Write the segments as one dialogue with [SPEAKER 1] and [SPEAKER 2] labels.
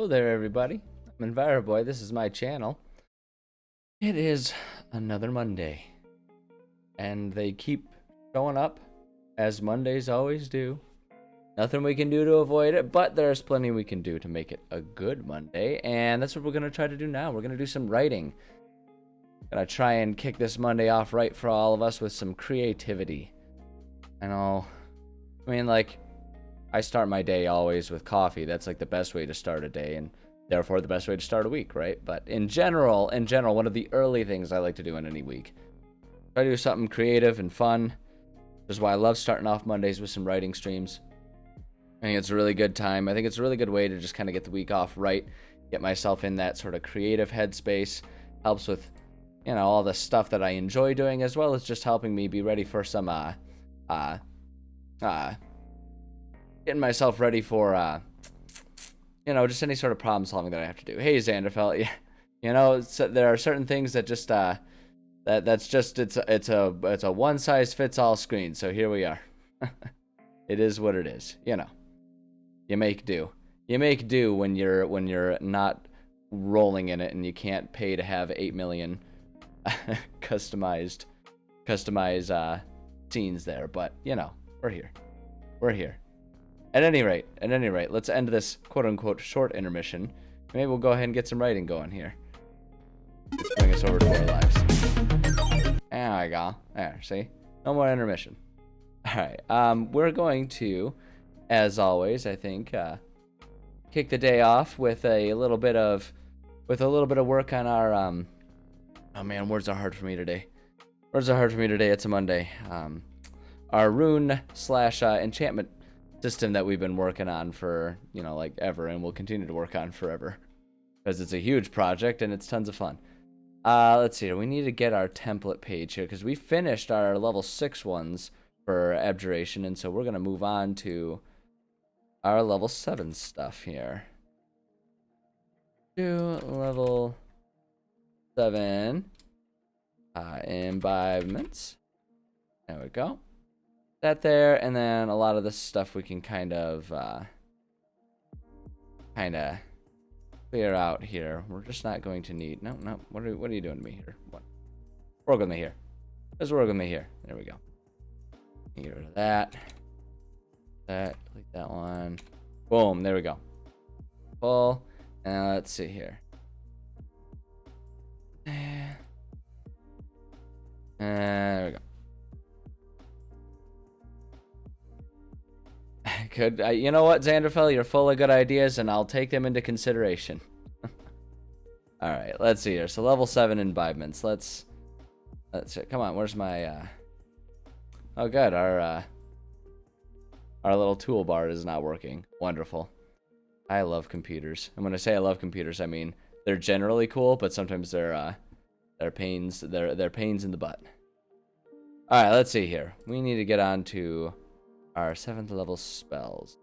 [SPEAKER 1] Hello there, everybody. I'm EnviroBoy. This is my channel. It is another Monday, and they keep showing up, as Mondays always do. Nothing we can do to avoid it, but there's plenty we can do to make it a good Monday, and that's what we're going to try to do now. We're going to do some writing. Gonna try and kick this Monday off right for all of us with some creativity. I mean, like, I start my day always with coffee. That's like the best way to start a day, and therefore the best way to start a week, right? But in general, one of the early things I like to do in any week, try to do something creative and fun. Which is why I love starting off Mondays with some writing streams. I think it's a really good time. I think it's a really good way to just kind of get the week off right, get myself in that sort of creative headspace. Helps with, you know, all the stuff that I enjoy doing, as well as just helping me be ready for some getting myself ready for you know, just any sort of problem solving that I have to do. Hey, Xanderfell, yeah, you know, there are certain things that just that's just it's a one size fits all screen. So here we are. It is what it is. You know, you make do. You make do when you're not rolling in it, and you can't pay to have 8 million customized scenes there. But you know, we're here. We're here. At any rate, let's end this quote-unquote short intermission. Maybe we'll go ahead and get some writing going here. Let's bring us over to our lives. There we go. There, see? No more intermission. Alright, we're going to, as always, I think, kick the day off with a little bit of work on our, oh man, words are hard for me today. It's a Monday. Our rune / enchantment system that we've been working on for, you know, like ever, and we'll continue to work on forever, because it's a huge project and it's tons of fun. Let's see here. We need to get our template page here, because we finished our level 6 ones for abjuration, and so we're going to move on to our level 7 stuff here. To level 7 imbibements. There we go. That there, and then a lot of this stuff we can kind of clear out here. We're just not going to need. No. What are you doing to me here? What? Work with me here. Let's work with me here. There we go. Get rid of that. Click that one. Boom. There we go. Full. And let's see here. There we go. You know what, Xanderfell, you're full of good ideas, and I'll take them into consideration. All right, let's see here. So level 7 imbibements. Let's see. Come on, where's my? Oh, good. Our little toolbar is not working. Wonderful. I love computers, and when I say I love computers, I mean they're generally cool, but sometimes they're pains. They're pains in the butt. All right, let's see here. We need to get on to our 7th level spells,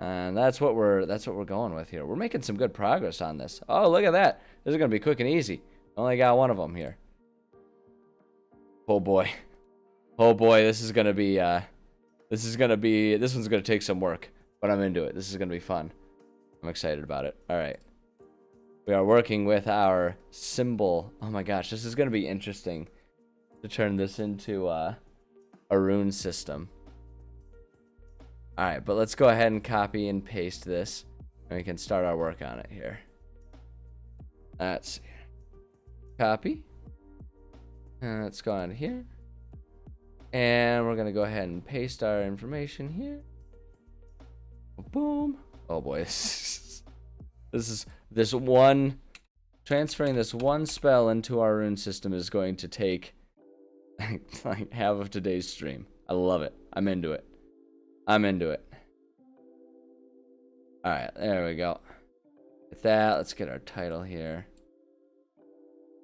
[SPEAKER 1] and that's what we're going with here. We're making some good progress on this. Oh, look at that. This is gonna be quick and easy. Only got one of them here. Oh boy, this is gonna be this one's gonna take some work, but I'm into it. This is gonna be fun. I'm excited about it. All right, we are working with our symbol. Oh my gosh, this is gonna be interesting to turn this into a rune system. Alright, but let's go ahead and copy and paste this, and we can start our work on it here. Let's see. Copy. And let's go on here. And we're going to go ahead and paste our information here. Boom. Oh boy. Transferring this one spell into our rune system is going to take like half of today's stream. I love it. I'm into it. Alright, there we go. With that, let's get our title here.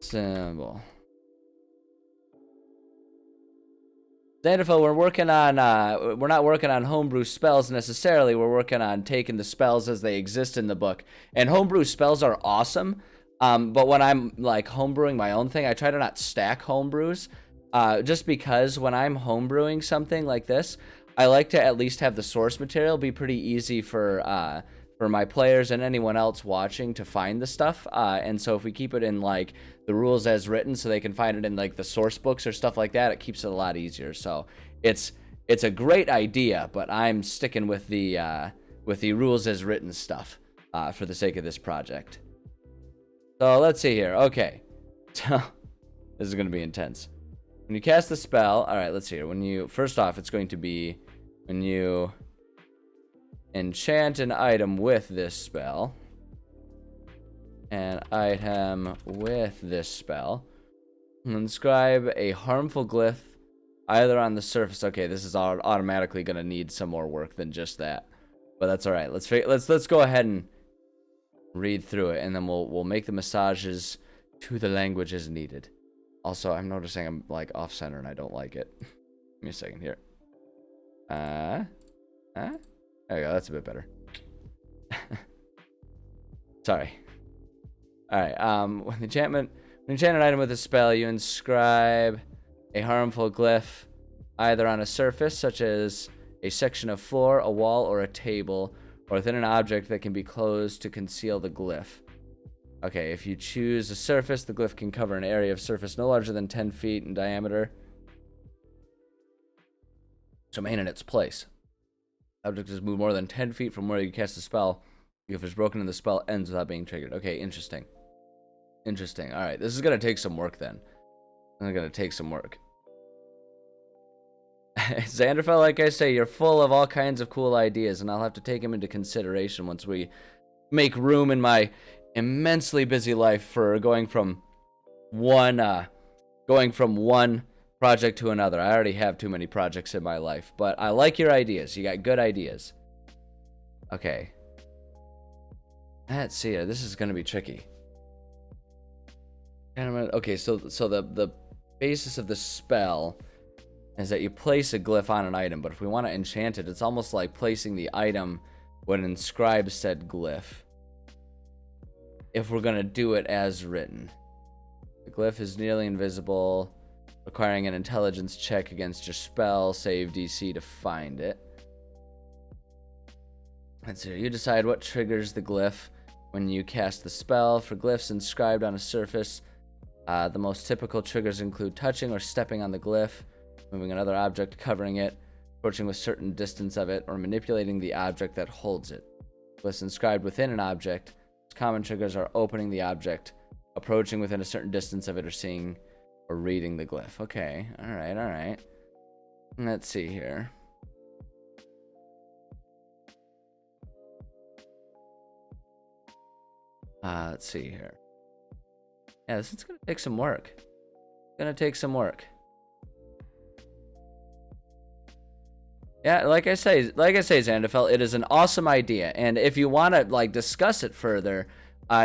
[SPEAKER 1] Symbol. Xanderfell, we're not working on homebrew spells necessarily. We're working on taking the spells as they exist in the book. And homebrew spells are awesome. But when I'm like homebrewing my own thing, I try to not stack homebrews. Just because when I'm homebrewing something like this, I like to at least have the source material be pretty easy for for my players and anyone else watching to find the stuff. And so if we keep it in like the rules as written, so they can find it in like the source books or stuff like that, it keeps it a lot easier. So it's a great idea, but I'm sticking with the rules as written stuff for the sake of this project. So let's see here. Okay, so this is going to be intense. When you cast the spell, all right, let's see here. First off, it's going to be when you enchant an item with this spell, an item with this spell, inscribe a harmful glyph either on the surface. Okay, this is automatically going to need some more work than just that, but that's all right. Let's go ahead and read through it, and then we'll make the massages to the language as needed. Also, I'm noticing I'm like off center and I don't like it. Give me a second here. There we go. That's a bit better. Sorry. All right. When you enchant an item with a spell, you inscribe a harmful glyph either on a surface, such as a section of floor, a wall, or a table, or within an object that can be closed to conceal the glyph. Okay, if you choose a surface, the glyph can cover an area of surface no larger than 10 feet in diameter, so remain in its place. Object is moved more than 10 feet from where you cast the spell. If it's broken and the spell ends without being triggered. Okay, interesting. Interesting. All right, this is going to take some work then. This is going to take some work. Xanderfell, like I say, you're full of all kinds of cool ideas, and I'll have to take them into consideration once we make room in my immensely busy life for going from one project to another. I already have too many projects in my life, but I like your ideas. You got good ideas. Okay. Let's see. This is going to be tricky. Okay, so the basis of the spell is that you place a glyph on an item, but if we want to enchant it, it's almost like placing the item when inscribes said glyph. If we're going to do it as written. The glyph is nearly invisible, requiring an intelligence check against your spell save DC to find it. Let's see. You decide what triggers the glyph when you cast the spell. For glyphs inscribed on a surface, the most typical triggers include touching or stepping on the glyph, moving another object covering it, approaching with certain distance of it, or manipulating the object that holds it. Glyphs inscribed within an object. Common triggers are opening the object, approaching within a certain distance of it, or seeing or reading the glyph. Okay, all right. Let's see here. Let's see here. Yeah, this is gonna take some work. Yeah, like I say, Xanderfell, it is an awesome idea, and if you want to like discuss it further,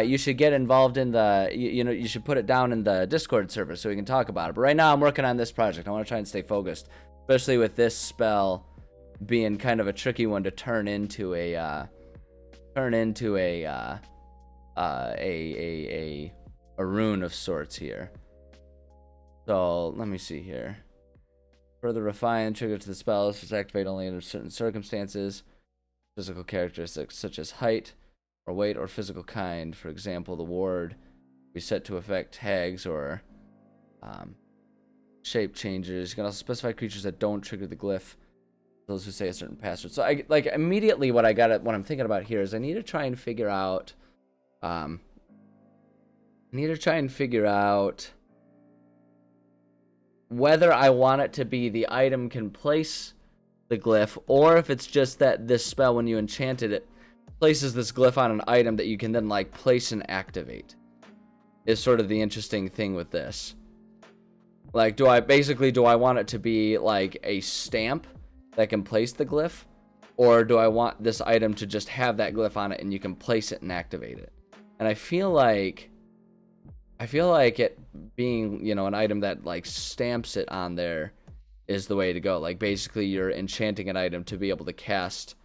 [SPEAKER 1] you should get involved in the, you should put it down in the Discord server so we can talk about it. But right now, I'm working on this project. I want to try and stay focused, especially with this spell being kind of a tricky one to turn into a rune of sorts here. So let me see here. Further refine trigger to the spells is activate only under certain circumstances. Physical characteristics such as height or weight or physical kind. For example, the ward be set to affect tags or shape changes. You can also specify creatures that don't trigger the glyph. Those who say a certain password. So I like immediately what I'm thinking about here is I need to try and figure out whether I want it to be the item can place the glyph, or if it's just that this spell, when you enchanted it, places this glyph on an item that you can then like place and activate. Is sort of the interesting thing with this. Like, do I want it to be like a stamp that can place the glyph, or do I want this item to just have that glyph on it and you can place it and activate it? And I feel like it being, an item that like stamps it on there is the way to go. Like basically you're enchanting an item to be able to cast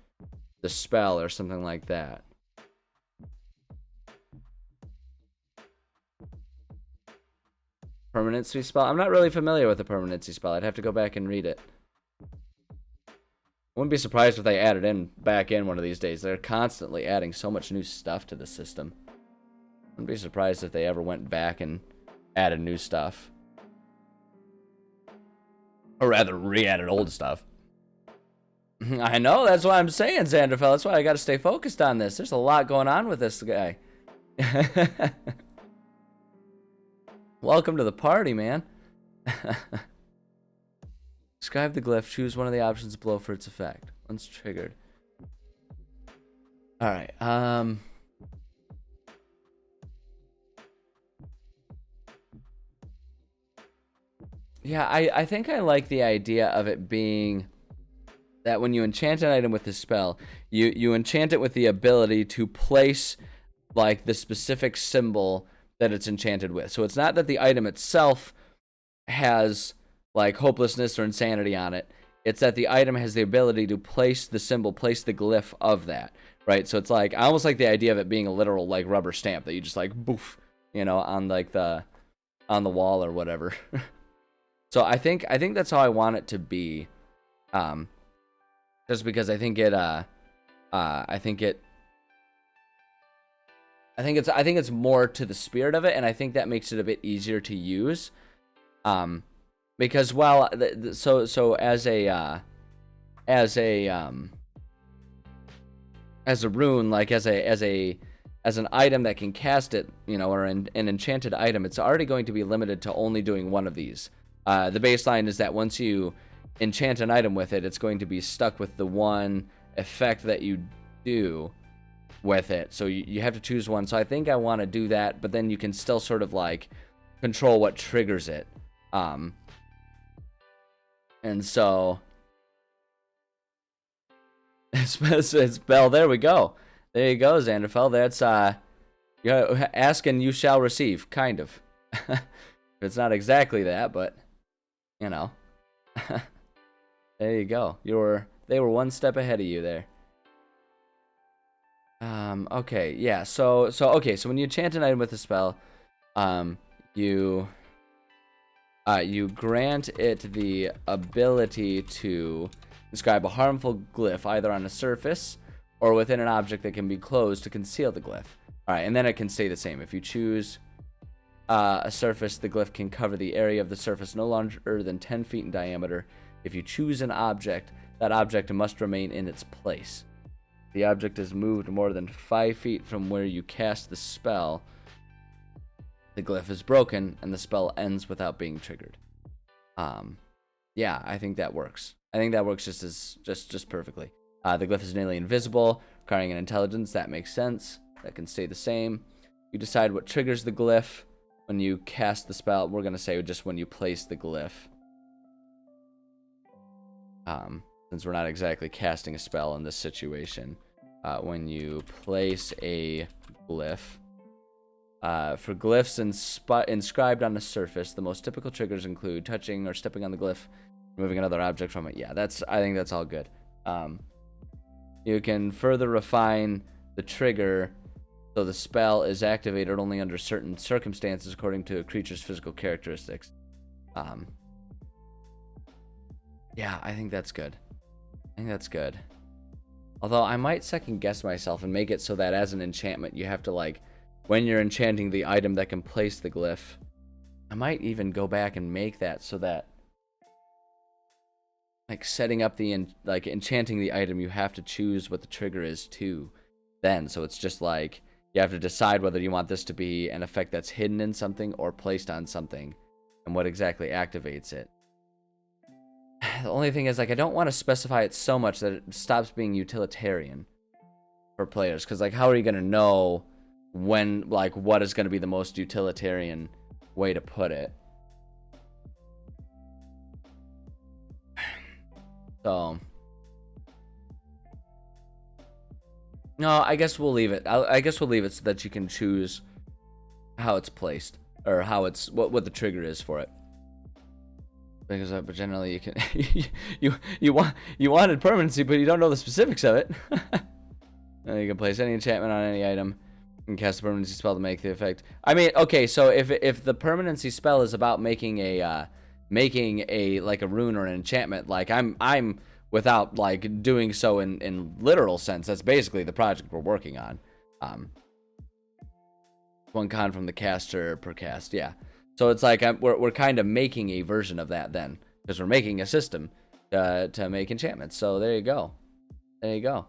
[SPEAKER 1] the spell or something like that. Permanency spell? I'm not really familiar with the permanency spell. I'd have to go back and read it. Wouldn't be surprised if they added back in one of these days. They're constantly adding so much new stuff to the system. Wouldn't be surprised if they ever went back and added new stuff. Or rather, re-added old stuff. I know, that's what I'm saying, Xanderfell. That's why I gotta stay focused on this. There's a lot going on with this guy. Welcome to the party, man. Describe the glyph. Choose one of the options below for its effect. Once triggered. Alright, yeah, I think I like the idea of it being that when you enchant an item with this spell, you enchant it with the ability to place, like, the specific symbol that it's enchanted with. So it's not that the item itself has, like, hopelessness or insanity on it. It's that the item has the ability to place the symbol, place the glyph of that, right? So it's like, I almost like the idea of it being a literal, like, rubber stamp that you just, like, boof, you know, on, like, on the wall or whatever. So I think that's how I want it to be, just because I think it's more to the spirit of it, and I think that makes it a bit easier to use, because while so as a rune, like as an item that can cast it, you know, or an enchanted item, it's already going to be limited to only doing one of these. The baseline is that once you enchant an item with it, it's going to be stuck with the one effect that you do with it. So you have to choose one. So I think I want to do that, but then you can still sort of like control what triggers it. And so it's Bell. There we go. There you go, Xanderfell. That's you ask and you shall receive, kind of. It's not exactly that, but you know. There you go. They were one step ahead of you there. Okay, yeah. So when you enchant an item with a spell, you grant it the ability to inscribe a harmful glyph either on a surface or within an object that can be closed to conceal the glyph. All right, and then it can stay the same. If you choose a surface, the glyph can cover the area of the surface no longer than 10 feet in diameter. If you choose an object, that object must remain in its place. The object is moved more than 5 feet from where you cast the spell. The glyph is broken, and the spell ends without being triggered. Yeah, I think that works. I think that works just perfectly. The glyph is nearly invisible, requiring an intelligence. That makes sense. That can stay the same. You decide what triggers the glyph when you cast the spell. We're going to say just when you place the glyph. Since we're not exactly casting a spell in this situation. When you place a glyph. For glyphs inscribed on a surface, the most typical triggers include touching or stepping on the glyph, removing another object from it. Yeah, I think that's all good. You can further refine the trigger so the spell is activated only under certain circumstances according to a creature's physical characteristics. Yeah, I think that's good. Although I might second guess myself and make it so that as an enchantment you have to, like, when you're enchanting the item that can place the glyph, I might even go back and make that so that, like, setting up enchanting the item, you have to choose what the trigger is too then. So it's just like you have to decide whether you want this to be an effect that's hidden in something or placed on something and what exactly activates it. The only thing is, like, I don't want to specify it so much that it stops being utilitarian for players, because, like, how are you going to know when, like, what is going to be the most utilitarian way to put it? So no, I guess we'll leave it. I guess we'll leave it so that you can choose how it's placed or how it's what the trigger is for it. Because but generally you can you wanted permanency, but you don't know the specifics of it. You can place any enchantment on any item and cast a permanency spell to make the effect. I mean, okay, so if the permanency spell is about making a like a rune or an enchantment, like I'm without like doing so in literal sense. That's basically the project we're working on. 1 con from the caster per cast, yeah. So it's like we're kind of making a version of that then, because we're making a system to make enchantments. So there you go. There you go.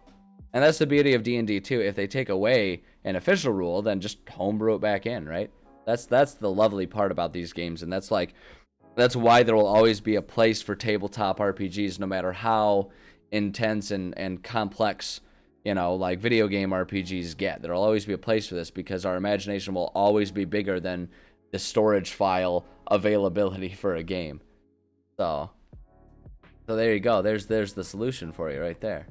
[SPEAKER 1] And that's the beauty of D&D too. If they take away an official rule, then just homebrew it back in, right? That's the lovely part about these games, and that's why there will always be a place for tabletop RPGs, no matter how intense and complex, you know, like video game RPGs get. There'll always be a place for this because our imagination will always be bigger than the storage file availability for a game. So there you go. There's the solution for you right there.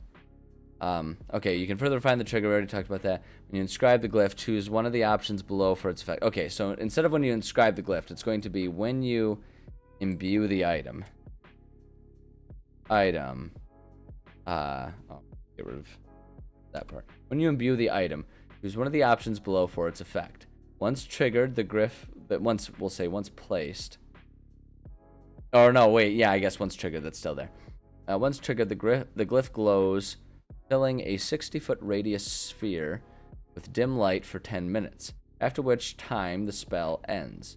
[SPEAKER 1] Okay, you can further refine the trigger. We already talked about that. When you inscribe the glyph, choose one of the options below for its effect. Okay, so instead of when you inscribe the glyph, it's going to be when you imbue the item. Oh, get rid of that part. When you imbue the item, choose one of the options below for its effect. Once triggered, the glyph, once placed. Or no, wait, yeah, I guess once triggered, that's still there. Once triggered, the glyph glows, filling a 60-foot radius sphere with dim light for 10 minutes, after which time the spell ends.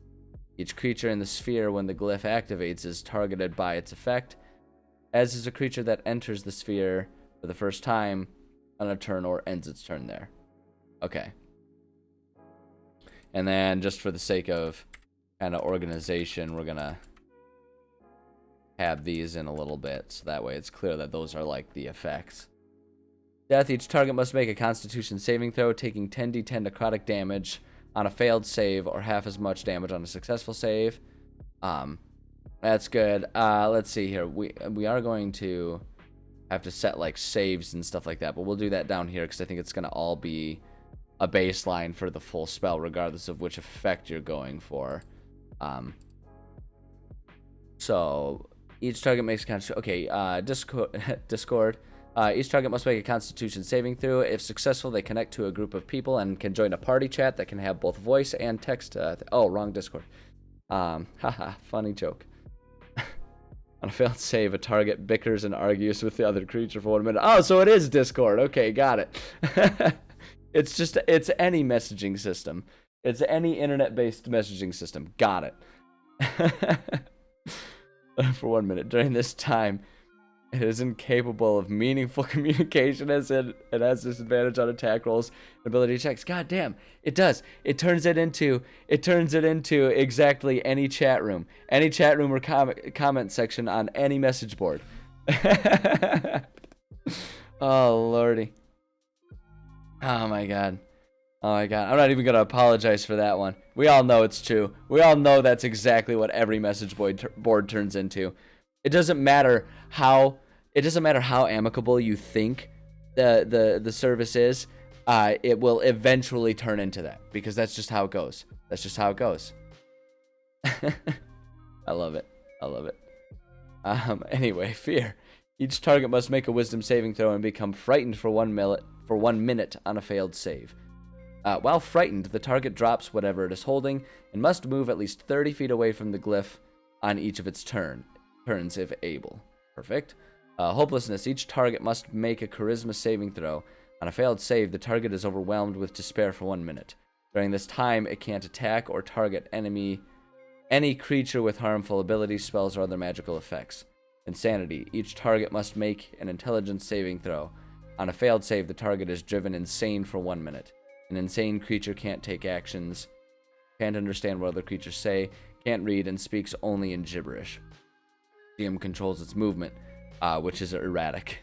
[SPEAKER 1] Each creature in the sphere when the glyph activates is targeted by its effect, as is a creature that enters the sphere for the first time on a turn or ends its turn there. Okay. And then just for the sake of kind of organization, we're going to have these in a little bit, so that way it's clear that those are like the effects. Death, each target must make a Constitution saving throw, taking 10d10 necrotic damage on a failed save, or half as much damage on a successful save. That's good. Let's see here. We are going to have to set like saves and stuff like that, but we'll do that down here because I think it's going to all be a baseline for the full spell, regardless of which effect you're going for. So each target makes a Constitution. Okay, Discord. Each target must make a Constitution saving throw. If successful, they connect to a group of people and can join a party chat that can have both voice and text. Oh, wrong Discord. Haha, funny joke. On a failed save, a target bickers and argues with the other creature for 1 minute. Oh, so it is Discord. Okay, got it. It's any messaging system. It's any internet-based messaging system. Got it. For 1 minute. During this time, it is incapable of meaningful communication as it has disadvantage on attack rolls and ability checks. God damn, it does. It turns it into exactly any chat room or comment section on any message board. Oh lordy. Oh my god. I'm not even gonna apologize for that one. We all know it's true. We all know that's exactly what every message board turns into. It doesn't matter how amicable you think the service is. It will eventually turn into that because that's just how it goes. I love it. Anyway, fear. Each target must make a wisdom saving throw and become frightened for 1 minute on a failed save. While frightened, the target drops whatever it is holding and must move at least 30 feet away from the glyph on each of its turns if able. Perfect. Hopelessness. Each target must make a charisma saving throw. On a failed save, the target is overwhelmed with despair for 1 minute. During this time, it can't attack or target any creature with harmful abilities, spells, or other magical effects. Insanity. Each target must make an intelligence saving throw. On a failed save, the target is driven insane for 1 minute. An insane creature can't take actions, can't understand what other creatures say, can't read, and speaks only in gibberish. GM controls its movement, which is erratic.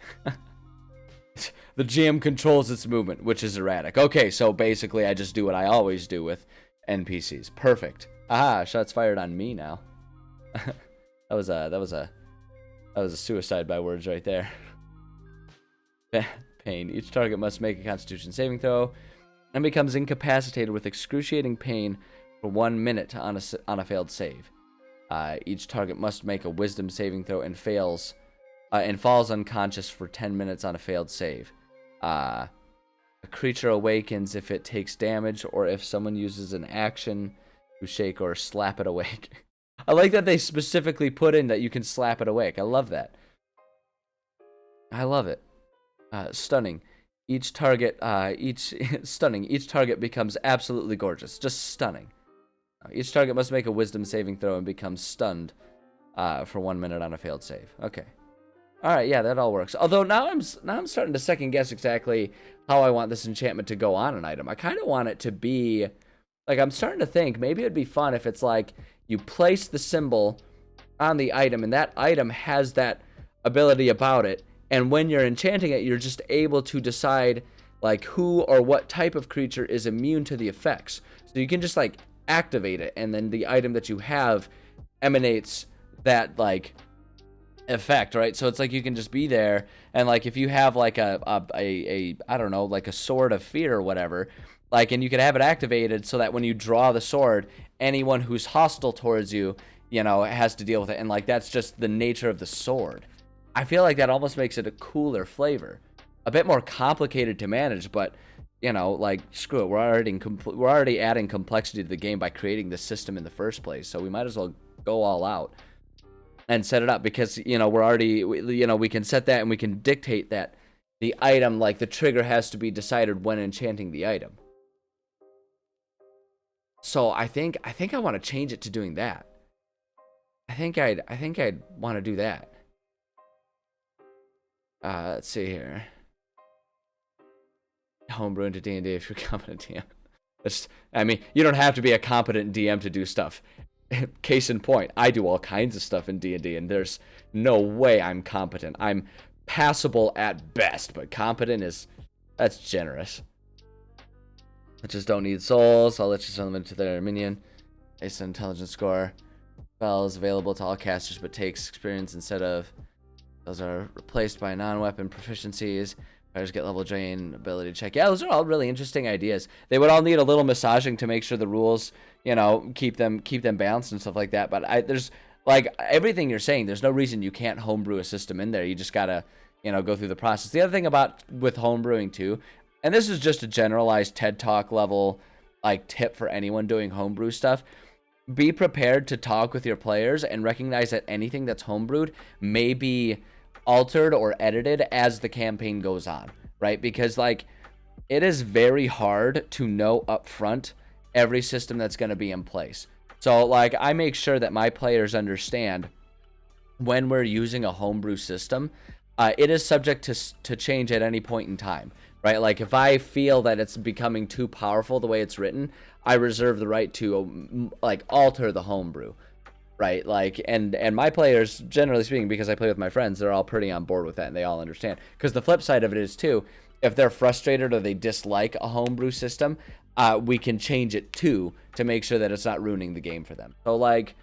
[SPEAKER 1] The GM controls its movement, which is erratic. Okay, so basically I just do what I always do with NPCs. Perfect. Aha, shots fired on me now. That was a suicide by words right there. Pain. Each target must make a Constitution saving throw and becomes incapacitated with excruciating pain for 1 minute on a failed save. Each target must make a Wisdom saving throw and falls unconscious for 10 minutes on a failed save. A creature awakens if it takes damage or if someone uses an action to shake or slap it awake. I like that they specifically put in that you can slap it awake. I love that. I love it. Stunning. Each target, stunning. Each target becomes absolutely gorgeous. Just stunning. Each target must make a wisdom saving throw and become stunned for 1 minute on a failed save. Okay. All right, yeah, that all works. Although now I'm starting to second guess exactly how I want this enchantment to go on an item. I kind of want it to be like, I'm starting to think maybe it'd be fun if it's like you place the symbol on the item and that item has that ability about it, and when you're enchanting it, you're just able to decide like who or what type of creature is immune to the effects. So you can just like activate it, and then the item that you have emanates that like effect, right? So it's like you can just be there, and like if you have like a I don't know, like a sword of fear or whatever, like, and you can have it activated so that when you draw the sword, anyone who's hostile towards you, you know, has to deal with it, and like that's just the nature of the sword. I feel like that almost makes it a cooler flavor, a bit more complicated to manage, but you know, like screw it, we're already adding complexity to the game by creating this system in the first place, so we might as well go all out and set it up, because you know we're already, you know, we can set that and we can dictate that the item, like the trigger has to be decided when enchanting the item. So I think I want to change it to doing that. I think I'd want to do that. Let's see here. Homebrew into D&D if you're a competent DM. I mean, you don't have to be a competent DM to do stuff. Case in point, I do all kinds of stuff in D&D, and there's no way I'm competent. I'm passable at best, but competent that's generous. I just don't need souls. I'll let you send them into their minion. Based on intelligence score. Spells available to all casters, but takes experience instead of. Those are replaced by non-weapon proficiencies. Fighters get level drain, ability check. Yeah, those are all really interesting ideas. They would all need a little massaging to make sure the rules, you know, keep them balanced and stuff like that. But there's like everything you're saying. There's no reason you can't homebrew a system in there. You just gotta, you know, go through the process. The other thing about with homebrewing too, and this is just a generalized TED Talk level like tip for anyone doing homebrew stuff. Be prepared to talk with your players and recognize that anything that's homebrewed may be altered or edited as the campaign goes on, right? Because like it is very hard to know up front every system that's going to be in place. So like I make sure that my players understand when we're using a homebrew system, it is subject to change at any point in time, right? Like if I feel that it's becoming too powerful the way it's written, I reserve the right to like alter the homebrew, right? Like and my players, generally speaking, because I play with my friends, they're all pretty on board with that and they all understand. Because the flip side of it is too, if they're frustrated or they dislike a homebrew system, we can change it too to make sure that it's not ruining the game for them. So like,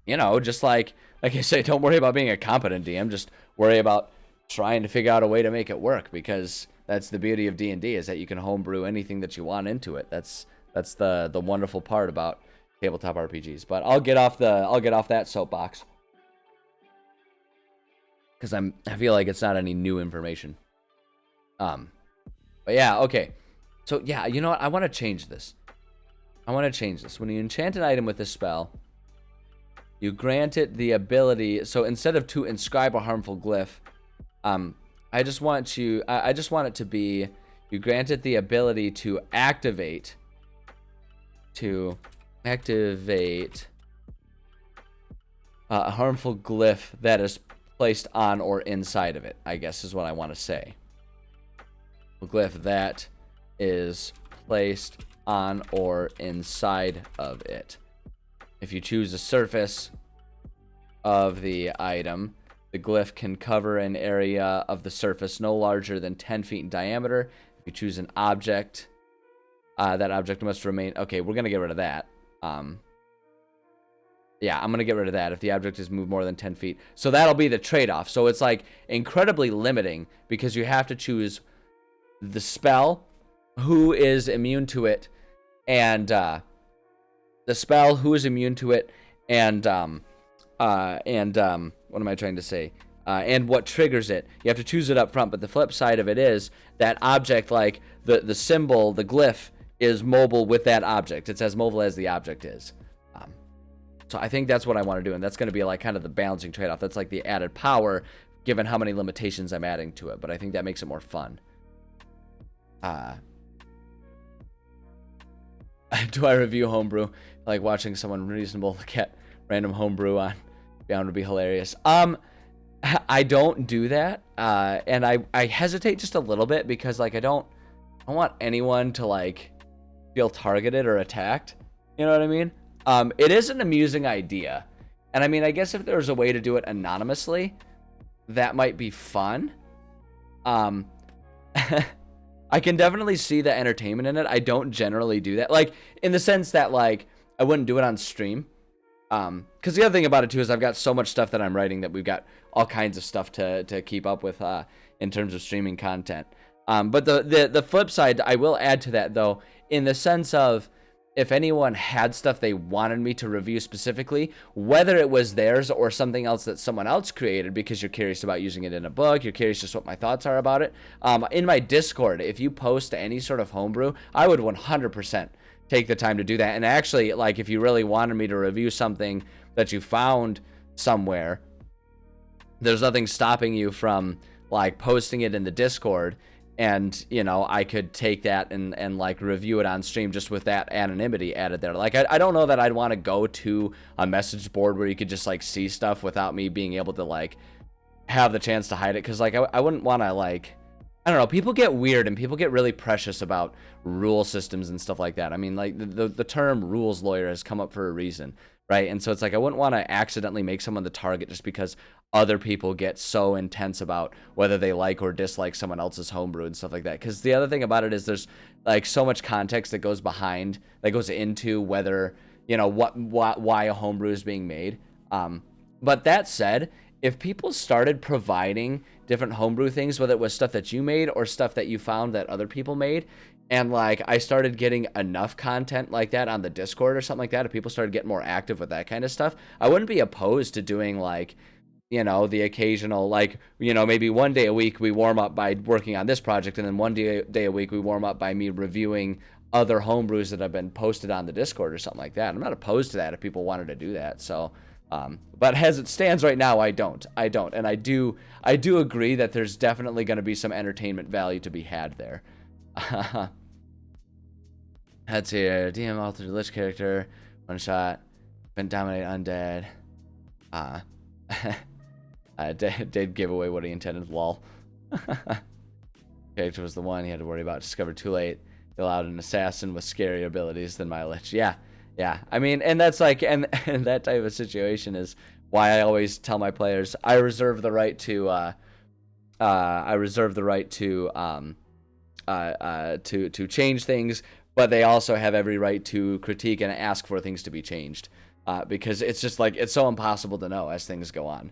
[SPEAKER 1] you know, just like I say, don't worry about being a competent DM, just worry about trying to figure out a way to make it work, because that's the beauty of D&D, is that you can homebrew anything that you want into it. That's the wonderful part about tabletop RPGs. But I'll get off that soapbox, because I feel like it's not any new information. But yeah, okay. So yeah, you know what? I want to change this. When you enchant an item with a spell, you grant it the ability. So instead of to inscribe a harmful glyph, I just want it to be, you grant it the ability to activate a harmful glyph that is placed on or inside of it, I guess is what I want to say. A glyph that is placed on or inside of it. If you choose a surface of the item, the glyph can cover an area of the surface no larger than 10 feet in diameter. If you choose an object, that object must remain... Okay, we're going to get rid of that. Yeah, I'm going to get rid of that if the object is moved more than 10 feet. So that'll be the trade-off. So it's like incredibly limiting, because you have to choose the spell, who is immune to it, and the spell, who is immune to it, and what am I trying to say? And what triggers it. You have to choose it up front, but the flip side of it is that object, like the symbol, the glyph, is mobile with that object. It's as mobile as the object is. So I think that's what I want to do, and that's going to be like kind of the balancing trade-off. That's like the added power given how many limitations I'm adding to it, but I think that makes it more fun. Do I review homebrew? Like watching someone reasonable get random homebrew on Bound would be hilarious. I don't do that, and I hesitate just a little bit because like I don't want anyone to like feel targeted or attacked. You know what I mean? It is an amusing idea, and I mean I guess if there was a way to do it anonymously, that might be fun. I can definitely see the entertainment in it. I don't generally do that, like in the sense that like I wouldn't do it on stream. Because the other thing about it too is I've got so much stuff that I'm writing that we've got all kinds of stuff to keep up with in terms of streaming content. But the flip side, I will add to that though, in the sense of if anyone had stuff they wanted me to review specifically, whether it was theirs or something else that someone else created because you're curious about using it in a book, you're curious just what my thoughts are about it. In my Discord, if you post any sort of homebrew, I would 100% take the time to do that. And actually, like if you really wanted me to review something that you found somewhere, there's nothing stopping you from like posting it in the Discord, and you know I could take that and like review it on stream just with that anonymity added there. Like I don't know that I'd want to go to a message board where you could just like see stuff without me being able to like have the chance to hide it, because like I wouldn't want to like, I don't know, people get weird and people get really precious about rule systems and stuff like that. I mean, like the term rules lawyer has come up for a reason, right? And so it's like I wouldn't want to accidentally make someone the target just because other people get so intense about whether they like or dislike someone else's homebrew and stuff like that. Because the other thing about it is there's like so much context that goes behind, that goes into whether, you know, why a homebrew is being made. But that said, if people started providing different homebrew things, whether it was stuff that you made or stuff that you found that other people made, and like I started getting enough content like that on the Discord or something like that, if people started getting more active with that kind of stuff, I wouldn't be opposed to doing like, you know, the occasional, like, you know, maybe one day a week we warm up by working on this project, and then one day a week we warm up by me reviewing other homebrews that have been posted on the Discord or something like that. I'm not opposed to that if people wanted to do that. So, but as it stands right now, I don't, and I do agree that there's definitely going to be some entertainment value to be had there. That's here. DM altered lich character, one shot, been dominate undead. Did give away what he intended. Lol. Character was the one he had to worry about. Discovered too late. He allowed an assassin with scarier abilities than my lich. Yeah. I mean, and that's like, and that type of situation is why I always tell my players I reserve the right to to change things, but they also have every right to critique and ask for things to be changed, because it's just like it's so impossible to know as things go on.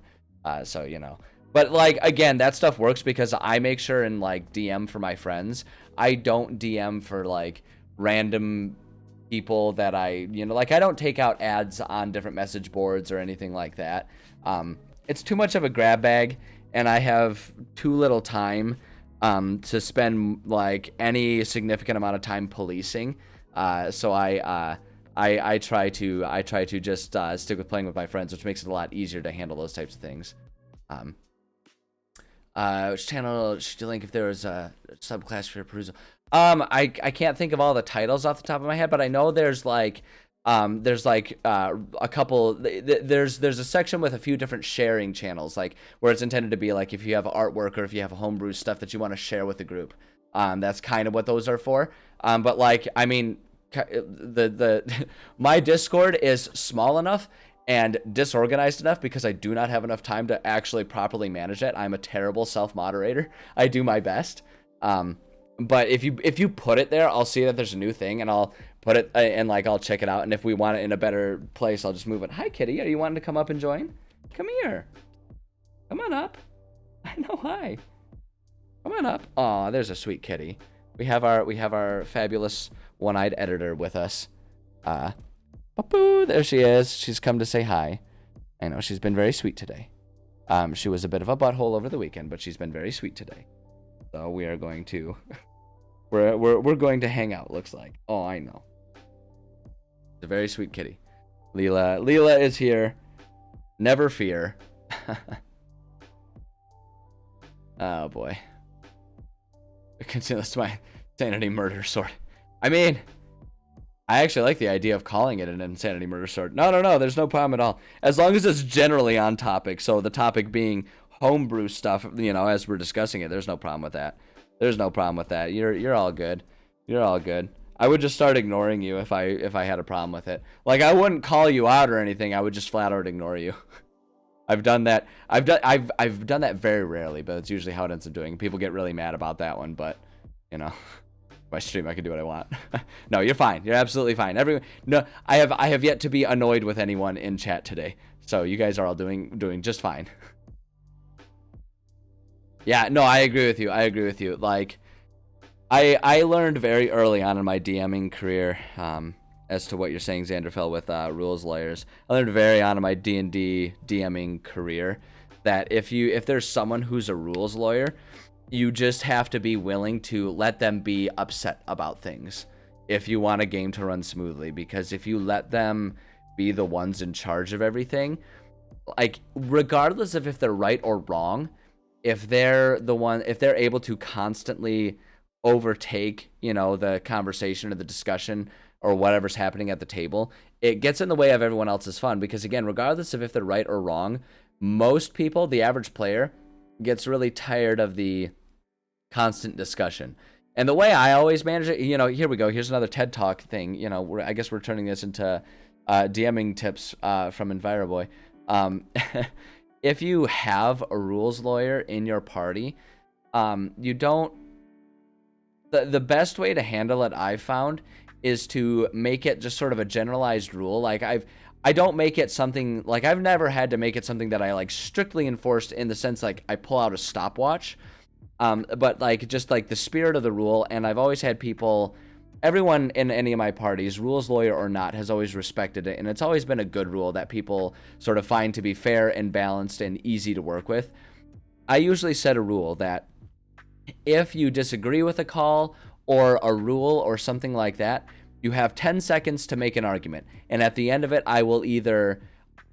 [SPEAKER 1] So, you know, but like, again, that stuff works because I make sure and like DM for my friends. I don't DM for like random people that I, you know, like I don't take out ads on different message boards or anything like that. It's too much of a grab bag, and I have too little time to spend like any significant amount of time policing. So I try to just stick with playing with my friends, which makes it a lot easier to handle those types of things. Which channel should you link if there was a subclass for perusal? I can't think of all the titles off the top of my head, but I know there's like a couple. There's a section with a few different sharing channels, like where it's intended to be like if you have artwork or if you have homebrew stuff that you want to share with the group. That's kind of what those are for. But like, I mean, my Discord is small enough and disorganized enough because I do not have enough time to actually properly manage it. I'm a terrible self-moderator. I do my best. But if you put it there, I'll see that there's a new thing and I'll put it and like I'll check it out. And if we want it in a better place, I'll just move it. Hi, Kitty. Are you wanting to come up and join? Come here. Come on up. I know. Hi. Come on up. Aw, there's a sweet kitty. We have our fabulous one-eyed editor with us. Boo, there she is. She's come to say hi. I know she's been very sweet today. She was a bit of a butthole over the weekend, but she's been very sweet today. So we are going to we're going to hang out, looks like. Oh, I know. It's a very sweet kitty. Leela is here. Never fear. Oh boy. That's my insanity murder sword. I mean, I actually like the idea of calling it an insanity murder sword. No, there's no problem at all. As long as it's generally on topic. So the topic being homebrew stuff, you know, as we're discussing it, there's no problem with that. There's no problem with that. You're all good. You're all good. I would just start ignoring you if I had a problem with it. Like, I wouldn't call you out or anything. I would just flat out ignore you. I've done that. I've done that very rarely, but it's usually how it ends up doing. People get really mad about that one, but you know, my stream, I can do what I want. No, you're fine. You're absolutely fine. No, I have yet to be annoyed with anyone in chat today. So you guys are all doing just fine. Yeah, no, I agree with you. I agree with you. Like, I learned very early on in my DMing career, as to what you're saying, Xanderfell, with rules lawyers. I learned very on in my D&D DMing career that if there's someone who's a rules lawyer, you just have to be willing to let them be upset about things if you want a game to run smoothly. Because if you let them be the ones in charge of everything, like, regardless of if they're right or wrong, if they're able to constantly overtake, you know, the conversation or the discussion or whatever's happening at the table, it gets in the way of everyone else's fun. Because again, regardless of if they're right or wrong, most people, the average player, gets really tired of the constant discussion. And the way I always manage it, you know, here we go. Here's another TED Talk thing. You know, I guess we're turning this into DMing tips from EnviroBoy. If you have a rules lawyer in your party, you don't. The best way to handle it, I've found, is to make it just sort of a generalized rule. Like, I don't make it something, like, I've never had to make it something that I, like, strictly enforced in the sense, like, I pull out a stopwatch. But, like, just, like, the spirit of the rule, and I've always had people, everyone in any of my parties, rules lawyer or not, has always respected it, and it's always been a good rule that people sort of find to be fair and balanced and easy to work with. I usually set a rule that if you disagree with a call or a rule or something like that, you have 10 seconds to make an argument. And at the end of it, I will either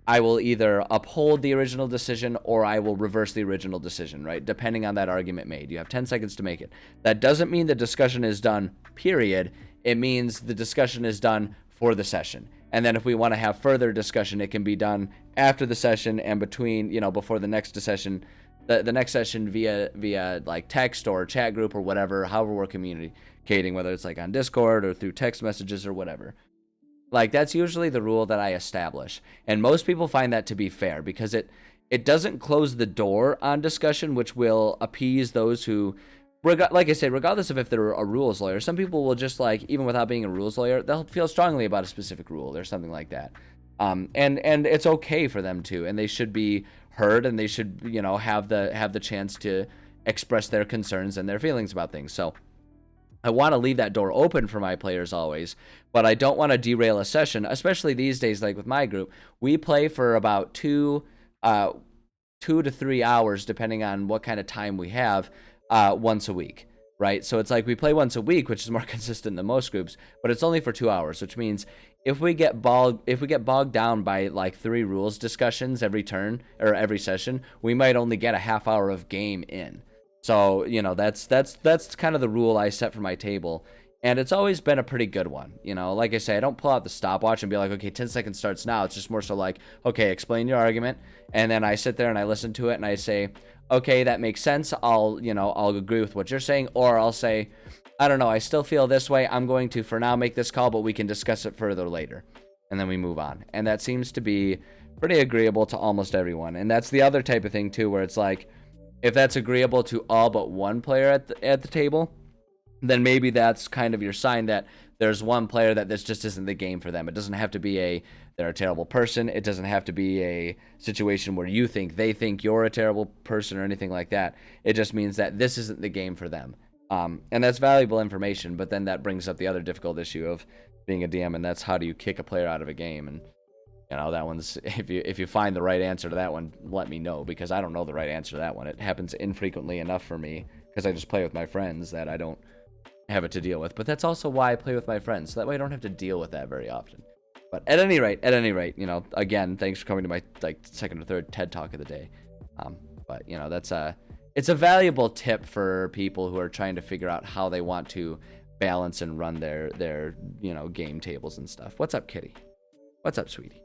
[SPEAKER 1] uphold the original decision or I will reverse the original decision, right? Depending on that argument made. You have 10 seconds to make it. That doesn't mean the discussion is done, period. It means the discussion is done for the session. And then if we want to have further discussion, it can be done after the session and between, you know, before the next session. The next session via like text or chat group or whatever, however we're communicating, whether it's like on Discord or through text messages or whatever. Like, that's usually the rule that I establish. And most people find that to be fair because it doesn't close the door on discussion, which will appease those who, like I said, regardless of if they're a rules lawyer, some people will just, like, even without being a rules lawyer, they'll feel strongly about a specific rule or something like that. And it's okay for them to, and they should be heard, and they should, you know, have the chance to express their concerns and their feelings about things. So I want to leave that door open for my players always, but I don't want to derail a session, especially these days. Like with my group, we play for about 2 to 3 hours, depending on what kind of time we have, once a week. Right? So it's like we play once a week, which is more consistent than most groups, but it's only for 2 hours, which means if we get bogged down by like 3 rules discussions every turn or every session, we might only get a half hour of game in. So, you know, that's kind of the rule I set for my table, and it's always been a pretty good one. You know, like I say, I don't pull out the stopwatch and be like, okay, 10 seconds starts now. It's just more so like, okay, explain your argument, and then I sit there and I listen to it and I say, okay, that makes sense. I'll agree with what you're saying, or I'll say, I don't know, I still feel this way. I'm going to, for now, make this call, but we can discuss it further later. And then we move on. And that seems to be pretty agreeable to almost everyone. And that's the other type of thing, too, where it's like, if that's agreeable to all but one player at the table, then maybe that's kind of your sign that there's one player that this just isn't the game for them. It doesn't have to be they're a terrible person. It doesn't have to be a situation where you think they think you're a terrible person or anything like that. It just means that this isn't the game for them. And that's valuable information, but then that brings up the other difficult issue of being a DM, and that's how do you kick a player out of a game. And you know, that one's, if you find the right answer to that one, let me know, because I don't know the right answer to that one. It happens infrequently enough for me because I just play with my friends that I don't have it to deal with. But that's also why I play with my friends, so that way I don't have to deal with that very often. But at any rate, you know, again, thanks for coming to my like second or third TED Talk of the day. But you know, that's it's a valuable tip for people who are trying to figure out how they want to balance and run their game tables and stuff. What's up, Kitty? What's up, sweetie?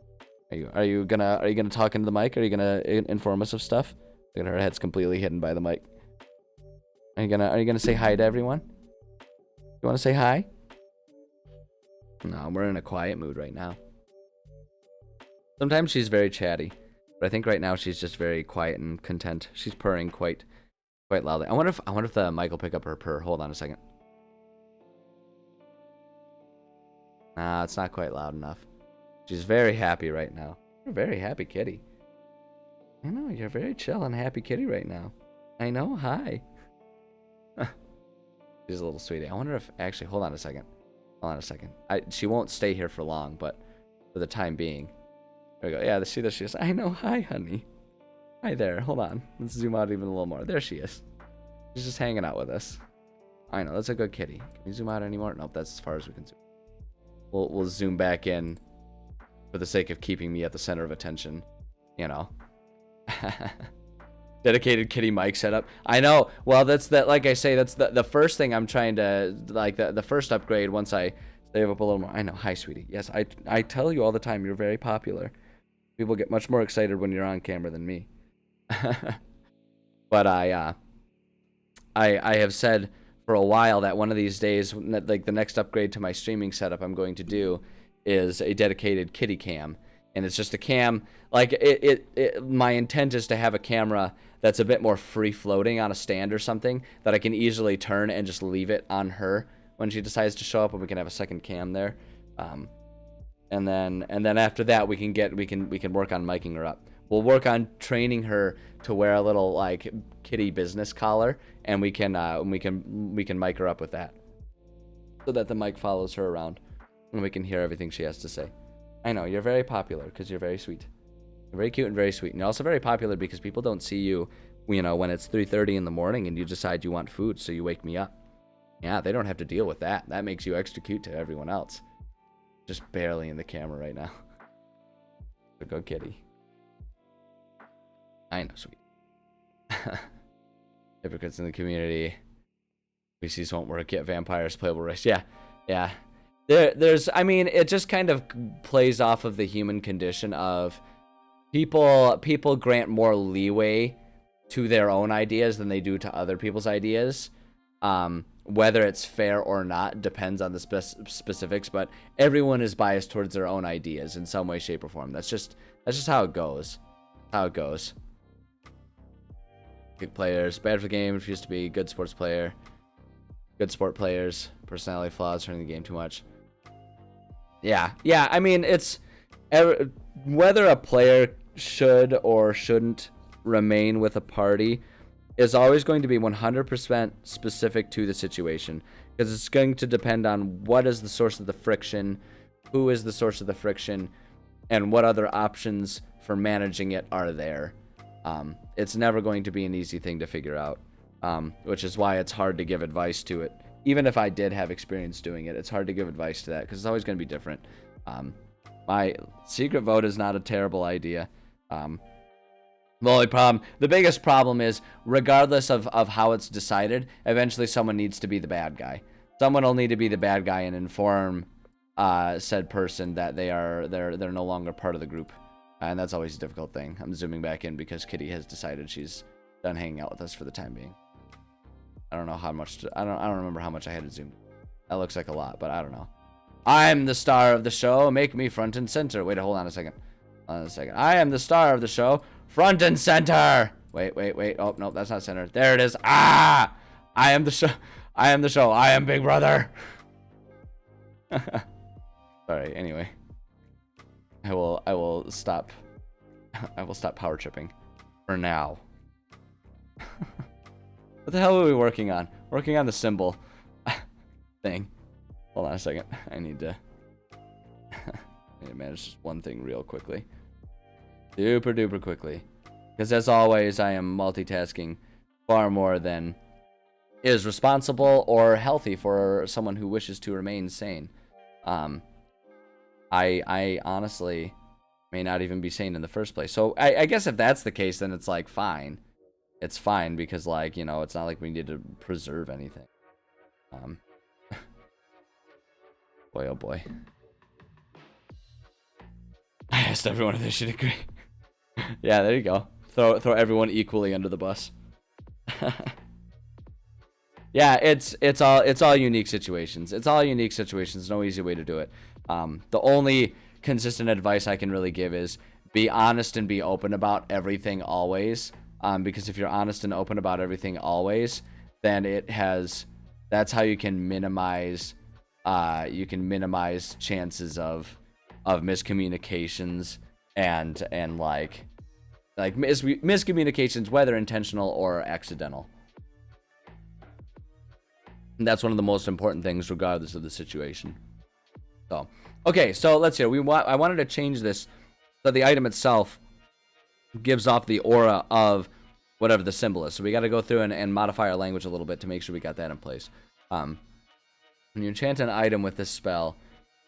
[SPEAKER 1] Are you gonna talk into the mic? Are you gonna inform us of stuff? Look at her head's completely hidden by the mic. Are you gonna say hi to everyone? You want to say hi? No, we're in a quiet mood right now. Sometimes she's very chatty, but I think right now she's just very quiet and content. She's purring quite loudly. I wonder if the mic will pick up her purr. Hold on a second. Nah, it's not quite loud enough. She's very happy right now. You're a very happy kitty. I know, you're a very chill and happy kitty right now. I know, hi. She's a little sweetie. I wonder if, actually, hold on a second. She won't stay here for long, but for the time being. There we go. Yeah, there she is. I know, hi, honey. Hi there, hold on. Let's zoom out even a little more. There she is. She's just hanging out with us. I know, that's a good kitty. Can we zoom out anymore? Nope, that's as far as we can zoom. We'll zoom back in for the sake of keeping me at the center of attention, you know. Dedicated kitty mic setup. I know. Well, like I say, that's the first thing I'm trying to, like, the first upgrade once I save up a little more. I know. Hi, sweetie. Yes, I tell you all the time, you're very popular. People get much more excited when you're on camera than me. But I have said for a while that one of these days, like the next upgrade to my streaming setup I'm going to do is a dedicated kitty cam. And it's just a cam, like my intent is to have a camera that's a bit more free floating on a stand or something that I can easily turn and just leave it on her when she decides to show up, and we can have a second cam there. And then after that we can work on miking her up. We'll work on training her to wear a little like kitty business collar, and we can mic her up with that, so that the mic follows her around and we can hear everything she has to say. I know, you're very popular because you're very sweet. You're very cute and very sweet. And you're also very popular because people don't see you, when it's 3:30 in the morning and you decide you want food, so you wake me up. Yeah, they don't have to deal with that. That makes you extra cute to everyone else. Just barely in the camera right now. So go kitty. I know, sweet. Hypocrites in the community. VCs won't work yet. Vampires, playable race. Yeah. There's, I mean, it just kind of plays off of the human condition of people grant more leeway to their own ideas than they do to other people's ideas. Whether it's fair or not depends on the specifics, but everyone is biased towards their own ideas in some way, shape, or form. That's just how it goes. Good players, bad for the game, refuse to be good sports player. Good sport players, personality flaws, turning the game too much. Yeah. I mean, it's whether a player should or shouldn't remain with a party is always going to be 100% specific to the situation, because it's going to depend on what is the source of the friction, who is the source of the friction, and what other options for managing it are there. It's never going to be an easy thing to figure out, which is why it's hard to give advice to it. Even if I did have experience doing it, it's hard to give advice to that because it's always going to be different. My secret vote is not a terrible idea. The biggest problem is, regardless of how it's decided, eventually someone needs to be the bad guy. Someone will need to be the bad guy and inform said person that they're no longer part of the group. And that's always a difficult thing. I'm zooming back in because Kitty has decided she's done hanging out with us for the time being. I don't know how much I don't remember how much I had to zoom. That looks like a lot, but I don't know. I'm the star of the show. Make me front and center. Wait, hold on a second. I am the star of the show. Front and center. Wait. Oh, no, that's not center. There it is. Ah! I am the show. I am Big Brother. Sorry, anyway. I will stop power tripping for now. What the hell are we working on? Working on the symbol thing. Hold on a second. I need to manage just one thing real quickly. Super duper quickly. Because as always, I am multitasking far more than is responsible or healthy for someone who wishes to remain sane. I honestly may not even be sane in the first place. So I guess if that's the case, then it's like fine. it's fine because, like, you know, it's not like we need to preserve anything. Boy, oh boy. I asked everyone if they should agree. Yeah, there you go. Throw everyone equally under the bus. Yeah, it's all unique situations. It's all unique situations. No easy way to do it. The only consistent advice I can really give is be honest and be open about everything always. Because if you're honest and open about everything always, then that's how you can minimize chances of miscommunications and like miscommunications, whether intentional or accidental. And that's one of the most important things regardless of the situation. So, okay, so let's see. I wanted to change this so the item itself gives off the aura of whatever the symbol is. So we got to go through and modify our language a little bit to make sure we got that in place. When you enchant an item with this spell,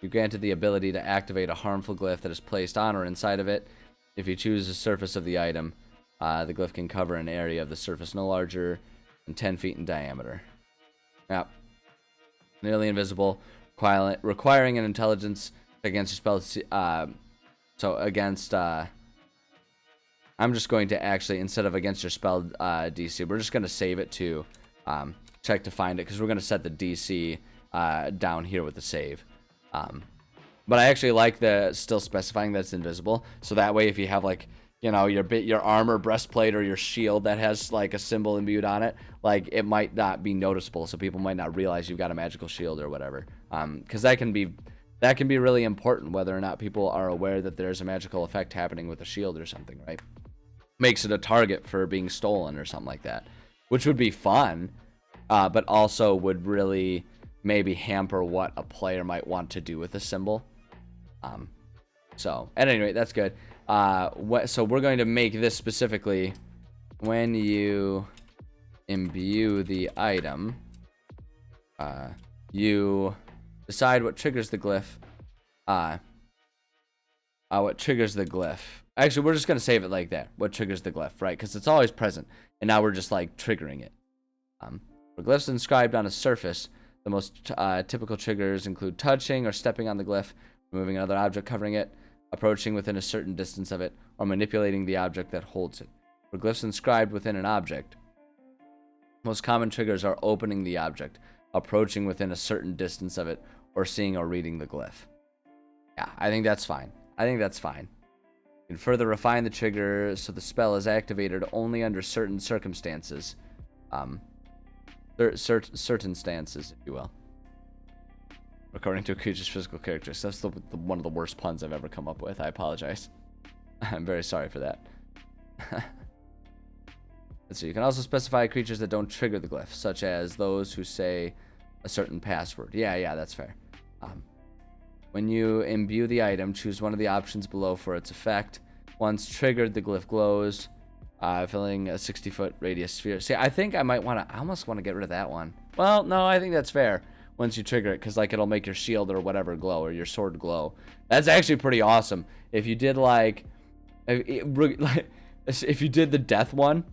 [SPEAKER 1] you're granted the ability to activate a harmful glyph that is placed on or inside of it. If you choose the surface of the item, the glyph can cover an area of the surface no larger than 10 feet in diameter. Yep. Nearly invisible, requiring an intelligence against your spell. So against, I'm just going to actually, instead of against your spell DC, we're just going to save it to check to find it, because we're going to set the DC down here with the save. But I actually like still specifying that it's invisible, so that way if you have, like, you know, your armor, breastplate, or your shield that has like a symbol imbued on it, like, it might not be noticeable, so people might not realize you've got a magical shield or whatever. Because that can be really important, whether or not people are aware that there's a magical effect happening with a shield or something, right? Makes it a target for being stolen or something like that, which would be fun, but also would really maybe hamper what a player might want to do with a symbol. So at any rate, that's good. So we're going to make this specifically: when you imbue the item, you decide what triggers the glyph. What triggers the glyph. Actually, we're just going to save it like that. What triggers the glyph, right? Because it's always present, and now we're just like triggering it. For glyphs inscribed on a surface, the most typical triggers include touching or stepping on the glyph, removing another object covering it, approaching within a certain distance of it, or manipulating the object that holds it. For glyphs inscribed within an object, most common triggers are opening the object, approaching within a certain distance of it, or seeing or reading the glyph. Yeah, I think that's fine. You can further refine the trigger so the spell is activated only under certain circumstances. Certain stances, if you will. According to a creature's physical characteristics. That's one of the worst puns I've ever come up with. I apologize. I'm very sorry for that. Let's see. You can also specify creatures that don't trigger the glyph, such as those who say a certain password. Yeah, that's fair. When you imbue the item, choose one of the options below for its effect. Once triggered, the glyph glows, filling a 60-foot radius sphere. See, I think I almost want to get rid of that one. Well, no, I think that's fair. Once you trigger it, because, like, it'll make your shield or whatever glow, or your sword glow. That's actually pretty awesome. If you did, like, if you did the death one,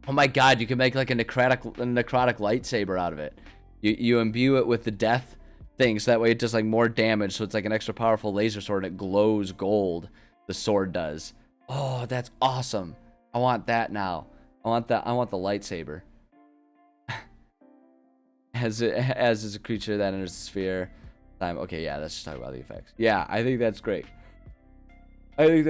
[SPEAKER 1] oh my god, you can make, like, a necrotic lightsaber out of it. You imbue it with the death thing, so that way it does, like, more damage, so it's like an extra powerful laser sword, and it glows gold. The sword does. Oh, that's awesome. I want that now. I want the lightsaber. As is a creature that enters the sphere. Okay, yeah, let's just talk about the effects. Yeah, I think that's great. And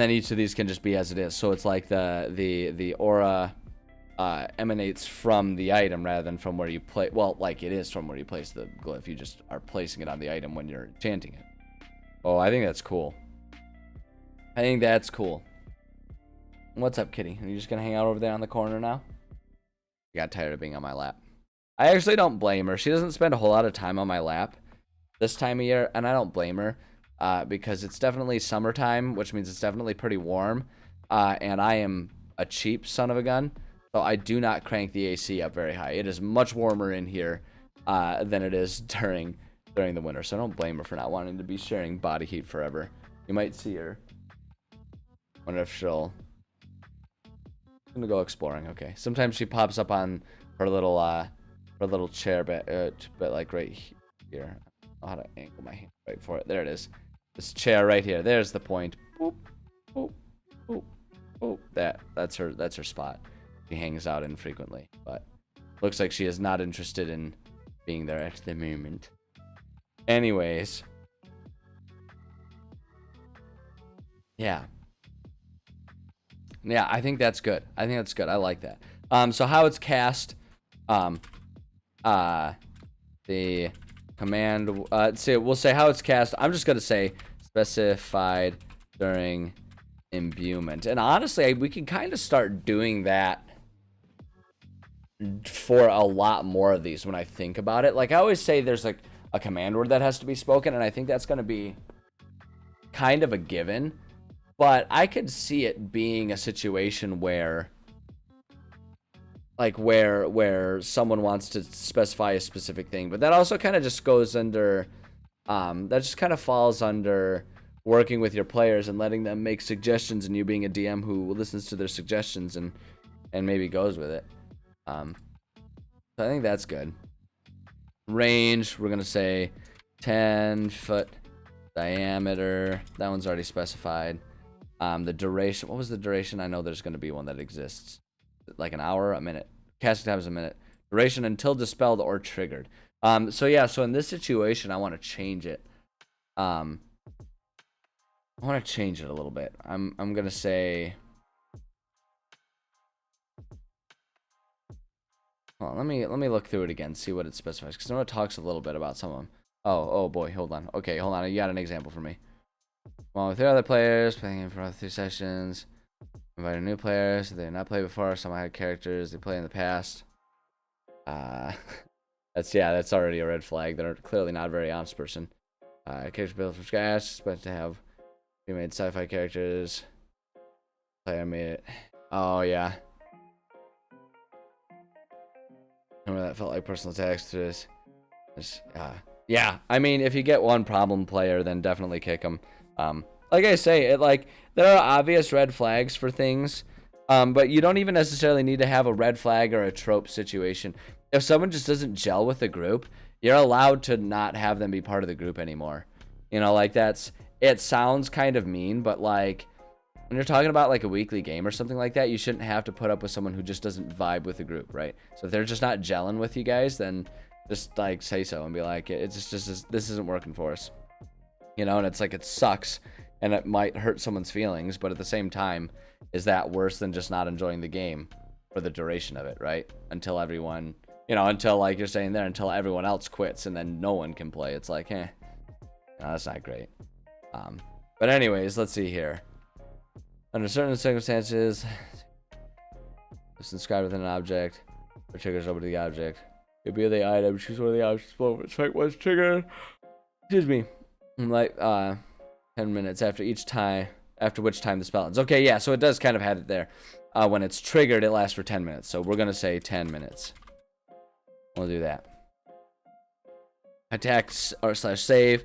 [SPEAKER 1] then each of these can just be as it is. So it's like the aura emanates from the item rather than from where you play. Well, like, it is from where you place the glyph. You just are placing it on the item when you're enchanting it. Oh, I think that's cool. What's up, kitty? Are you just gonna hang out over there on the corner now? I got tired of being on my lap. I actually don't blame her. She doesn't spend a whole lot of time on my lap this time of year, and I don't blame her because it's definitely summertime, which means it's definitely pretty warm, and I am a cheap son of a gun, so I do not crank the AC up very high. It is much warmer in here than it is during the winter, so I don't blame her for not wanting to be sharing body heat forever. You might see her. Wonder if she'll gonna go exploring. Okay. Sometimes she pops up on her little chair, but like right here. I don't know how to angle my hand right for it. There it is. This chair right here. There's the point. Boop, boop, boop, boop. That's her spot. She hangs out infrequently, but looks like she is not interested in being there at the moment. Anyways. Yeah. Yeah, I think that's good. I think that's good. I like that. So how it's cast, the command, we'll say how it's cast. I'm just gonna say specified during imbuement. And honestly, we can kind of start doing that for a lot more of these when I think about it. Like I always say there's like a command word that has to be spoken, and I think that's going to be kind of a given. But I could see it being a situation where like where someone wants to specify a specific thing, but that also kind of just goes under that just kind of falls under working with your players and letting them make suggestions, and you being a DM who listens to their suggestions and maybe goes with it. So I think that's good. Range, we're gonna say 10-foot diameter. That one's already specified. The duration, what was the duration? I know there's gonna be one that exists. Like an hour, a minute. Casting time is a minute. Duration until dispelled or triggered. So yeah, so in this situation, I want to change it. I want to change it a little bit. I'm gonna say. Well, let me look through it again, see what it specifies, because I know it talks a little bit about some of them. Oh boy, hold on. Okay, hold on. You got an example for me. Well, with 3 other players playing for 3 sessions. Invited new players. They did not play before. Some had characters they played in the past. That's already a red flag. They're clearly not a very honest person. Characters built from scratch, but to have made sci-fi characters. Player made it. Oh yeah. Remember that felt like personal attacks through this. Yeah. I mean, if you get one problem player, then definitely kick them. Like I say, there are obvious red flags for things, but you don't even necessarily need to have a red flag or a trope situation. If someone just doesn't gel with the group, you're allowed to not have them be part of the group anymore. You know, like it sounds kind of mean, but like when you're talking about like a weekly game or something like that, you shouldn't have to put up with someone who just doesn't vibe with the group, right? So if they're just not gelling with you guys, then just like say so and be like, this isn't working for us. You know, and it's like, it sucks. And it might hurt someone's feelings, but at the same time, is that worse than just not enjoying the game for the duration of it, right? Until everyone, until like you're saying there, until everyone else quits and then no one can play. It's like, no, that's not great. But anyways, let's see here. Under certain circumstances, it's inscribed within an object, or triggers over to the object. Could be the item, choose one of the options below, strike once triggered. Excuse me. Like, 10 minutes after which time the spell ends. Okay, yeah, so it does kind of have it there. When it's triggered, it lasts for 10 minutes. So we're going to say 10 minutes. We'll do that. Attacks or /save.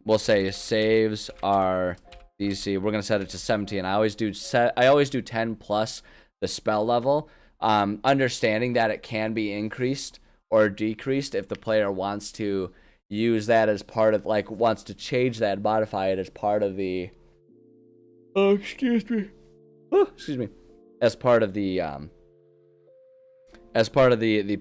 [SPEAKER 1] We'll say saves are DC. We're going to set it to 17. I always do 10 plus the spell level. Understanding that it can be increased or decreased if the player wants to use that as part of, like, wants to change that, modify it as part of the excuse me as part of the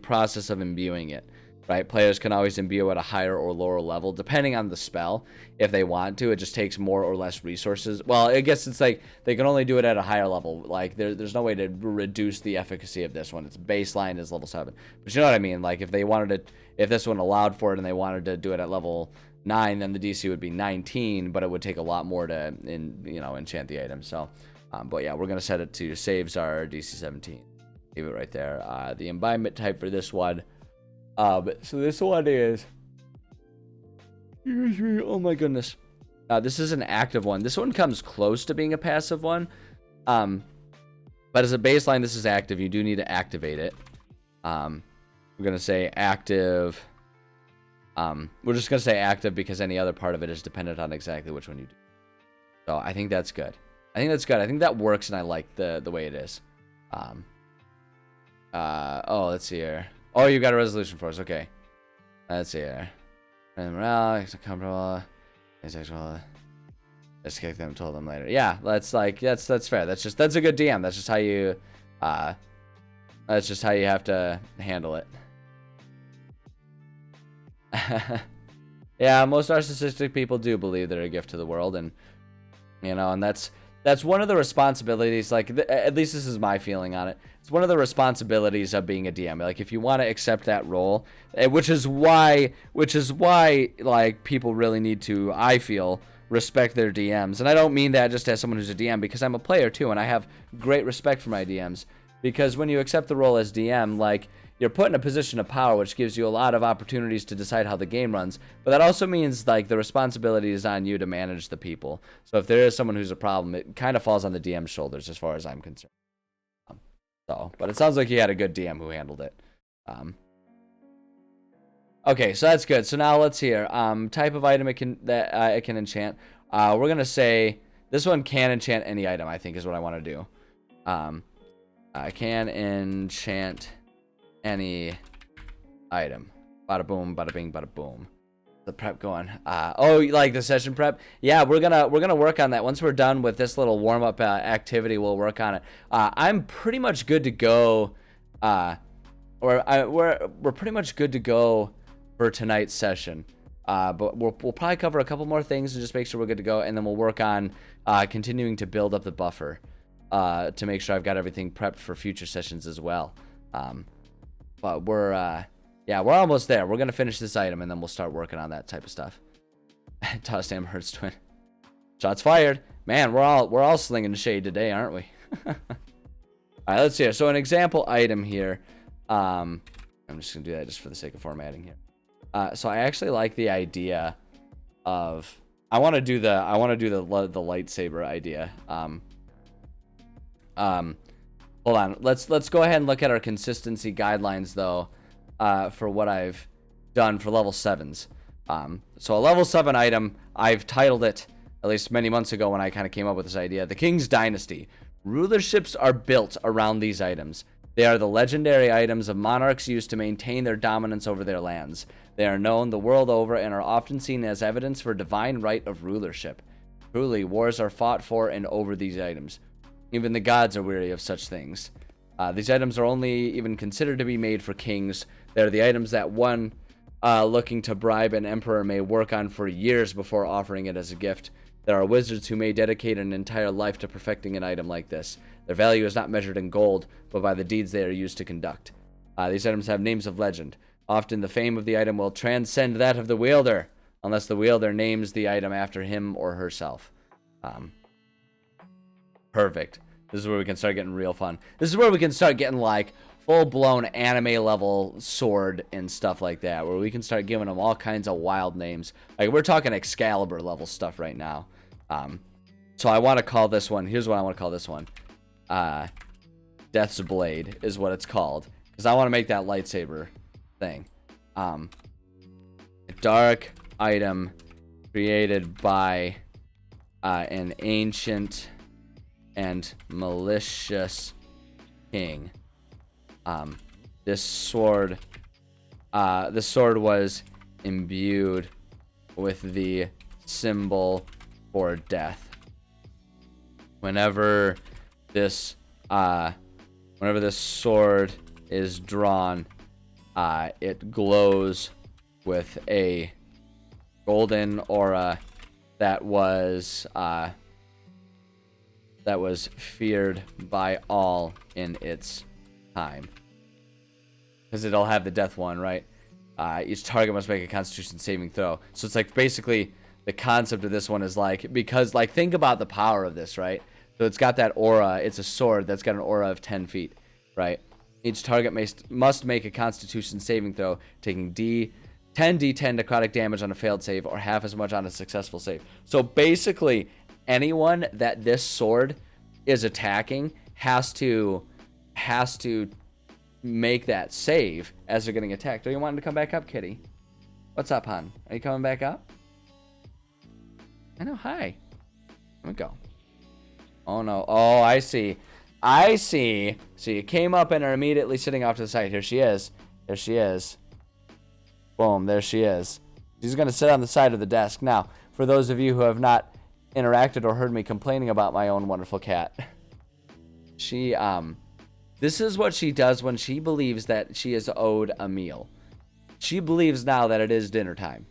[SPEAKER 1] process of imbuing it, right? Players can always imbue at a higher or lower level depending on the spell if they want to. It just takes more or less resources. Well, I guess it's like they can only do it at a higher level. Like there's no way to reduce the efficacy of this one. Its baseline is level 7, but you know what I mean? Like if this one allowed for it and they wanted to do it at level 9, then the DC would be 19, but it would take a lot more to enchant the item. So but yeah, we're gonna set it to saves are DC 17. Leave it right there. The imbibement type for this one, so this one is, excuse me, oh my goodness, this is an active one. This one comes close to being a passive one, but as a baseline, this is active. You do need to activate it. We're gonna say active. We're just gonna say active because any other part of it is dependent on exactly which one you do. So I think that's good. I think that works, and I like the way it is. Oh, let's see here. Oh, you got a resolution for us. Okay. Let's see here. And morale, it's comfortable. It's actual. Just kick them, told them later. Yeah, that's fair. That's a good DM. That's just how you have to handle it. Yeah, most narcissistic people do believe they're a gift to the world, and and that's one of the responsibilities. Like, at least this is my feeling on it. It's one of the responsibilities of being a DM. Like, if you want to accept that role, which is why like people really need to, I feel, respect their DMs. And I don't mean that just as someone who's a DM, because I'm a player too, and I have great respect for my DMs. Because when you accept the role as DM, like, you're put in a position of power, which gives you a lot of opportunities to decide how the game runs. But that also means, like, the responsibility is on you to manage the people. So if there is someone who's a problem, it kind of falls on the DM's shoulders, as far as I'm concerned. But it sounds like you had a good DM who handled it. Okay, so that's good. So now let's hear type of item it can enchant. We're gonna say this one can enchant any item, I think, is what I want to do. I can enchant any item. Bada boom, bada bing, bada boom. The prep going. Oh, you like the session prep? Yeah, we're gonna work on that. Once we're done with this little warm up activity, we'll work on it. I'm pretty much good to go. We're pretty much good to go for tonight's session. But we'll probably cover a couple more things and just make sure we're good to go, and then we'll work on continuing to build up the buffer to make sure I've got everything prepped for future sessions as well. But we're almost there. We're gonna finish this item and then we'll start working on that type of stuff. Toss Sam Hurts twin. Shots fired. Man, we're all slinging shade today, aren't we? All right, let's see here. So an example item here. I'm just gonna do that just for the sake of formatting here. So I actually like the idea of I want to do the lightsaber idea. Hold on. Let's go ahead and look at our consistency guidelines though, for what I've done for level 7s. So a level 7 item, I've titled it, at least many months ago when I kind of came up with this idea, the King's Dynasty. Rulerships are built around these items. They are the legendary items of monarchs used to maintain their dominance over their lands. They are known the world over and are often seen as evidence for divine right of rulership. Truly, wars are fought for and over these items. Even the gods are weary of such things. These items are only even considered to be made for kings. They're the items that one looking to bribe an emperor may work on for years before offering it as a gift. There are wizards who may dedicate an entire life to perfecting an item like this. Their value is not measured in gold, but by the deeds they are used to conduct. These items have names of legend. Often the fame of the item will transcend that of the wielder, unless the wielder names the item after him or herself. Perfect. This is where we can start getting real fun. This is where we can start getting like full-blown anime level sword and stuff like that, where we can start giving them all kinds of wild names. Like, we're talking Excalibur level stuff right now. So I want to call this one, here's what I want to call this one. Death's Blade is what it's called, because I want to make that lightsaber thing. A dark item created by an ancient and malicious king. This sword was imbued with the symbol for death. Whenever this sword is drawn, it glows with a golden aura that was feared by all in its time. Because it'll have the death one, right? Each target must make a Constitution saving throw. So it's like basically the concept of this one is like, because like think about the power of this, right? So it's got that aura. It's a sword that's got an aura of 10 feet, right? Each target must make a Constitution saving throw, taking 10d10 necrotic damage on a failed save, or half as much on a successful save. So basically, anyone that this sword is attacking has to make that save as they're getting attacked. Are you wanting to come back up, kitty? What's up, hon? Are you coming back up? I know. Hi. Let me go. Oh no. Oh, I see. I see. So you came up and are immediately sitting off to the side. Here she is. There she is. Boom, there she is. She's going to sit on the side of the desk. Now, for those of you who have not interacted or heard me complaining about my own wonderful cat, she, this is what she does when she believes that she is owed a meal. She believes now that it is dinner time.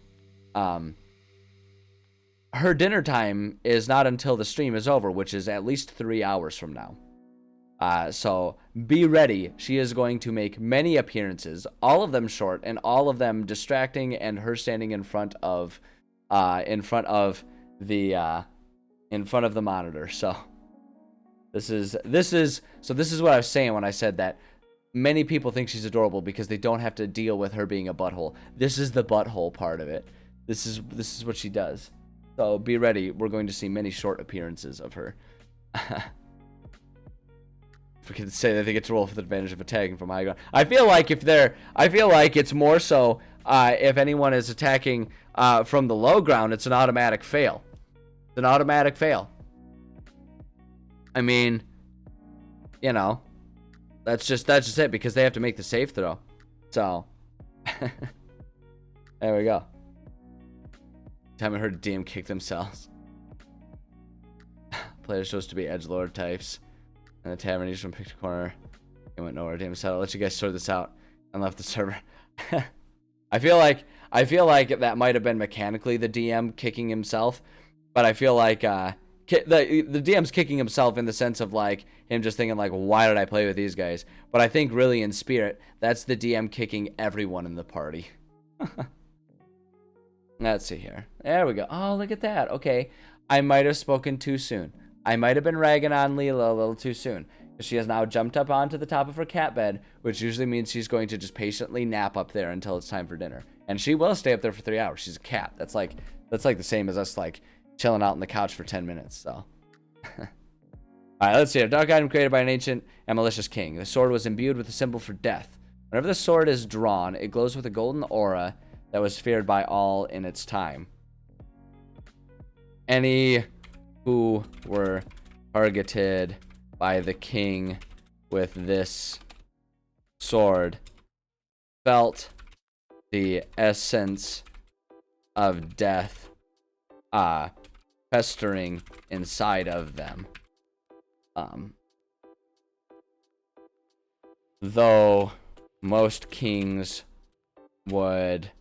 [SPEAKER 1] Her dinner time is not until the stream is over, which is at least 3 hours from now. So be ready. She is going to make many appearances, all of them short and all of them distracting, and her standing in front of the monitor. So this is what I was saying when I said that many people think she's adorable because they don't have to deal with her being a butthole. This is the butthole part of it. This is what she does. So be ready. We're going to see many short appearances of her. If we could say that they get to roll for the advantage of attacking from high ground. I feel like it's more so if anyone is attacking from the low ground, it's an automatic fail. It's an automatic fail. I mean, you know, that's just it, because they have to make the save throw. So there we go. Time I heard DM kick themselves. Players supposed to be edgelord types. And the tavern each one picked a corner. It went nowhere. Damn, so I'll let you guys sort this out and left the server. I feel like that might have been mechanically the DM kicking himself, but I feel like the DM's kicking himself in the sense of like him just thinking like, why did I play with these guys? But I think really in spirit, that's the DM kicking everyone in the party. Let's see here. There we go. Oh, look at that. Okay, I might have spoken too soon. I might have been ragging on Leela a little too soon. She has now jumped up onto the top of her cat bed, which usually means she's going to just patiently nap up there until it's time for dinner. And she will stay up there for 3 hours. She's a cat. That's like the same as us like chilling out on the couch for 10 minutes. So, all right, let's see. A dark item created by an ancient and malicious king. The sword was imbued with a symbol for death. Whenever the sword is drawn, it glows with a golden aura that was feared by all in its time. Any who were targeted by the king with this sword felt the essence of death festering inside of them. Though most kings would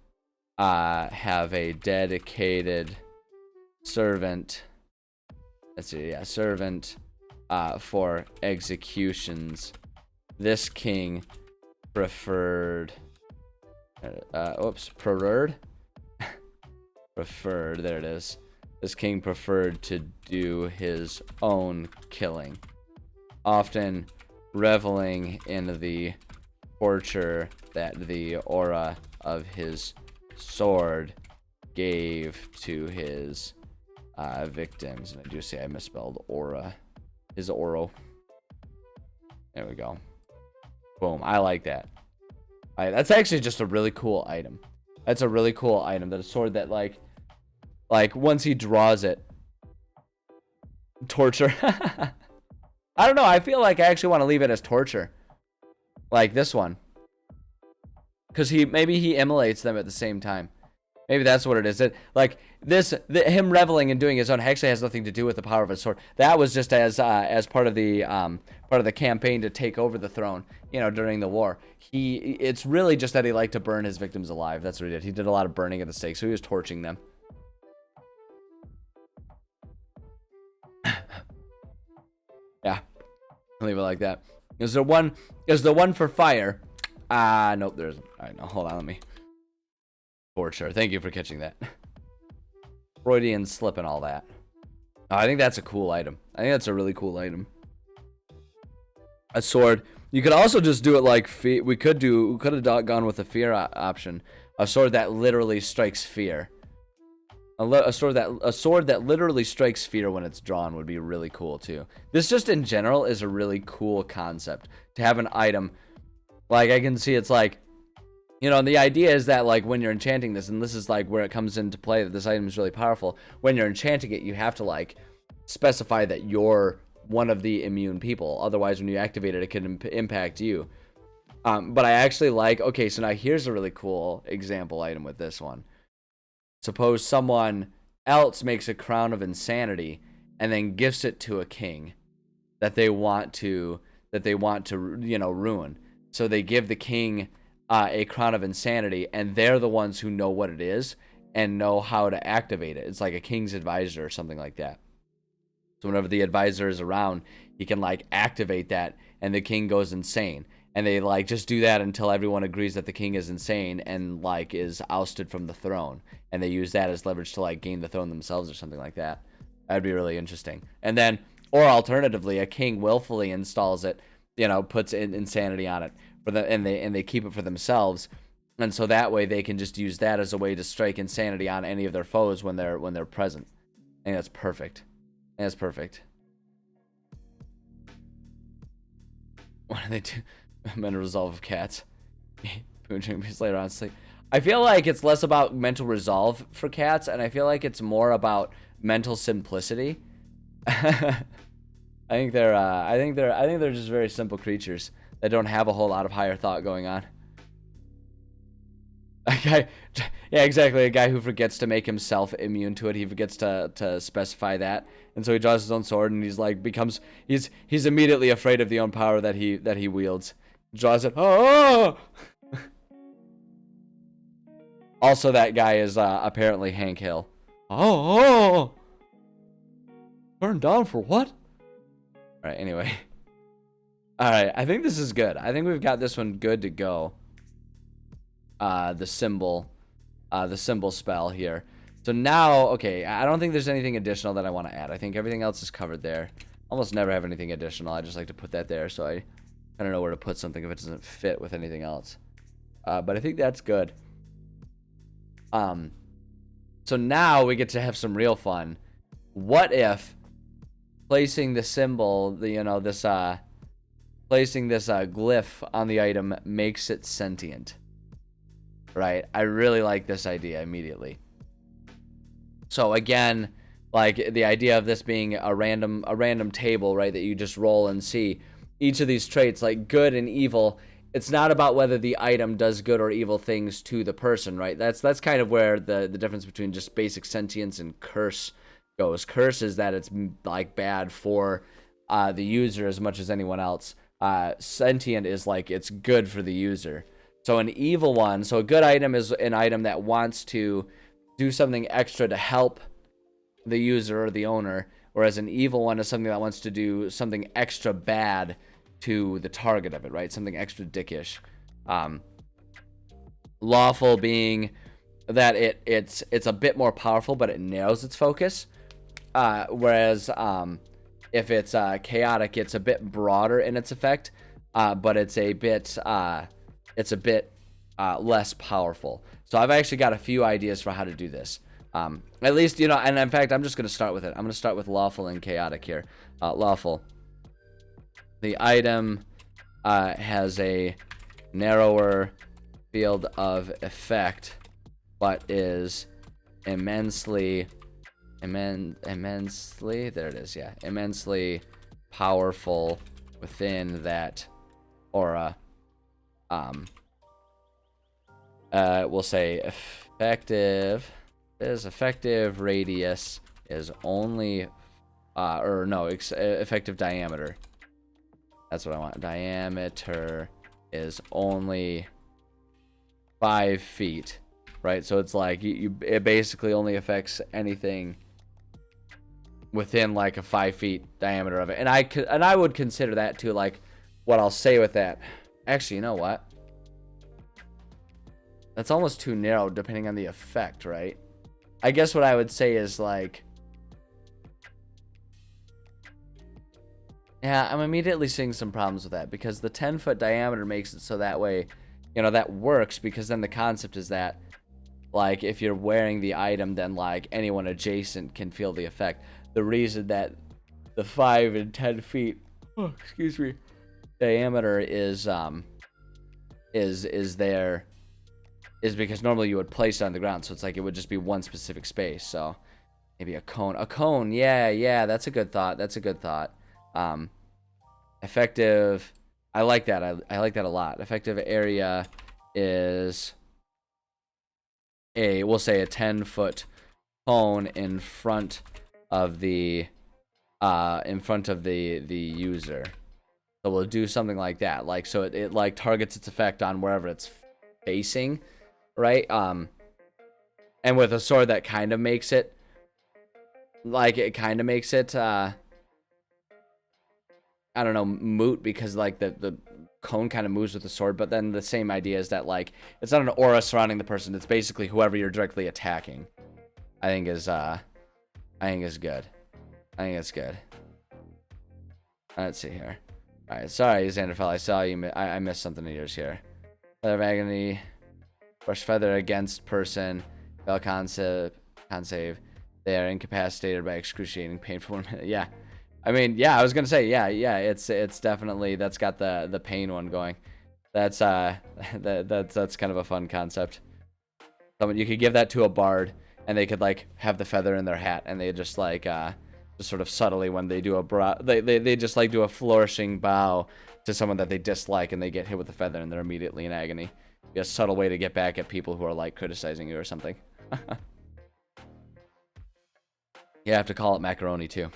[SPEAKER 1] have a dedicated servant. Let's see, yeah, servant for executions. This king preferred. Preferred. There it is. This king preferred to do his own killing, often reveling in the torture that the aura of his sword gave to his victims. And I do say I misspelled aura. His oro. There we go. Boom. I like that. That's actually just a really cool item. That's a really cool item. That a sword that like once he draws it, torture. I don't know. I feel like I actually want to leave it as torture, like this one, because maybe he immolates them at the same time. Maybe that's what it is. Like him reveling and doing his own actually has nothing to do with the power of his sword. That was just as part of the campaign to take over the throne, during the war. It's really just that he liked to burn his victims alive. That's what he did. He did a lot of burning at the stake, so he was torching them. Yeah, I'll leave it like that. Is there one for fire? Nope, there isn't. All right, no, hold on, let me. Torture. Thank you for catching that. Freudian slip and all that. Oh, I think that's a cool item. I think that's a really cool item. A sword. You could also just do it like we could have gone with the fear option. A sword that literally strikes fear. A sword that literally strikes fear when it's drawn would be really cool too. This just in general is a really cool concept to have an item. Like I can see it's like, and the idea is that like when you're enchanting this, and this is like where it comes into play that this item is really powerful. When you're enchanting it, you have to like specify that your one of the immune people. Otherwise, when you activate it, it can impact you. But I actually like, okay, so now here's a really cool example item with this one. Suppose someone else makes a crown of insanity and then gifts it to a king that they want to ruin. So they give the king a crown of insanity, and they're the ones who know what it is and know how to activate it. It's like a king's advisor or something like that. So whenever the advisor is around, he can like activate that, and the king goes insane. And they like just do that until everyone agrees that the king is insane and like is ousted from the throne. And they use that as leverage to like gain the throne themselves or something like that. That'd be really interesting. And then, or alternatively, a king willfully installs it, puts insanity on it and they keep it for themselves. And so that way they can just use that as a way to strike insanity on any of their foes when they're present. I think that's perfect. That's perfect. What do they do? Mental resolve of cats. Later on sleep. I feel like it's less about mental resolve for cats, and I feel like it's more about mental simplicity. I think they're just very simple creatures that don't have a whole lot of higher thought going on. A guy, yeah, exactly. A guy who forgets to make himself immune to it. He forgets to specify that, and so he draws his own sword, and he's like he's immediately afraid of the own power that he wields. Draws it. Oh! Also, that guy is apparently Hank Hill. Oh! Burned down for what? All right. Anyway. All right. I think this is good. I think we've got this one good to go. The symbol spell here. So now, okay, I don't think there's anything additional that I want to add. I think everything else is covered there. Almost never have anything additional. I just like to put that there, so I don't know where to put something if it doesn't fit with anything else. But I think that's good. So now we get to have some real fun. What if placing the symbol, placing this glyph on the item makes it sentient? Right? I really like this idea immediately. So again, like the idea of this being a random table, right, that you just roll and see each of these traits, like good and evil. It's not about whether the item does good or evil things to the person, right? That's kind of where the difference between just basic sentience and curse goes. Curse is that it's like bad for the user as much as anyone else. Sentient is like it's good for the user. So an evil one, so a good item is an item that wants to do something extra to help the user or the owner, whereas an evil one is something that wants to do something extra bad to the target of it, right? Something extra dickish. Lawful being that it's a bit more powerful, but it narrows its focus. Whereas if it's chaotic, it's a bit broader in its effect, but it's a bit less powerful. So I've actually got a few ideas for how to do this. At least, and in fact, I'm just going to start with it. I'm going to start with lawful and chaotic here. Lawful. The item has a narrower field of effect, but is immensely, there it is, yeah. Immensely powerful within that aura. We'll say effective radius is only, effective diameter. That's what I want. Diameter is only 5 feet, right? So it's like it basically only affects anything within like a 5 feet diameter of it. And I would consider that too. Like what I'll say with that. Actually, you know what? That's almost too narrow depending on the effect, right? I guess what I would say is like, yeah, I'm immediately seeing some problems with that because the 10-foot diameter makes it so that way, that works because then the concept is that, like, if you're wearing the item, then, like, anyone adjacent can feel the effect. The reason that the 5 and 10 feet, diameter is there is because normally you would place it on the ground, so it's like it would just be one specific space. So maybe a cone. A cone, yeah, that's a good thought. Effective, I like that. I like that a lot. Effective area is we'll say a 10-foot cone in front of the user. So we'll do something like that. Like, so it like targets its effect on wherever it's facing, right? And with a sword that kind of makes it I don't know, moot, because like the cone kind of moves with the sword, but then the same idea is that like it's not an aura surrounding the person, it's basically whoever you're directly attacking. I think is good. I think it's good. Let's see here. Alright, sorry, Xanderfell, I saw you. I missed something of yours here. Feather of Agony. Brush feather against person. Fail con save. They are incapacitated by excruciating pain for 1 minute. Yeah. I mean, yeah, I was gonna say, yeah, it's definitely, that's got the pain one going. That's that's kind of a fun concept. You could give that to a bard, and they could like have the feather in their hat, and they just like just sort of subtly, when they do they just like do a flourishing bow to someone that they dislike, and they get hit with the feather, and they're immediately in agony. Be a subtle way to get back at people who are like criticizing you or something. You have to call it macaroni too.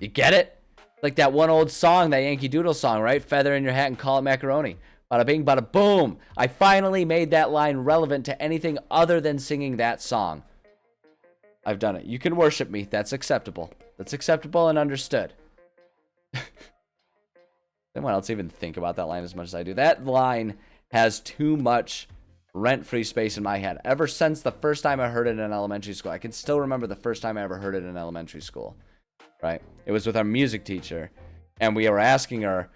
[SPEAKER 1] You get it? Like that one old song, that Yankee Doodle song, right? Feather in your hat and call it macaroni. Bada bing, bada boom. I finally made that line relevant to anything other than singing that song. I've done it. You can worship me. That's acceptable. That's acceptable and understood. Anyone else even think about that line as much as I do? That line has too much rent-free space in my head. Ever since the first time I heard it in elementary school. I can still remember the first time I ever heard it in elementary school. Right? It was with our music teacher, and we were asking her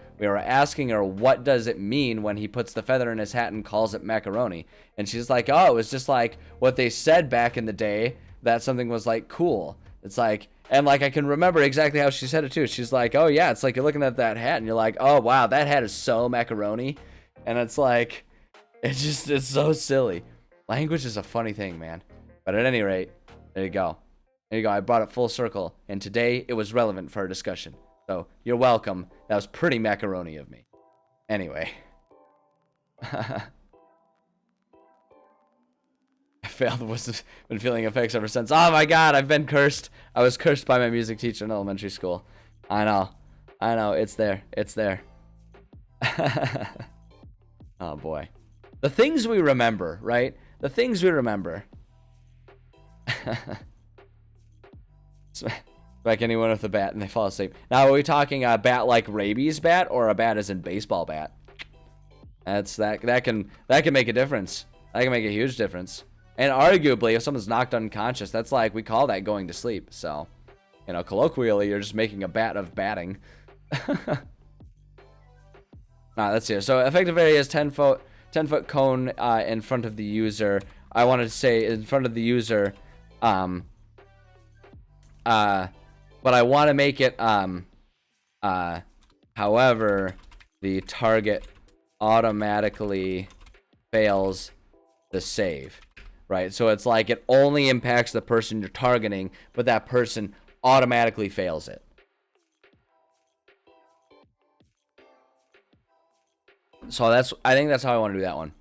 [SPEAKER 1] what does it mean when he puts the feather in his hat and calls it macaroni. And she's like, oh, it was just like what they said back in the day, that something was like cool. It's like, and like I can remember exactly how she said it too. She's like, oh yeah, it's like you're looking at that hat and you're like, oh wow, that hat is so macaroni. And it's like, it's so silly. Language is a funny thing, man. But at any rate, there you go. There you go, I brought it full circle, and today it was relevant for our discussion. So, you're welcome. That was pretty macaroni of me. Anyway. I failed the been feeling effects ever since. Oh my god, I've been cursed. I was cursed by my music teacher in elementary school. I know, it's there. Oh boy. The things we remember, right? The things we remember. Like anyone with a bat and they fall asleep. Now, are we talking a bat like rabies bat, or a bat as in baseball bat? That can make a difference. That can make a huge difference. And arguably, if someone's knocked unconscious, that's like, we call that going to sleep. So, you know, colloquially, you're just making a bat of batting. Let's see. So effective area is 10-foot cone in front of the user. I wanted to say in front of the user. But I want to make it, however, the target automatically fails the save, right? So it's like it only impacts the person you're targeting, but that person automatically fails it. So I think that's how I want to do that one.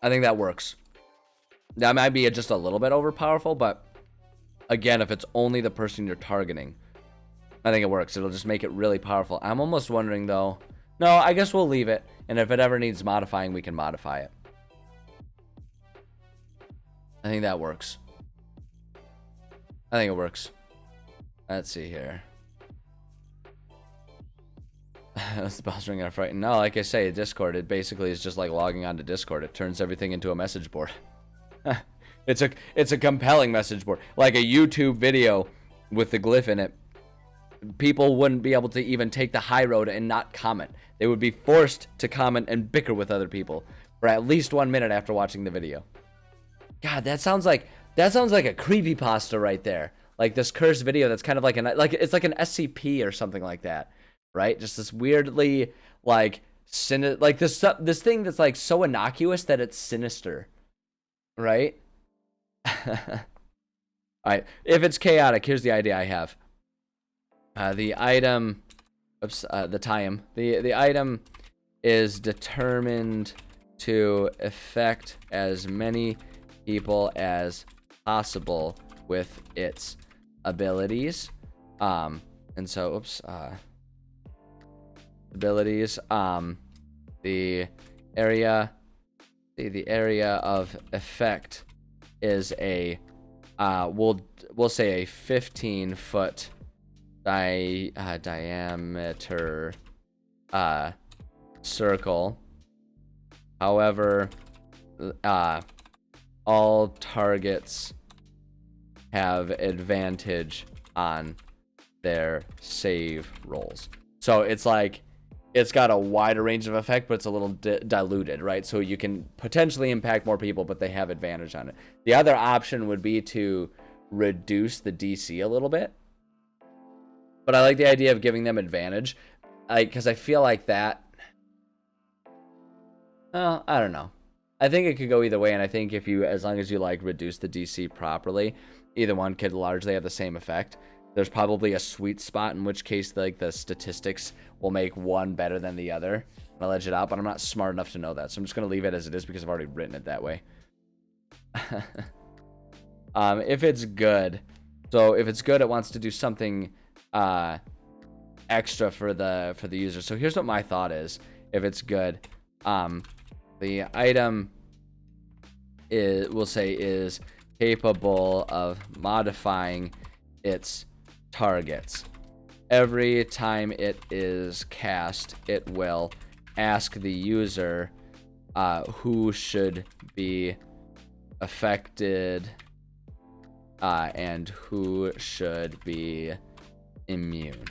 [SPEAKER 1] I think that works. That might be just a little bit overpowerful, but again, if it's only the person you're targeting, I think it works. It'll just make it really powerful. I'm almost wondering, though. No, I guess we'll leave it. And if it ever needs modifying, we can modify it. I think that works. I think it works. Let's see here. The bell's ringing and frightened. No, like I say, Discord, it basically is just like logging onto Discord. It turns everything into a message board. It's a compelling message board. Like a YouTube video with the glyph in it. People wouldn't be able to even take the high road and not comment. They would be forced to comment and bicker with other people for at least 1 minute after watching the video. God, that sounds like a creepypasta right there. Like this cursed video that's kind of like it's like an SCP or something like that, right? Just this weirdly like this thing that's like so innocuous that it's sinister, right? All right, if it's chaotic, here's the idea I have. The item, oops, the time. The item is determined to affect as many people as possible with its abilities. And so, oops, abilities. The area of effect is a we'll say a 15-foot diameter circle. However, all targets have advantage on their save rolls. So it's like it's got a wider range of effect, but it's a little diluted, right? So you can potentially impact more people, but they have advantage on it. The other option would be to reduce the DC a little bit. But I like the idea of giving them advantage, because I feel like that. I don't know. I think it could go either way, and I think if you, as long as you like reduce the DC properly, either one could largely have the same effect. There's probably a sweet spot in which case like the statistics will make one better than the other. I'll let it out, but I'm not smart enough to know that, so I'm just gonna leave it as it is because I've already written it that way. If it's good, so if it's good, it wants to do something extra for the user. So here's what my thought is. If it's good, the item we'll say is capable of modifying its targets. Every time it is cast, it will ask the user who should be affected and who should be immune.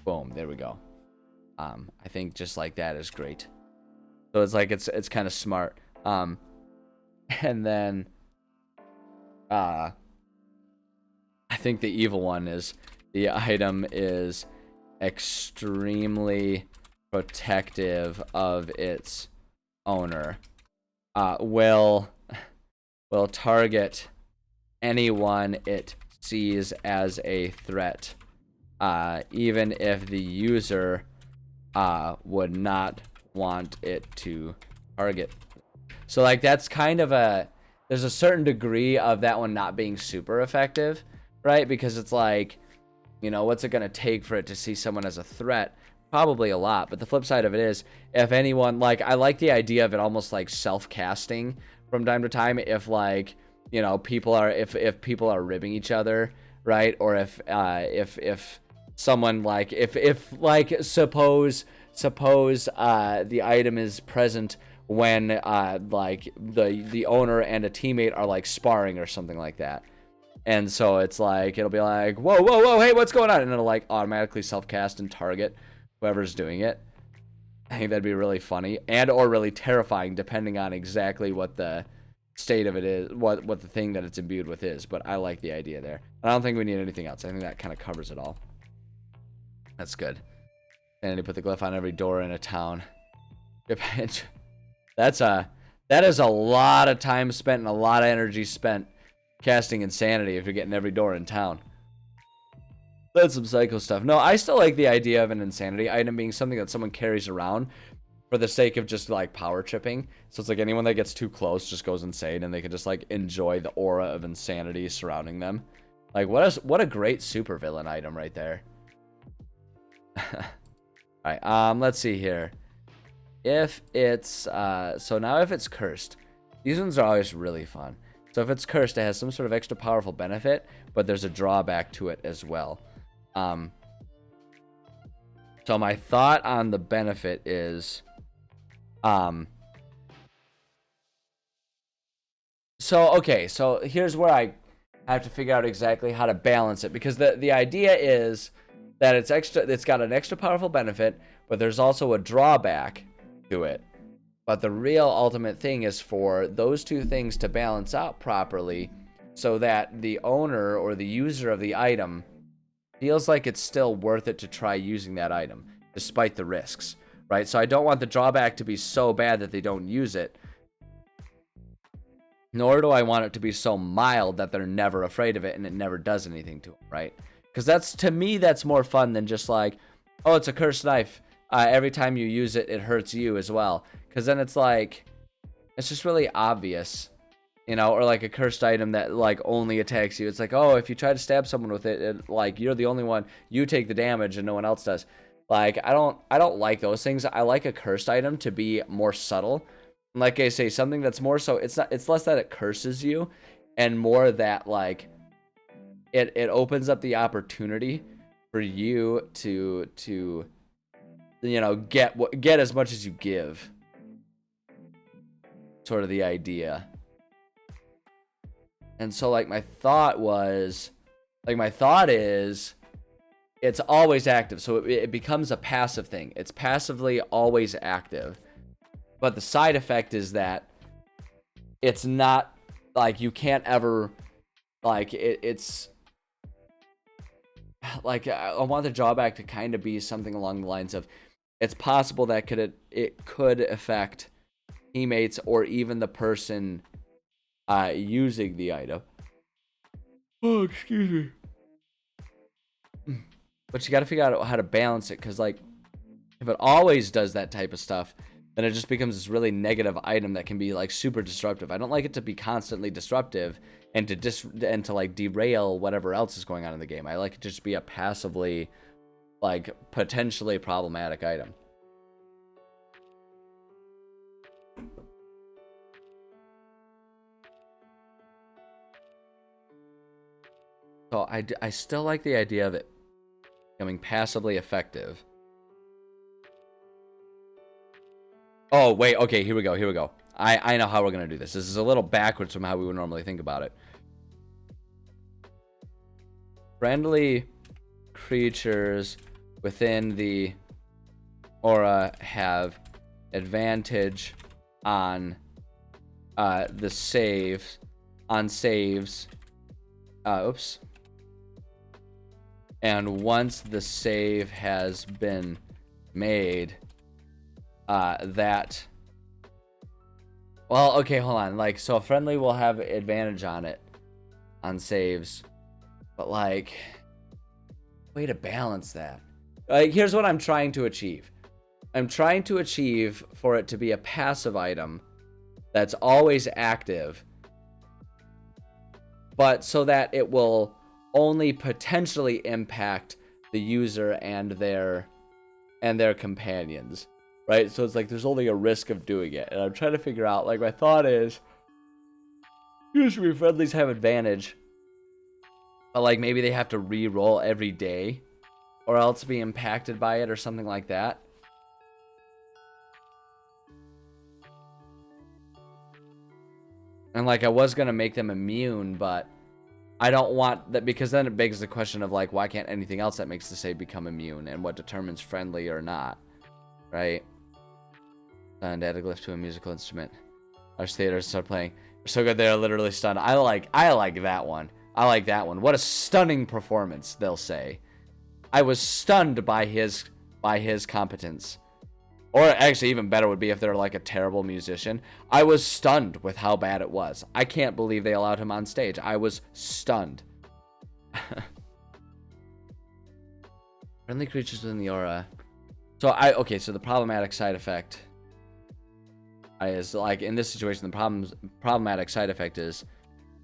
[SPEAKER 1] Boom, there we go. I think just like that is great. So it's like it's kind of smart. And then I think the evil one is the item is extremely protective of its owner. Will target anyone it sees as a threat, even if the user would not want it to target. So like that's kind of there's a certain degree of that one not being super effective, right? Because it's like, you know, what's it going to take for it to see someone as a threat? Probably a lot. But the flip side of it is, if anyone, like, I like the idea of it almost like self-casting from time to time. If like, you know, people are, if people are ribbing each other, right? Or if someone like, if like, suppose the item is present when like the owner and a teammate are like sparring or something like that. And so it's like, it'll be like, whoa, hey, what's going on? And it'll like automatically self-cast and target whoever's doing it. I think that'd be really funny and or really terrifying, depending on exactly what the state of it is, what the thing that it's imbued with is. But I like the idea there. I don't think we need anything else. I think that kind of covers it all. That's good. And to put the glyph on every door in a town. That is a lot of time spent and a lot of energy spent casting insanity if you're getting every door in town. That's some psycho stuff. No, I still like the idea of an insanity item being something that someone carries around for the sake of just like power tripping. So it's like anyone that gets too close just goes insane, and they can just like enjoy the aura of insanity surrounding them. Like what a great supervillain item right there. All right, let's see here. If it's so now if it's cursed, these ones are always really fun. So if it's cursed, it has some sort of extra powerful benefit, but there's a drawback to it as well. So my thought on the benefit is, so here's where I have to figure out exactly how to balance it, because the idea is that it's got an extra powerful benefit, but there's also a drawback to it. But the real ultimate thing is for those two things to balance out properly so that the owner or the user of the item feels like it's still worth it to try using that item despite the risks, right? So I don't want the drawback to be so bad that they don't use it, nor do I want it to be so mild that they're never afraid of it and it never does anything to them, right? Because that's, to me, that's more fun than just like, oh, it's a cursed knife. Every time you use it, it hurts you as well. Because then it's like, it's just really obvious, you know, or like a cursed item that like only attacks you. It's like, oh, if you try to stab someone with it, like you're the only one, you take the damage and no one else does. Like, I don't like those things. I like a cursed item to be more subtle. Like I say, something that's more so, it's less that it curses you and more that like it opens up the opportunity for you to you know, get as much as you give. Sort of the idea. And so like my thought is it's always active. So it becomes a passive thing. It's passively always active. But the side effect is that it's not like you can't ever like it's like I want the drawback to kind of be something along the lines of it's possible that it could affect teammates or even the person using the item. Oh, excuse me. But you got to figure out how to balance it, because like if it always does that type of stuff, then it just becomes this really negative item that can be like super disruptive. I don't like it to be constantly disruptive and to like derail whatever else is going on in the game. I like it to just be a passively like potentially problematic item. So I still like the idea of it becoming passively effective. Oh, wait, okay, here we go. I know how we're going to do this. This is a little backwards from how we would normally think about it. Friendly creatures within the aura have advantage on the saves. Oops. And once the save has been made, that... Well, okay, hold on. Like, so a friendly will have advantage on it, on saves. But, like, way to balance that. Like, here's what I'm trying to achieve. I'm trying to achieve for it to be a passive item that's always active, but so that it will only potentially impact the user and their companions, right? So it's like there's only a risk of doing it, and I'm trying to figure out, like, my thought is usually friendlies have advantage, but like maybe they have to re-roll every day or else be impacted by it or something like that. And like I was gonna make them immune, but I don't want that, because then it begs the question of like, why can't anything else that makes the save become immune, and what determines friendly or not, right? And add a glyph to a musical instrument. Our theaters start playing. They're so good they're literally stunned. I like that one. I like that one. What a stunning performance, they'll say. I was stunned by his competence. Or actually, even better would be if they're like a terrible musician. I was stunned with how bad it was. I can't believe they allowed him on stage. I was stunned. Friendly creatures within the aura. So so the problematic side effect is like in this situation, the problematic side effect is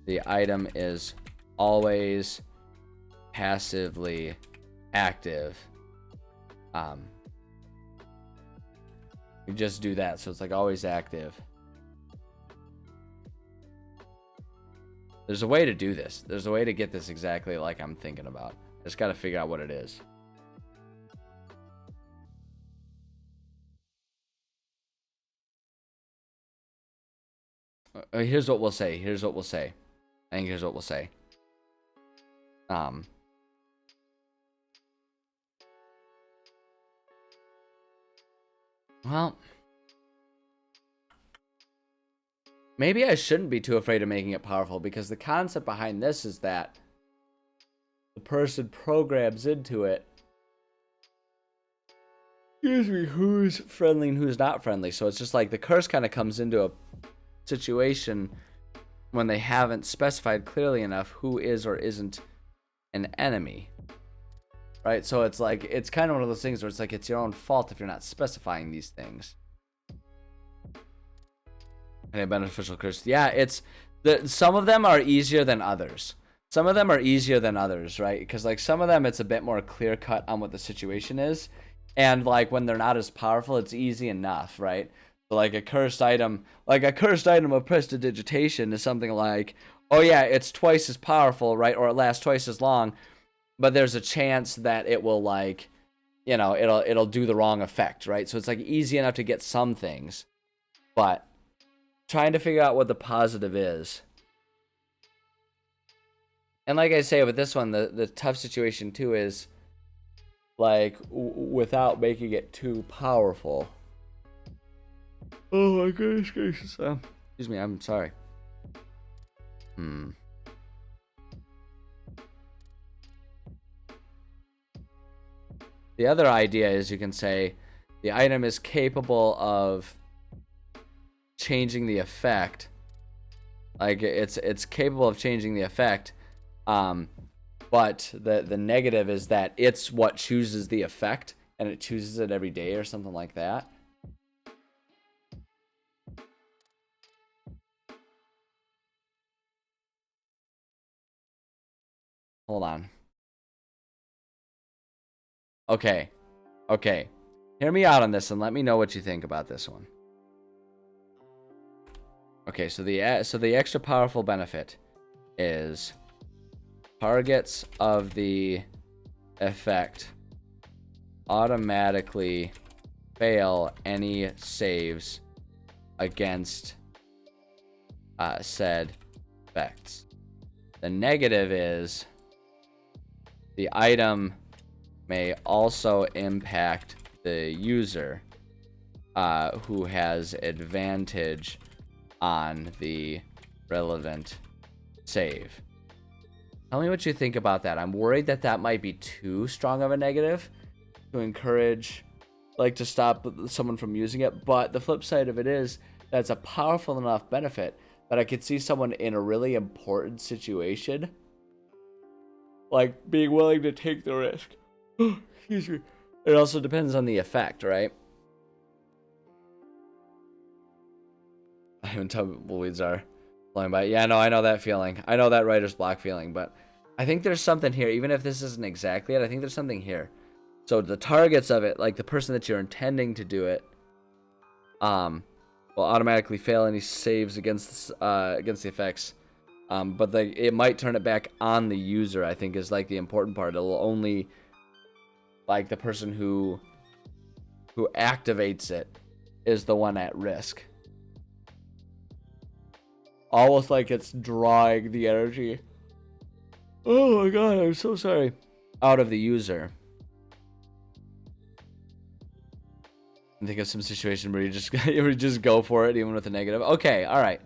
[SPEAKER 1] the item is always passively active. You just do that, so it's like always active. There's a way to do this. There's a way to get this exactly like I'm thinking about. I just got to figure out what it is. Here's what we'll say. I think here's what we'll say. Well, maybe I shouldn't be too afraid of making it powerful, because the concept behind this is that the person programs into it, excuse me, who's friendly and who's not friendly. So it's just like the curse kind of comes into a situation when they haven't specified clearly enough who is or isn't an enemy. right? So it's like, it's kind of one of those things where it's like, it's your own fault if you're not specifying these things. Any beneficial curse? Yeah, it's some of them are easier than others. Some of them are easier than others, right? Because like some of them, it's a bit more clear cut on what the situation is, and like when they're not as powerful, it's easy enough, right? So like a cursed item of prestidigitation is something like, oh yeah, it's twice as powerful, right? Or it lasts twice as long, but there's a chance that it will like, you know, it'll do the wrong effect, right? So it's like easy enough to get some things, but trying to figure out what the positive is. And like I say, with this one, the tough situation too is like without making it too powerful. Oh my goodness gracious! Excuse me, I'm sorry. The other idea is you can say the item is capable of changing the effect. Like it's capable of changing the effect. But the negative is that it's what chooses the effect, and it chooses it every day or something like that. Hold on. Okay. Hear me out on this and let me know what you think about this one. Okay, so the extra powerful benefit is targets of the effect automatically fail any saves against said effects. The negative is the item may also impact the user who has advantage on the relevant save. Tell me what you think about that. I'm worried that that might be too strong of a negative to encourage, like, to stop someone from using it. But the flip side of it is that's a powerful enough benefit that I could see someone in a really important situation, like, being willing to take the risk. Excuse me. It also depends on the effect, right? Even tumbleweeds are flying by. Yeah, no, I know that feeling. I know that writer's block feeling, but I think there's something here. Even if this isn't exactly it, I think there's something here. So the targets of it, like the person that you're intending to do it, will automatically fail any saves against the effects. But it might turn it back on the user, I think, is like the important part. It'll only, like, the person who activates it is the one at risk. Almost like it's drawing the energy. Oh my god, I'm so sorry. Out of the user. I think of some situation where you just go for it even with a negative. Okay, all right.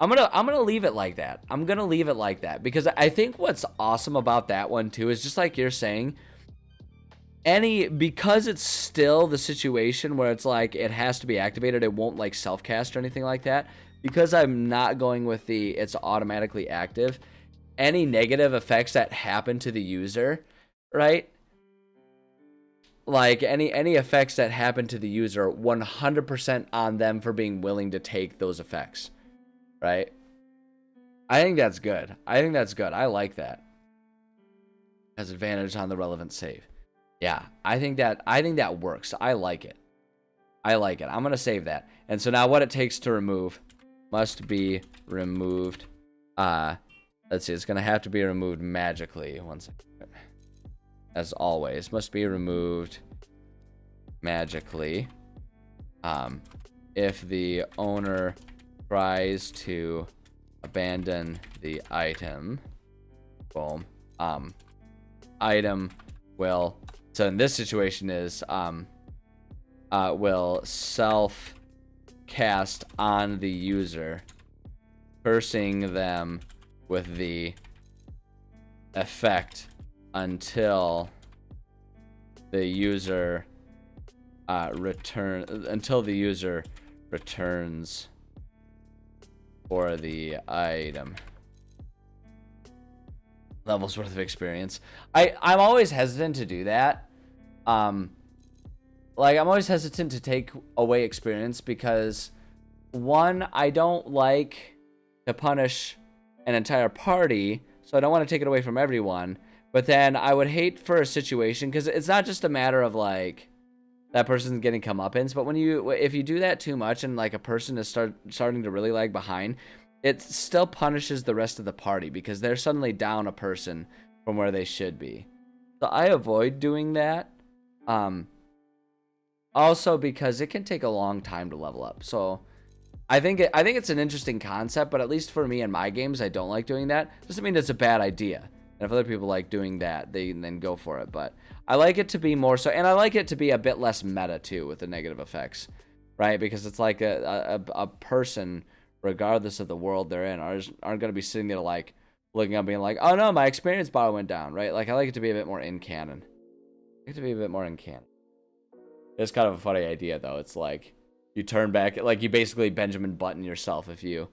[SPEAKER 1] I'm gonna leave it like that. I'm gonna leave it like that because I think what's awesome about that one too is just like you're saying, because it's still the situation where it's like it has to be activated, it won't like self-cast or anything like that. Because I'm not going with it's automatically active, any negative effects that happen to the user, right? Like any effects that happen to the user, 100% on them for being willing to take those effects, right? I think that's good. I like that. Has advantage on the relevant save. Yeah, I think that works. I like it. I'm going to save that. And so now what it takes to remove must be removed. Let's see, it's going to have to be removed magically. One second. As always, must be removed magically. If the owner tries to abandon the item, boom, item will, so in this situation is, will self cast on the user, cursing them with the effect until the user returns for the item. levels worth of experience. I'm always hesitant to do that. Like, I'm always hesitant to take away experience because, one, I don't like to punish an entire party, so I don't want to take it away from everyone. But then I would hate for a situation, because it's not just a matter of, like, that person's getting comeuppance, but if you do that too much and, like, a person is starting to really lag behind, it still punishes the rest of the party, because they're suddenly down a person from where they should be. So I avoid doing that. Also because it can take a long time to level up. So I think it's an interesting concept, but at least for me in my games, I don't like doing that. Doesn't mean it's a bad idea. And if other people like doing that, they then go for it. But I like it to be more so, and I like it to be a bit less meta too with the negative effects, right? Because it's like a person, regardless of the world they're in, aren't going to be sitting there like looking up being like, oh no, my experience bar went down, right? Like, I like it to be a bit more in canon. I like it to be a bit more in canon. It's kind of a funny idea though. It's like you turn back, like you basically Benjamin Button yourself if you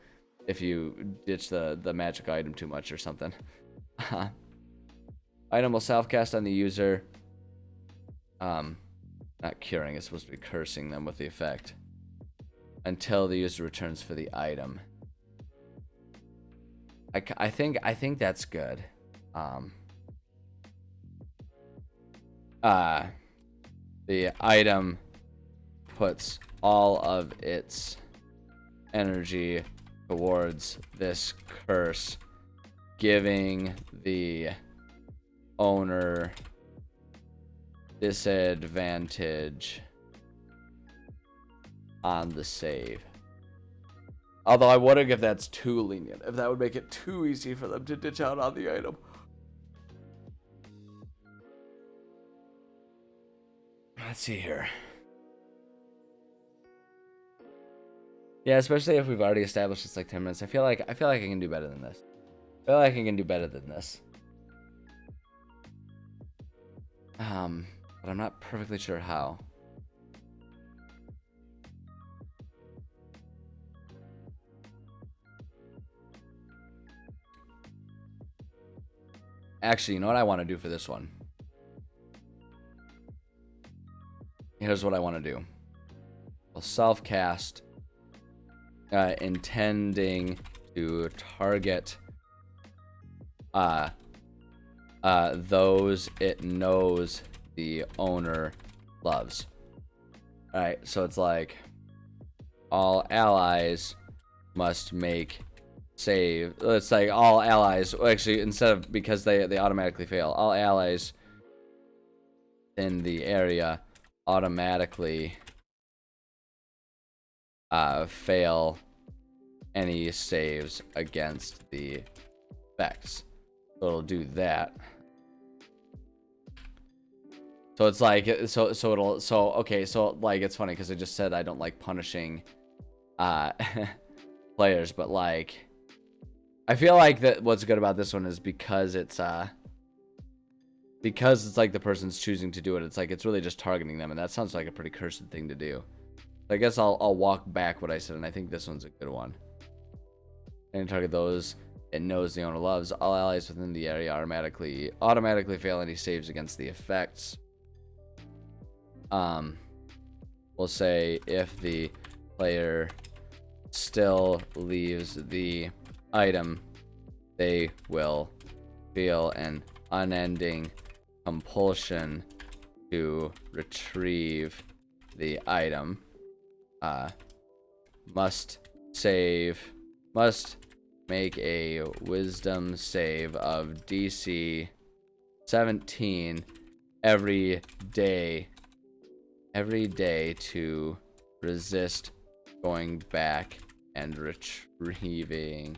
[SPEAKER 1] ditch the magic item too much or something. Item will self-cast on the user. Not curing, it's supposed to be cursing them with the effect. Until the user returns for the item. I think that's good. The item puts all of its energy towards this curse, giving the owner disadvantage on the save. Although I wonder if that's too lenient, if that would make it too easy for them to ditch out on the item. Let's see here. Yeah, especially if we've already established it's like 10 minutes. I feel like I can do better than this. I feel like I can do better than this. But I'm not perfectly sure how. Actually, you know what I want to do for this one? Here's what I want to do. I'll self-cast, intending to target those it knows the owner loves. Alright, so it's like all allies must make save. It's like all allies, actually, instead of because they automatically fail, all allies in the area automatically fail any saves against the effects. So it'll do that. So it's like okay, so like it's funny because I just said I don't like punishing players, but like I feel like that what's good about this one is because it's like the person's choosing to do it, it's like it's really just targeting them, and that sounds like a pretty cursed thing to do. I guess I'll walk back what I said, and I think this one's a good one. And target those it knows the owner loves. All allies within the area automatically fail any saves against the effects. We'll say if the player still leaves the item, they will feel an unending compulsion to retrieve the item. Must make a wisdom save of DC 17 every day to resist going back and retrieving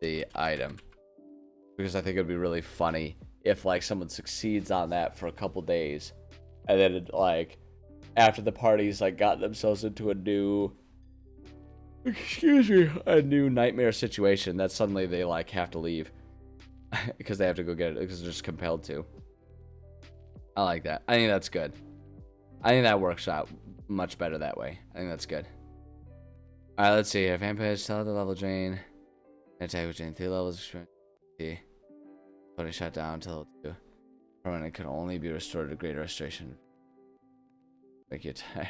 [SPEAKER 1] the item. Because I think it'd be really funny if like someone succeeds on that for a couple days, and then it, like after the party's like got themselves into a new nightmare situation, that suddenly they like have to leave because they have to go get it because they're just compelled to. I like that. I think that's good. I think that works out much better that way. I think that's good. Alright, let's see. If vampires sell the level drain, attack with drain 3 levels. See. When he shut down to level 2. Permanent can only be restored to greater restoration. Make you tired.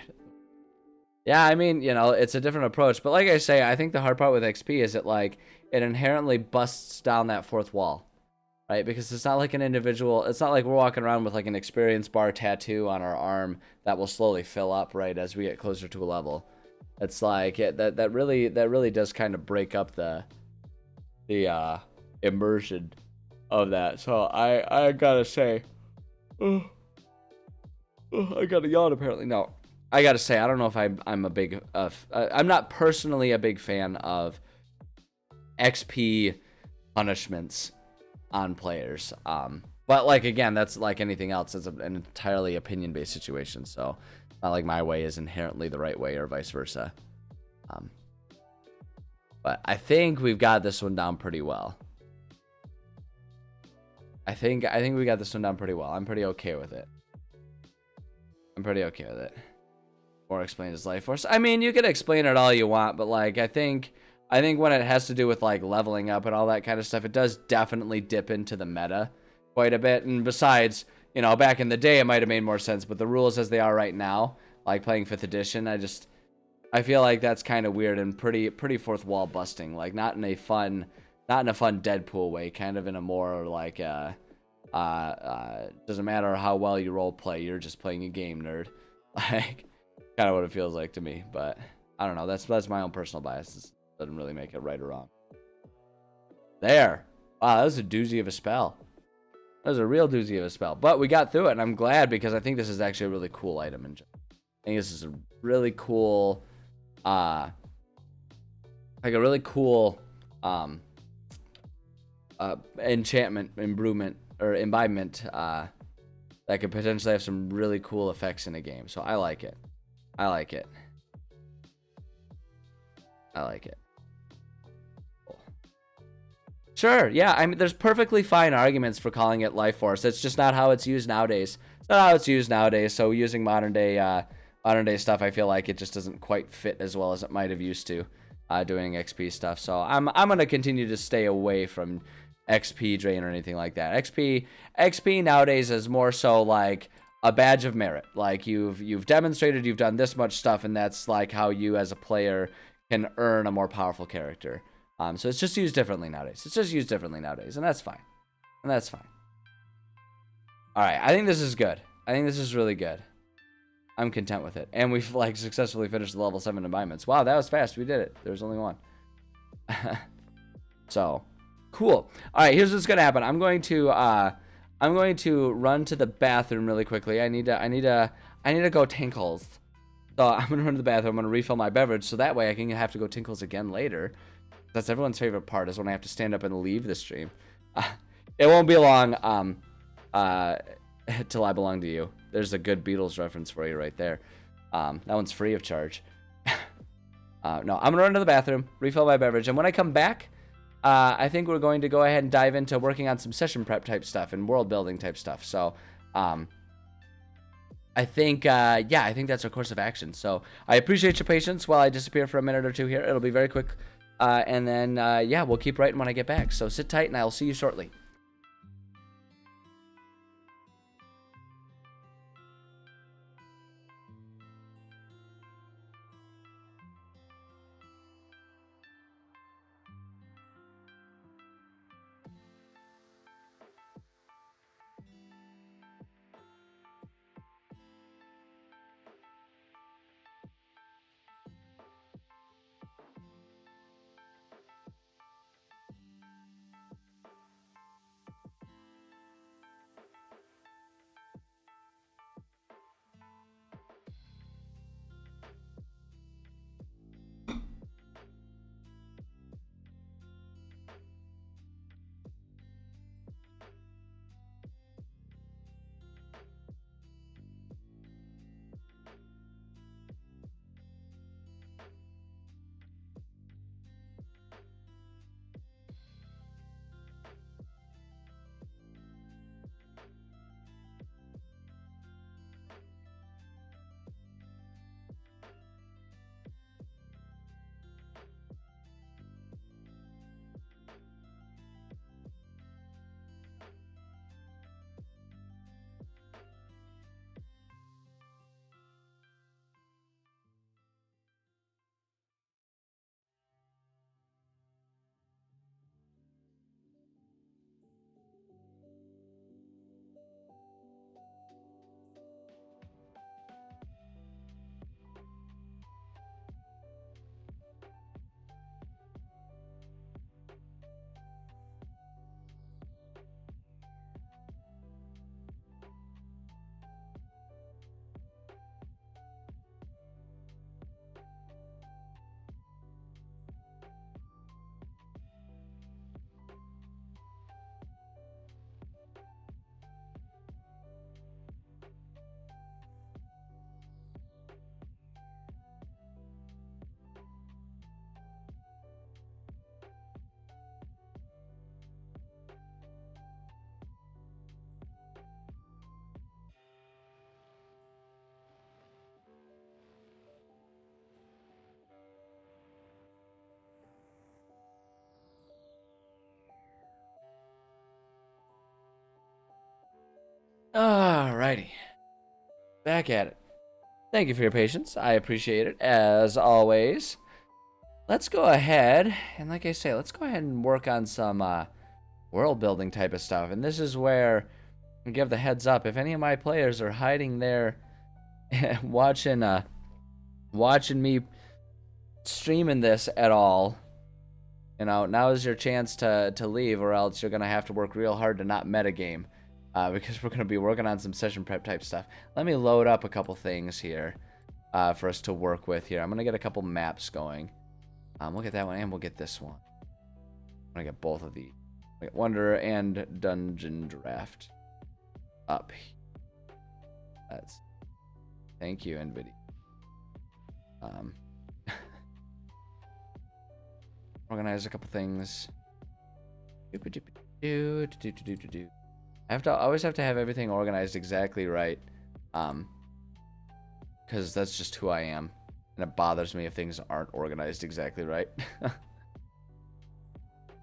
[SPEAKER 1] Yeah, I mean, you know, it's a different approach. But like I say, I think the hard part with XP is that, like, it inherently busts down that fourth wall. Right? Because it's not like an individual, it's not like we're walking around with like an experience bar tattoo on our arm that will slowly fill up, right, as we get closer to a level. It's like that really does kind of break up the immersion of that. So I gotta say, I got a yawn apparently. No, I gotta say, I don't know if I'm a big I'm not personally a big fan of XP punishments on players. But like, again, that's like anything else. It's an entirely opinion-based situation. So not like my way is inherently the right way or vice versa. But I think we've got this one down pretty well. I think we got this one down pretty well. I'm pretty okay with it. Or explain his life force. I mean, you can explain it all you want, but like, I think when it has to do with like leveling up and all that kind of stuff, it does definitely dip into the meta quite a bit. And besides, you know, back in the day, it might have made more sense, but the rules as they are right now, like playing 5th edition, I feel like that's kind of weird and pretty fourth wall busting. Like, not in a fun Deadpool way, kind of in a more like, doesn't matter how well you role play, you're just playing a game, nerd. Like, kind of what it feels like to me. But I don't know. That's my own personal bias. Doesn't really make it right or wrong. There. Wow, that was a doozy of a spell. That was a real doozy of a spell. But we got through it, and I'm glad, because I think this is actually a really cool item. I think this is a really cool, like a really cool enchantment, imbibement that could potentially have some really cool effects in a game. So I like it. Sure, yeah. I mean, there's perfectly fine arguments for calling it life force. It's just not how it's used nowadays. It's not how it's used nowadays. So using modern day stuff, I feel like it just doesn't quite fit as well as it might have used to, doing XP stuff. So I'm gonna continue to stay away from XP drain or anything like that. XP nowadays is more so like a badge of merit. Like, you've demonstrated you've done this much stuff, and that's like how you as a player can earn a more powerful character. So it's just used differently nowadays. And that's fine. All right, I think this is good. I think this is really good. I'm content with it. And we've like successfully finished the level 7 embodiments. Wow, that was fast. We did it. There's only one. So, cool. All right, here's what's gonna happen. I'm going to run to the bathroom really quickly. I need to go tinkles. So I'm gonna run to the bathroom. I'm gonna refill my beverage, so that way I can have to go tinkles again later. That's everyone's favorite part, is when I have to stand up and leave the stream. It won't be long till I belong to you. There's a good Beatles reference for you right there. That one's free of charge. No, I'm going to run to the bathroom, refill my beverage, and when I come back, I think we're going to go ahead and dive into working on some session prep type stuff and world building type stuff. So, I think that's our course of action. So I appreciate your patience while I disappear for a minute or two here. It'll be very quick. And then, we'll keep writing when I get back. So sit tight, and I'll see you shortly. Alrighty. Back at it. Thank you for your patience. I appreciate it, as always. Let's go ahead, and like I say, let's go ahead and work on some world building type of stuff. And this is where I give the heads up. If any of my players are hiding there watching me streaming this at all, you know, now is your chance to leave, or else you're going to have to work real hard to not metagame. Because we're going to be working on some session prep type stuff. Let me load up a couple things here for us to work with here. I'm going to get a couple maps going. We'll get that one, and we'll get this one. I'm going to get both of these. We'll get Wanderer and Dungeon Draft up. Thank you, NVIDIA. Organize a couple things. I always have to have everything organized exactly right, because that's just who I am, and it bothers me if things aren't organized exactly right.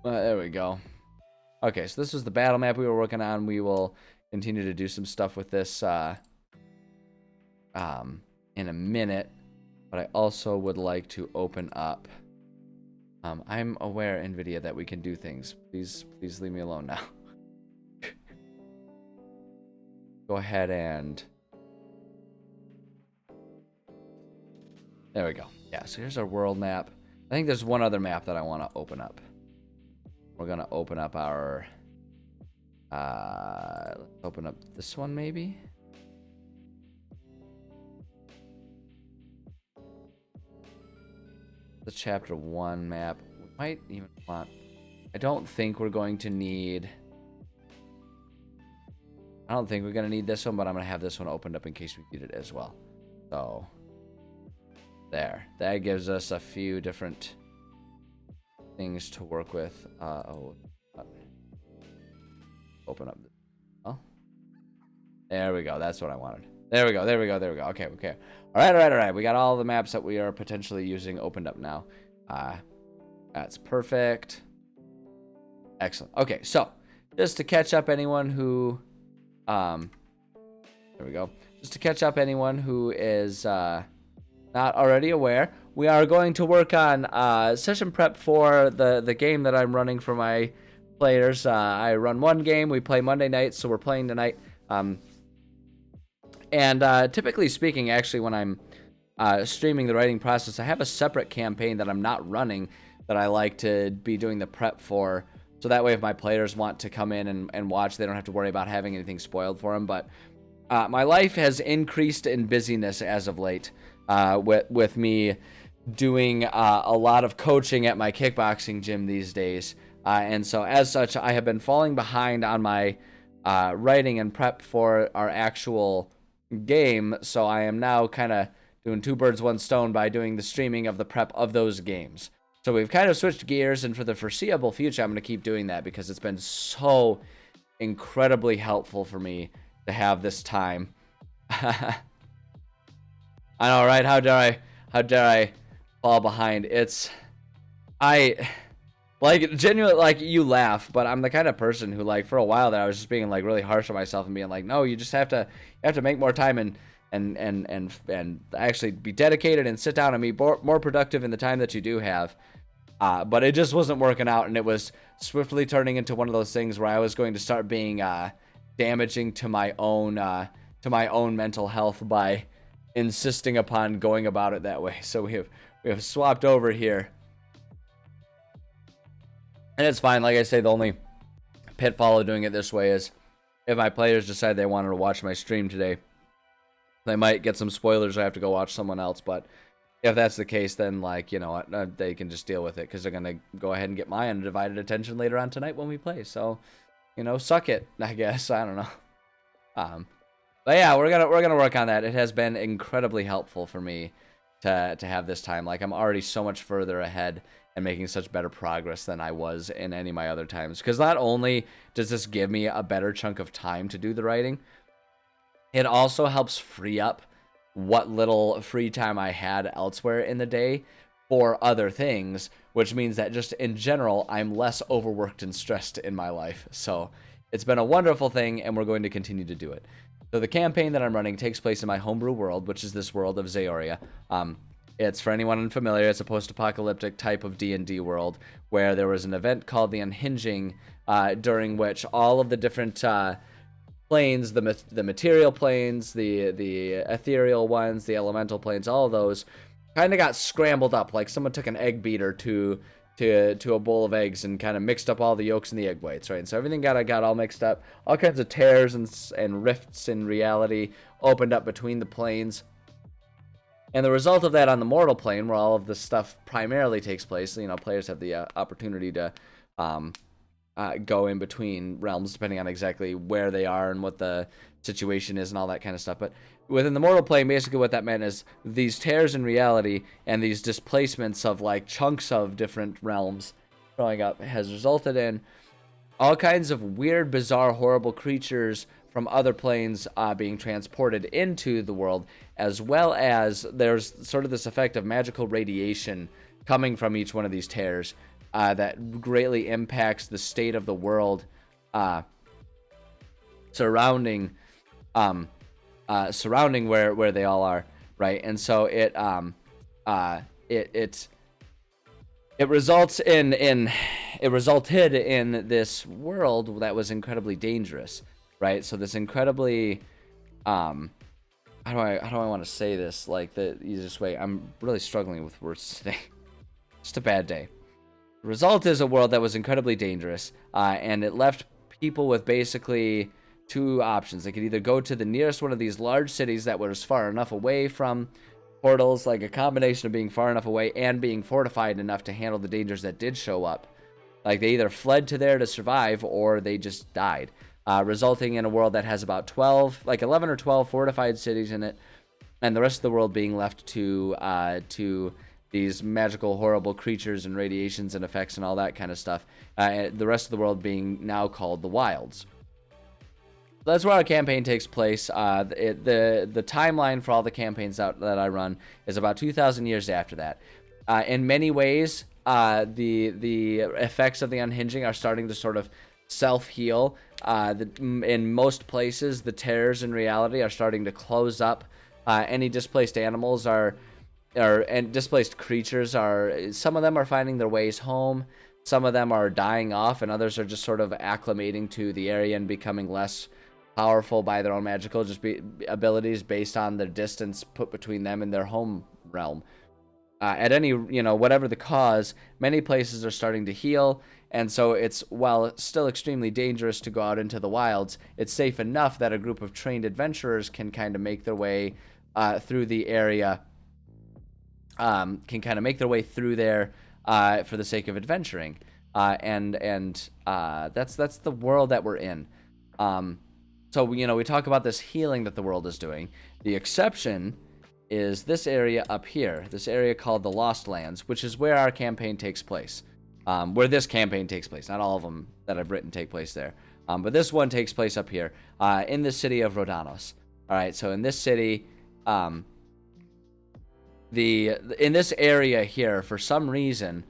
[SPEAKER 1] There we go. Okay, so this was the battle map we were working on. We will continue to do some stuff with this in a minute, but I also would like to open up. I'm aware, NVIDIA, that we can do things. Please leave me alone now. Go ahead and there we go. Yeah, so here's our world map. I think there's one other map that I want to open up. We're gonna open up our let's open up this one maybe. The chapter 1 map. We might even want, I don't think we're going to need, I don't think we're going to need this one, but I'm going to have this one opened up in case we need it as well. So, there. That gives us a few different things to work with. Open up. Oh. There we go. That's what I wanted. There we go. Okay. All right. We got all the maps that we are potentially using opened up now. That's perfect. Excellent. Okay, so just to catch up anyone who... there we go. Just to catch up anyone who is not already aware, we are going to work on session prep for the game that I'm running for my players. I run one game. We play Monday nights, so we're playing tonight. And typically speaking, actually, when I'm streaming the writing process, I have a separate campaign that I'm not running that I like to be doing the prep for. So that way, if my players want to come in and watch, they don't have to worry about having anything spoiled for them. But my life has increased in busyness as of late, with me doing a lot of coaching at my kickboxing gym these days. And so as such, I have been falling behind on my writing and prep for our actual game. So I am now kind of doing two birds, one stone by doing the streaming of the prep of those games. So we've kind of switched gears, and for the foreseeable future, I'm going to keep doing that because it's been so incredibly helpful for me to have this time. I know, right? How dare I fall behind? Like, genuinely, like, you laugh, but I'm the kind of person who, like, for a while there, I was just being, like, really harsh on myself and being like, no, you just have to make more time and actually be dedicated and sit down and be more productive in the time that you do have. But it just wasn't working out, and it was swiftly turning into one of those things where I was going to start being damaging to my own mental health by insisting upon going about it that way. So we have swapped over here. And it's fine. Like I say, the only pitfall of doing it this way is if my players decide they wanted to watch my stream today, they might get some spoilers. I have to go watch someone else. But if that's the case, then, like, you know what, they can just deal with it because they're going to go ahead and get my undivided attention later on tonight when we play. So, you know, suck it, I guess. I don't know. But yeah, we're gonna work on that. It has been incredibly helpful for me to have this time. Like, I'm already so much further ahead and making such better progress than I was in any of my other times. Because not only does this give me a better chunk of time to do the writing, it also helps free up what little free time I had elsewhere in the day for other things, which means that just in general, I'm less overworked and stressed in my life. So It's been a wonderful thing, and we're going to continue to do it. So the campaign that I'm running takes place in my homebrew world, which is this world of Zaoria. It's, for anyone unfamiliar, it's a post-apocalyptic type of D&D world where there was an event called the Unhinging, during which all of the different planes, the material planes, the ethereal ones, the elemental planes, all of those kind of got scrambled up, like someone took an egg beater to a bowl of eggs and kind of mixed up all the yolks and the egg whites, right? And so everything got all mixed up. All kinds of tears and rifts in reality opened up between the planes. And the result of that on the mortal plane, where all of this stuff primarily takes place, players have the opportunity to go in between realms depending on exactly where they are and what the situation is and all that kind of stuff. But within the mortal plane, basically what that meant is these tears in reality and these displacements of like chunks of different realms growing up has resulted in all kinds of weird, bizarre, horrible creatures from other planes being transported into the world, as well as there's sort of this effect of magical radiation coming from each one of these tears that greatly impacts the state of the world surrounding where they all are, right? And so it resulted in this world that was incredibly dangerous, right? So this incredibly how do I want to say this like the easiest way? I'm really struggling with words today. Just a bad day. The result is a world that was incredibly dangerous, and it left people with basically two options. They could either go to the nearest one of these large cities that was far enough away from portals, like a combination of being far enough away and being fortified enough to handle the dangers that did show up. Like they either fled to there to survive or they just died, resulting in a world that has about 11 or 12 fortified cities in it, and the rest of the world being left to these magical, horrible creatures and radiations and effects and all that kind of stuff. The rest of the world being now called the Wilds. That's where our campaign takes place. The timeline for all the campaigns that I run is about 2,000 years after that. In many ways, the effects of the Unhinging are starting to sort of self-heal. In most places, the tears in reality are starting to close up. Any displaced animals and displaced creatures some of them are finding their ways home, some of them are dying off, and others are just sort of acclimating to the area and becoming less powerful by their own magical abilities based on the distance put between them and their home realm. At any, whatever the cause, many places are starting to heal, and so while it's still extremely dangerous to go out into the wilds, it's safe enough that a group of trained adventurers can kind of make their way through the area. Can kind of make their way through there for the sake of adventuring, and that's the world that we're in. So we talk about this healing that the world is doing. The exception is this area up here, this area called the Lost Lands, which is where our campaign takes place. Where this campaign takes place. Not all of them that I've written take place there, but this one takes place up here in the city of Rhodanos. All right, so in this city. In this area here, for some reason,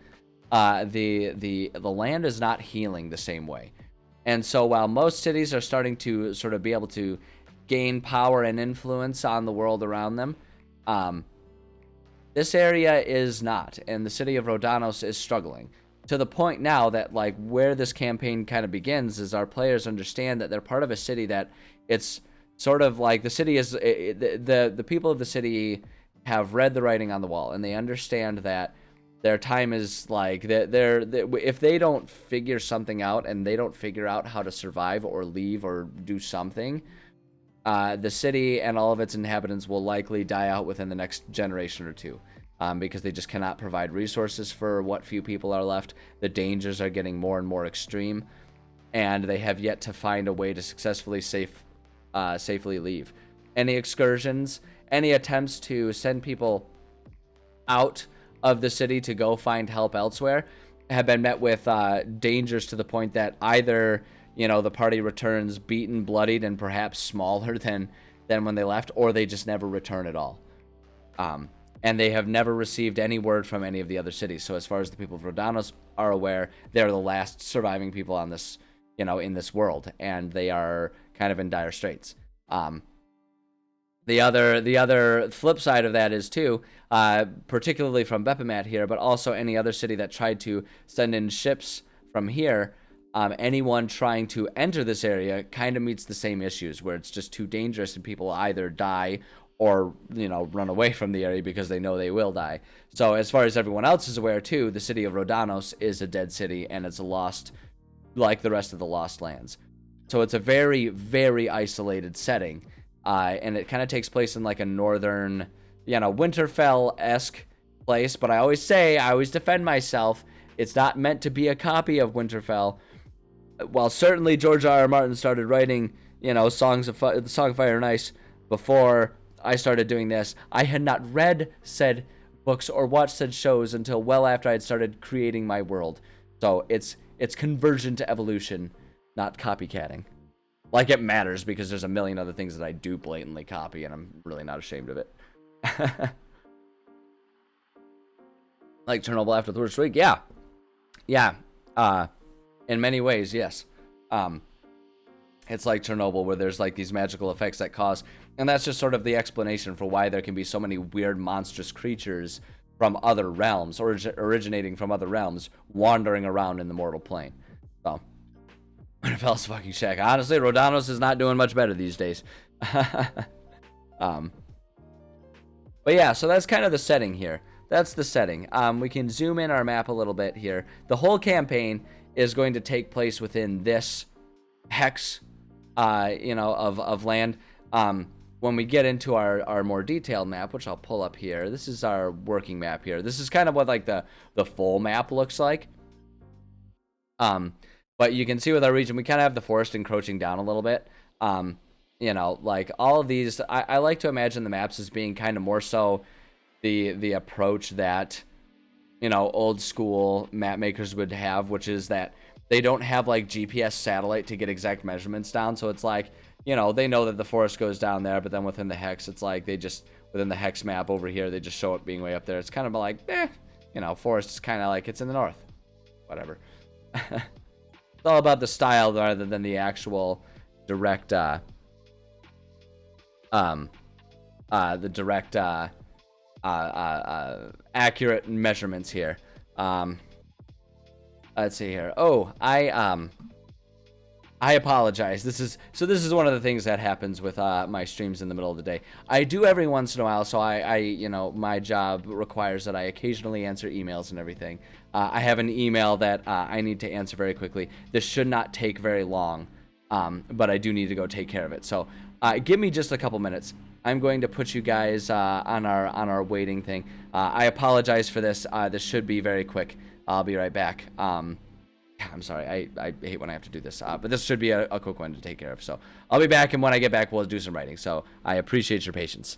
[SPEAKER 1] the land is not healing the same way, and so while most cities are starting to sort of be able to gain power and influence on the world around them, this area is not, and the city of Rhodanos is struggling to the point now that like where this campaign kind of begins is our players understand that they're part of a city that it's sort of like the city is the people of the city have read the writing on the wall, and they understand that their time is like if they don't figure something out and they don't figure out how to survive or leave or do something, the city and all of its inhabitants will likely die out within the next generation or two, because they just cannot provide resources for what few people are left. The dangers are getting more and more extreme, and they have yet to find a way to successfully safely leave. Any excursions, any attempts to send people out of the city to go find help elsewhere have been met with dangers to the point that either the party returns beaten, bloodied, and perhaps smaller than when they left, or they just never return at all. And they have never received any word from any of the other cities. So as far as the people of Rhodanos are aware, they're the last surviving people on this in this world, and they are kind of in dire straits. The other flip side of that is too, particularly from Bepamat here, but also any other city that tried to send in ships from here. Anyone trying to enter this area kind of meets the same issues, where it's just too dangerous and people either die or run away from the area because they know they will die. So as far as everyone else is aware too, the city of Rhodanos is a dead city, and it's lost like the rest of the Lost Lands. So it's a very, very isolated setting. And it kind of takes place in like a northern, Winterfell-esque place. But I always defend myself. It's not meant to be a copy of Winterfell. While certainly George R.R. Martin started writing, the Song of Fire and Ice before I started doing this, I had not read said books or watched said shows until well after I had started creating my world. So it's conversion to evolution, not copycatting. Like, it matters because there's a million other things that I do blatantly copy, and I'm really not ashamed of it. Like Chernobyl after the first week, yeah. In many ways, yes. It's like Chernobyl, where there's like these magical effects that cause, and that's just sort of the explanation for why there can be so many weird monstrous creatures from other realms, originating from other realms, wandering around in the mortal plane. So, Winterfell's fucking shack. Honestly, Rhodanos is not doing much better these days. But yeah, so that's kind of the setting here. That's the setting. We can zoom in our map a little bit here. The whole campaign is going to take place within this hex, of land. When we get into our more detailed map, which I'll pull up here, this is our working map here. This is kind of what like the full map looks like. But you can see with our region, we kind of have the forest encroaching down a little bit. Like all of these, I like to imagine the maps as being kind of more so the approach that, old school map makers would have, which is that they don't have like GPS satellite to get exact measurements down. So it's like, they know that the forest goes down there, but then within the hex, it's like within the hex map over here, they just show it being way up there. It's kind of like, forest is kind of like it's in the north. Whatever. It's all about the style rather than the actual direct, accurate measurements here. Let's see here. Oh, I apologize. This is one of the things that happens with my streams in the middle of the day. I do every once in a while, so my job requires that I occasionally answer emails and everything. I have an email that I need to answer very quickly. This should not take very long, but I do need to go take care of it. So give me just a couple minutes. I'm going to put you guys on our waiting thing. I apologize for this. This should be very quick. I'll be right back. I'm sorry. I hate when I have to do this. But this should be a quick one to take care of. So I'll be back, and when I get back, we'll do some writing. So I appreciate your patience.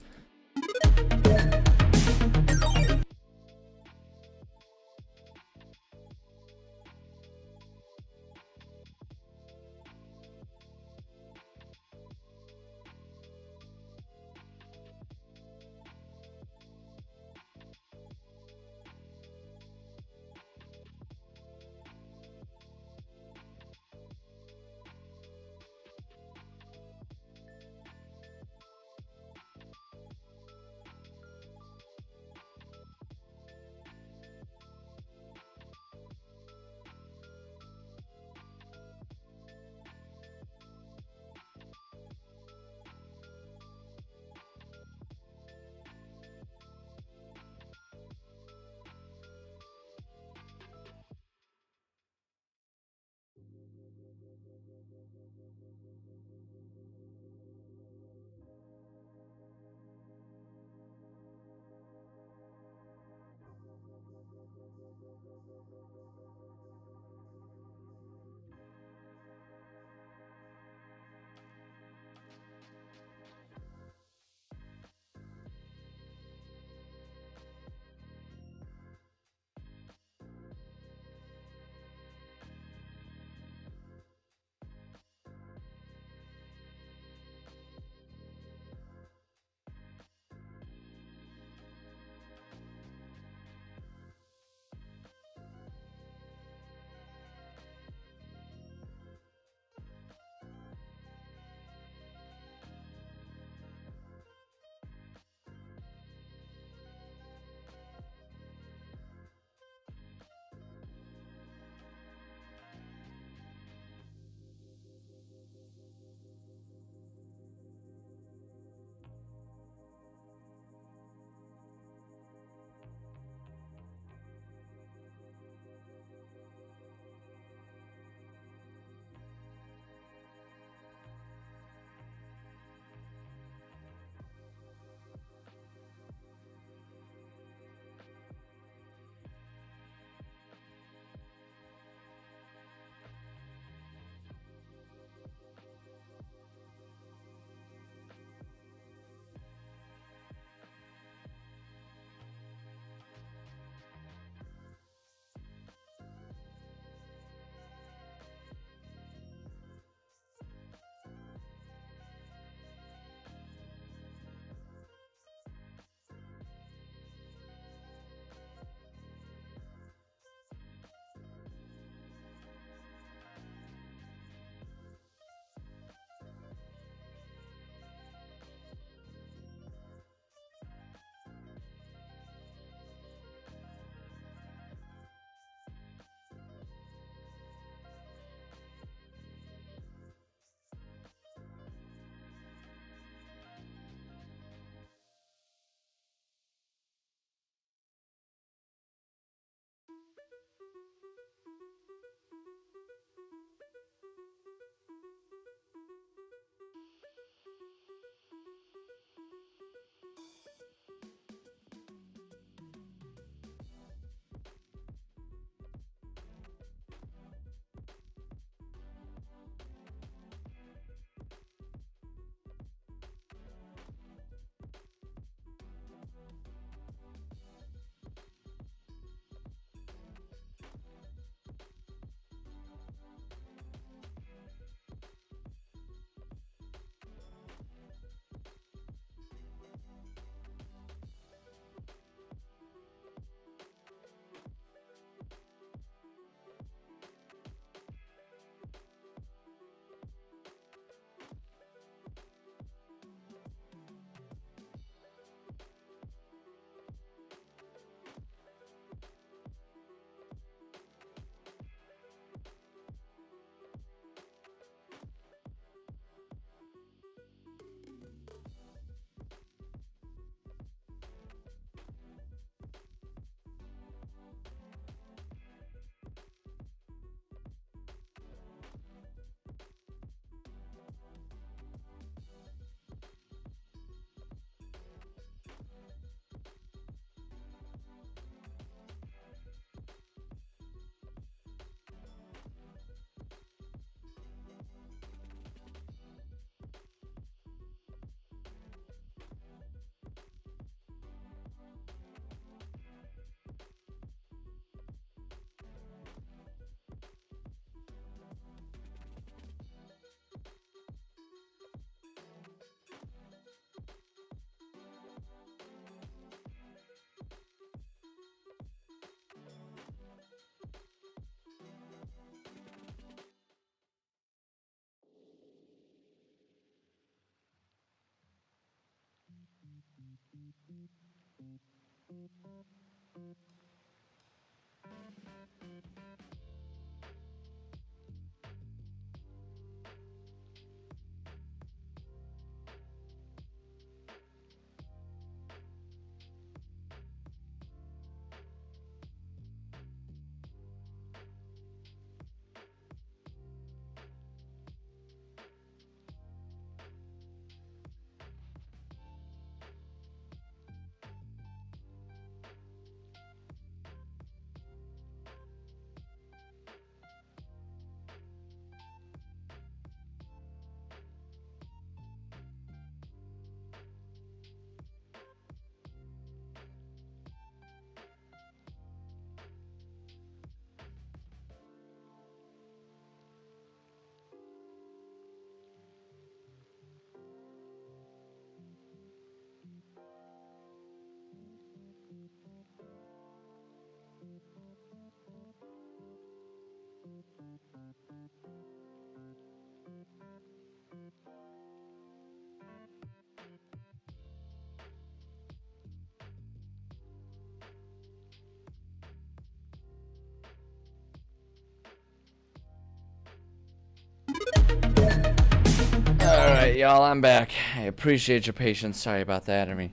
[SPEAKER 1] Alright, y'all, I'm back. I appreciate your patience. Sorry about that. I mean,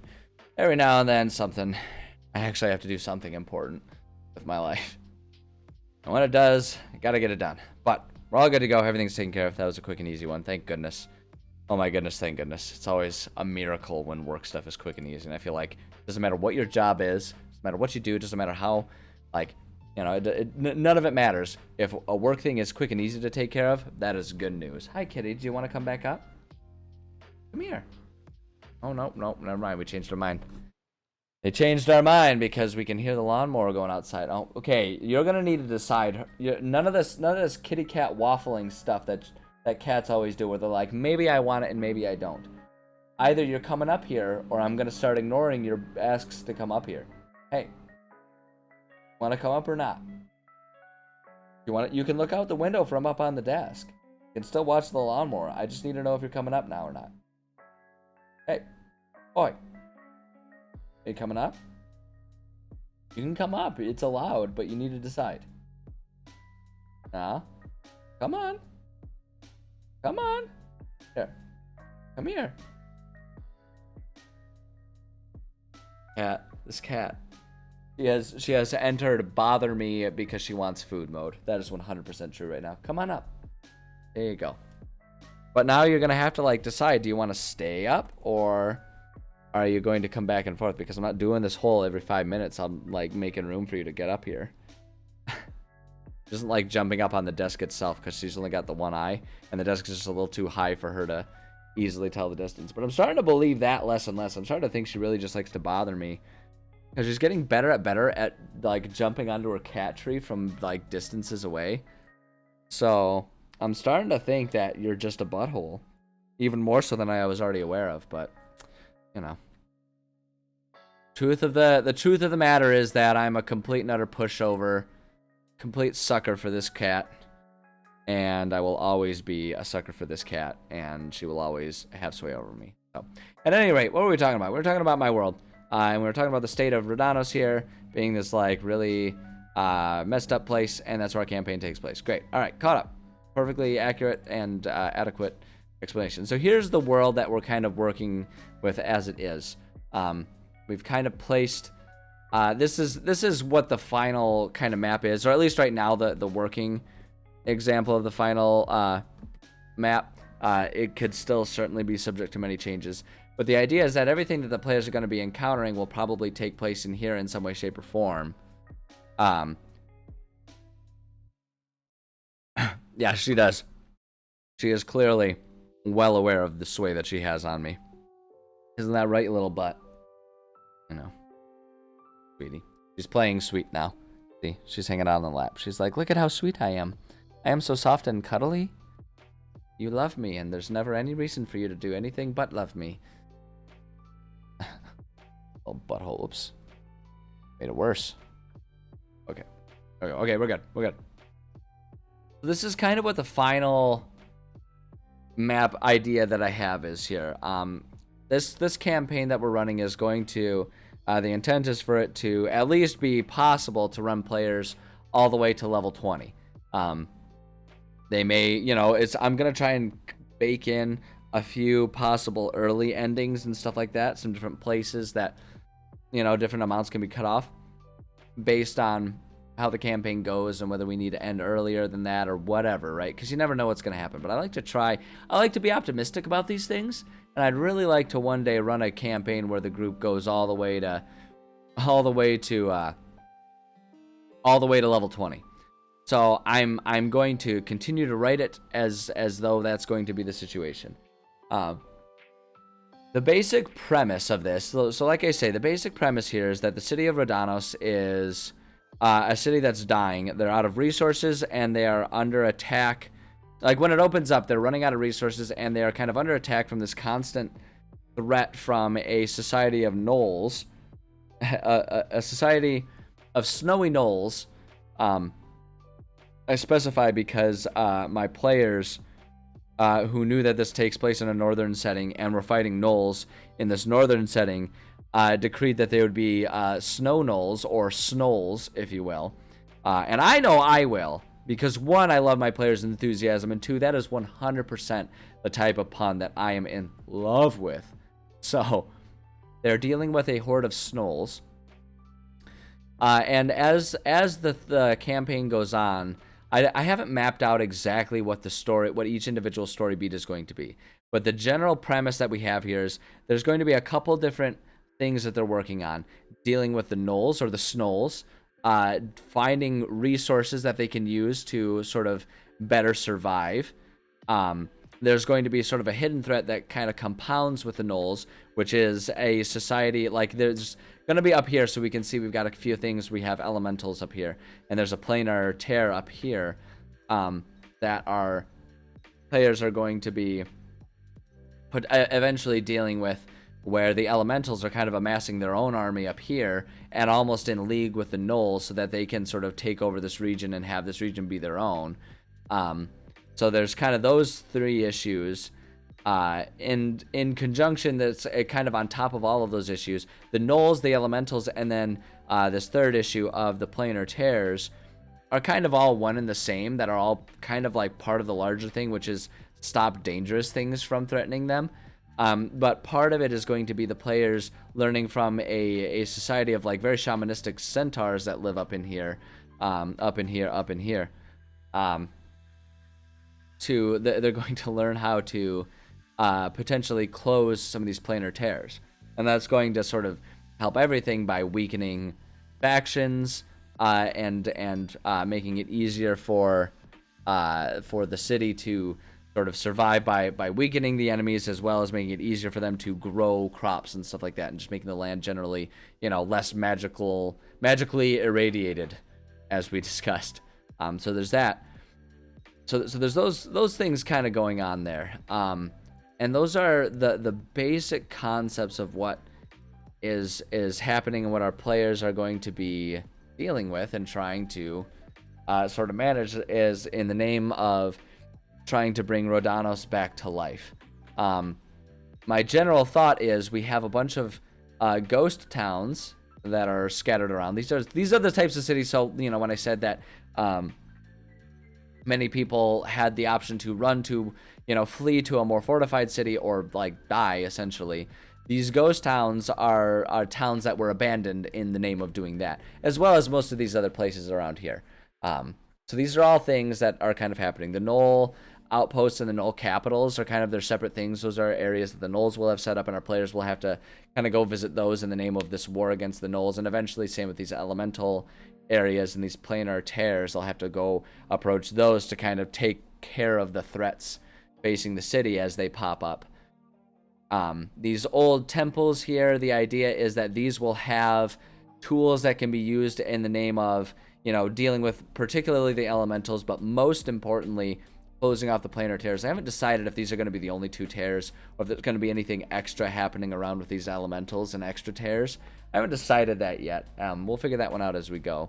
[SPEAKER 1] every now and then I actually have to do something important with my life. And when it does, I gotta get it done. But we're all good to go. Everything's taken care of. That was a quick and easy one. Thank goodness. Oh my goodness, thank goodness. It's always a miracle when work stuff is quick and easy. And I feel like it doesn't matter what your job is, doesn't matter what you do, it doesn't matter how, like, you know, none of it matters. If a work thing is quick and easy to take care of, that is good news. Hi, kitty. Do you want to come back up? Come here. Oh, no, never mind. We changed our mind. They changed our mind because we can hear the lawnmower going outside. Oh, okay. You're gonna need to decide. None of this kitty cat waffling stuff that cats always do, where they're like, maybe I want it and maybe I don't. Either you're coming up here, or I'm gonna start ignoring your asks to come up here. Hey, want to come up or not? You can look out the window from up on the desk. You can still watch the lawnmower. I just need to know if you're coming up now or not. Hey, boy. Are you coming up? You can come up. It's allowed, but you need to decide. Nah. Come on. Come on. Here. Come here. Cat. This cat. She has entered bother me because she wants food mode. That is 100% true right now. Come on up. There you go. But now you're going to have to, like, decide, do you want to stay up, or are you going to come back and forth? Because I'm not doing this whole every 5 minutes. I'm, like, making room for you to get up here. She doesn't like jumping up on the desk itself because she's only got the one eye, and the desk is just a little too high for her to easily tell the distance. But I'm starting to believe that less and less. I'm starting to think she really just likes to bother me, because she's getting better at, like, jumping onto her cat tree from, like, distances away. So I'm starting to think that you're just a butthole. Even more so than I was already aware of, but, you know. The truth of the matter is that I'm a complete and utter pushover, complete sucker for this cat. And I will always be a sucker for this cat, and she will always have sway over me. So, at any rate, what were we talking about? We were talking about my world. And we were talking about the state of Radanos here being this, like, really messed up place, and that's where our campaign takes place. Great. All right, caught up. Perfectly accurate and adequate explanation. So here's the world that we're kind of working with as it is. We've kind of placed. This is what the final kind of map is, or at least right now the working example of the final map. It could still certainly be subject to many changes. But the idea is that everything that the players are going to be encountering will probably take place in here in some way, shape, or form. Yeah, she does. She is clearly well aware of the sway that she has on me. Isn't that right, you little butt? You know. Sweetie. She's playing sweet now. See, she's hanging out on the lap. She's like, look at how sweet I am. I am so soft and cuddly. You love me, and there's never any reason for you to do anything but love me. Oh, butthole. Oops. Made it worse. Okay. Okay, we're good. We're good. This is kind of what the final map idea that I have is here. This campaign that we're running is going to The intent is for it to at least be possible to run players all the way to level 20. They may, I'm going to try and bake in a few possible early endings and stuff like that. Some different places that, different amounts can be cut off based on how the campaign goes and whether we need to end earlier than that or whatever, right? Because you never know what's going to happen. But I like to be optimistic about these things, and I'd really like to one day run a campaign where the group goes all the way to level 20. So I'm going to continue to write it as though that's going to be the situation. The basic premise of this, so like I say, the basic premise here is that the city of Radanos is a city that's dying. They're out of resources and they are under attack. Like when it opens up, they're running out of resources and they are kind of under attack from this constant threat from a society of gnolls, a society of snowy gnolls. I specify because my players who knew that this takes place in a northern setting and were fighting gnolls in this northern setting decreed that they would be snow gnolls, or snolls, if you will. And I know I will, because one, I love my players' enthusiasm, and two, that is 100% the type of pun that I am in love with. So, they're dealing with a horde of snolls. And as the campaign goes on, I haven't mapped out exactly what each individual story beat is going to be. But the general premise that we have here is there's going to be a couple different things that they're working on. Dealing with the gnolls or the snolls, finding resources that they can use to sort of better survive. There's going to be sort of a hidden threat that kind of compounds with the gnolls, which is a society, like there's going to be up here, so we can see we've got a few things. We have elementals up here, and there's a planar tear up here that our players are going to be eventually dealing with, where the elementals are kind of amassing their own army up here and almost in league with the gnolls so that they can sort of take over this region and have this region be their own. So there's kind of those three issues. And in conjunction, that's kind of on top of all of those issues, the gnolls, the elementals, and then this third issue of the planar tears are kind of all one and the same, that are all kind of like part of the larger thing, which is stop dangerous things from threatening them. But part of it is going to be the players learning from a society of like very shamanistic centaurs that live up in here. They're going to learn how to potentially close some of these planar tears, and that's going to sort of help everything by weakening factions and making it easier for the city to sort of survive by weakening the enemies, as well as making it easier for them to grow crops and stuff like that, and just making the land generally, less magically irradiated, as we discussed. So there's that. So there's those things kind of going on there. And those are the basic concepts of what is happening and what our players are going to be dealing with and trying to sort of manage, is in the name of trying to bring Radanos back to life. My general thought is we have a bunch of ghost towns that are scattered around. These are the types of cities. So when I said that many people had the option to run to, flee to a more fortified city or like die, essentially. These ghost towns are towns that were abandoned in the name of doing that, as well as most of these other places around here. So these are all things that are kind of happening. The Gnoll outposts and the Gnoll capitals are kind of their separate things. Those are areas that the Gnolls will have set up, and our players will have to kind of go visit those in the name of this war against the Gnolls. And eventually, same with these elemental areas and these planar tears, they'll have to go approach those to kind of take care of the threats facing the city as they pop up. These old temples here, the idea is that these will have tools that can be used in the name of, dealing with particularly the elementals, but most importantly, closing off the planar tears. I haven't decided if these are going to be the only two tears, or if there's going to be anything extra happening around with these elementals and extra tears. I haven't decided that yet. We'll figure that one out as we go.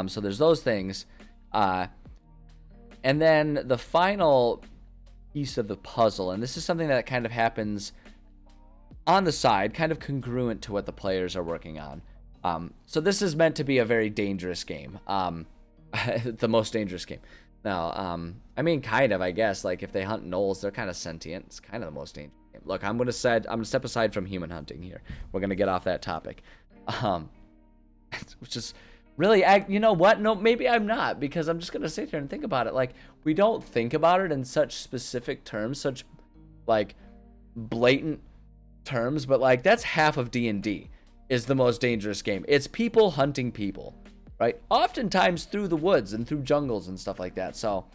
[SPEAKER 1] So there's those things. And then the final piece of the puzzle, and this is something that kind of happens on the side, kind of congruent to what the players are working on. So this is meant to be a very dangerous game. The most dangerous game. Now, I mean, kind of, I guess. Like, if they hunt gnolls, they're kind of sentient. It's kind of the most dangerous game. Look, I'm gonna step aside from human hunting here. We're gonna get off that topic. Which is really, you know what? No, maybe I'm not, because I'm just gonna sit here and think about it. Like, we don't think about it in such specific terms, such like blatant terms, but like that's half of D&D is the most dangerous game. It's people hunting people, right? Oftentimes through the woods and through jungles and stuff like that. So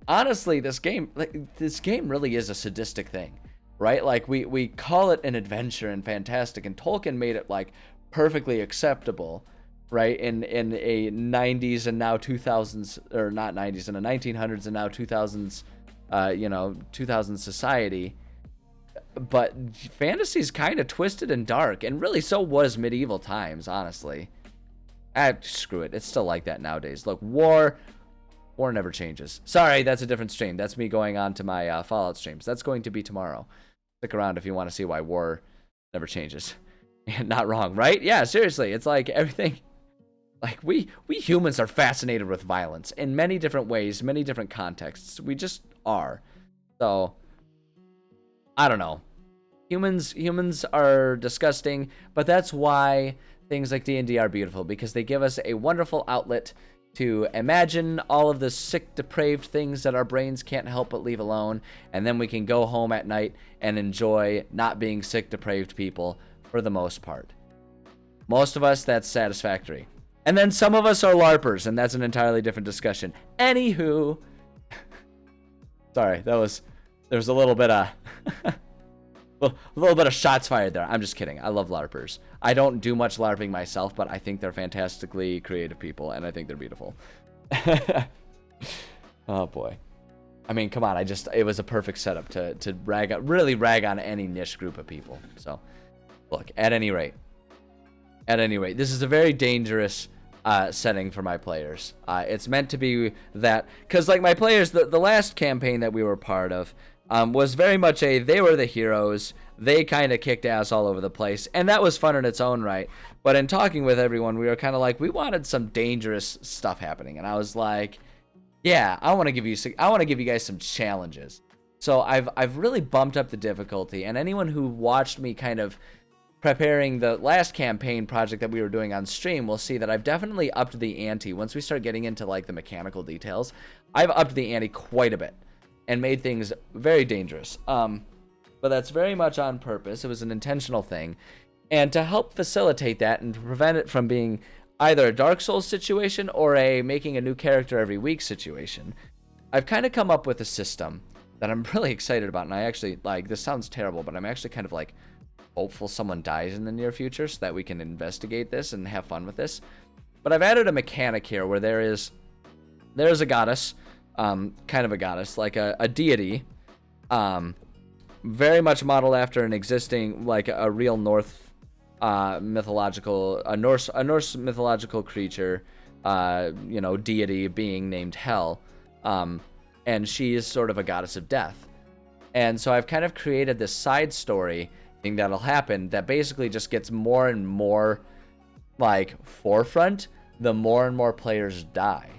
[SPEAKER 1] honestly, this game really is a sadistic thing, right? Like we call it an adventure and fantastic, and Tolkien made it like perfectly acceptable, right? In a 90s and now 2000s, or not 90s, in a 1900s and now 2000s, 2000 society. But fantasy's kind of twisted and dark, and really so was medieval times, honestly. Screw it. It's still like that nowadays. Look, war never changes. Sorry, that's a different stream. That's me going on to my Fallout streams. That's going to be tomorrow. Stick around if you want to see why war never changes. Not wrong, right? Yeah, seriously. It's like everything. Like, we humans are fascinated with violence in many different ways, many different contexts. We just are. So, I don't know. Humans are disgusting, but that's why things like D&D are beautiful, because they give us a wonderful outlet to imagine all of the sick, depraved things that our brains can't help but leave alone, and then we can go home at night and enjoy not being sick, depraved people for the most part. Most of us, that's satisfactory. And then some of us are LARPers, and that's an entirely different discussion. Anywho, sorry, there was a little bit of a little bit of shots fired there. I'm just kidding. I love LARPers. I don't do much LARPing myself, but I think they're fantastically creative people, and I think they're beautiful. Oh boy. I mean, come on. It was a perfect setup to really rag on any niche group of people. So, look, at any rate, this is a very dangerous setting for my players. It's meant to be that, because like my players, the last campaign that we were part of, was very much they were the heroes. They kind of kicked ass all over the place, and that was fun in its own right. But in talking with everyone, we were kind of like, we wanted some dangerous stuff happening, and I was like, yeah, I want to give you guys some challenges. So I've really bumped up the difficulty, and anyone who watched me kind of preparing the last campaign project that we were doing on stream will see that I've definitely upped the ante. Once we start getting into like the mechanical details, I've upped the ante quite a bit and made things very dangerous. But that's very much on purpose. It was an intentional thing. And to help facilitate that and to prevent it from being either a Dark Souls situation or a making a new character every week situation, I've kind of come up with a system that I'm really excited about. And I actually, like, this sounds terrible, but I'm actually kind of like hopeful someone dies in the near future so that we can investigate this and have fun with this. But I've added a mechanic here where there's a goddess, kind of a goddess, like a deity, very much modeled after an existing, like a real Norse mythological creature, deity being named Hel, and she is sort of a goddess of death. And so I've kind of created this side story thing that'll happen that basically just gets more and more like forefront the more and more players die.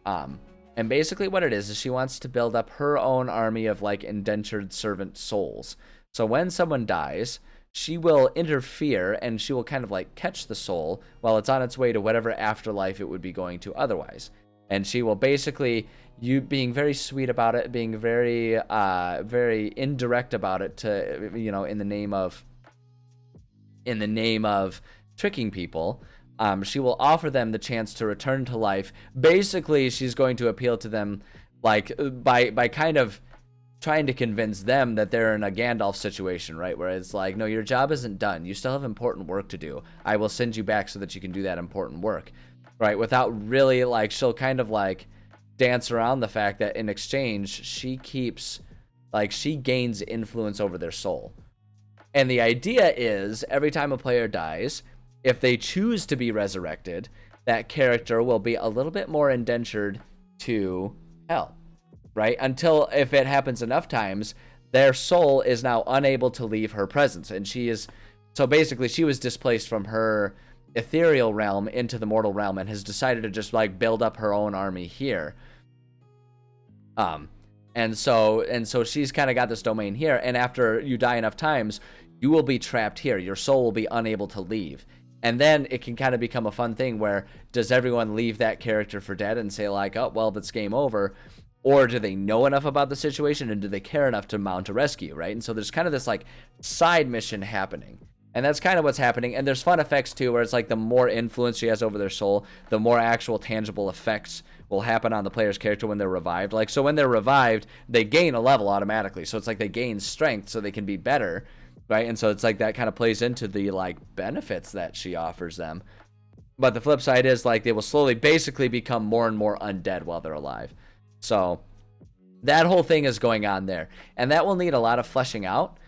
[SPEAKER 1] And basically what it is she wants to build up her own army of like indentured servant souls. So when someone dies, she will interfere and she will kind of like catch the soul while it's on its way to whatever afterlife it would be going to otherwise. And she will basically, you being very sweet about it, being very very indirect about it, to in the name of tricking people, she will offer them the chance to return to life. Basically, she's going to appeal to them like by kind of trying to convince them that they're in a Gandalf situation, right? Where it's like, no, your job isn't done. You still have important work to do. I will send you back so that you can do that important work, right? Without really, like, she'll kind of like dance around the fact that in exchange, she gains influence over their soul. And the idea is every time a player dies, if they choose to be resurrected, that character will be a little bit more indentured to Hel, right? Until, if it happens enough times, their soul is now unable to leave her presence, and she is, so basically she was displaced from her ethereal realm into the mortal realm and has decided to just like build up her own army here. And so she's kind of got this domain here, and after you die enough times, you will be trapped here. Your soul will be unable to leave. And then it can kind of become a fun thing where, does everyone leave that character for dead and say like, oh, well, that's game over? Or do they know enough about the situation, and do they care enough to mount a rescue, right? And so there's kind of this like side mission happening. And that's kind of what's happening. And there's fun effects too, where it's like the more influence she has over their soul, the more actual tangible effects will happen on the player's character when they're revived. Like, so when they're revived, they gain a level automatically. So it's like they gain strength so they can be better, right? And so it's like that kind of plays into the like benefits that she offers them. But the flip side is like they will slowly basically become more and more undead while they're alive. So that whole thing is going on there, and that will need a lot of fleshing out.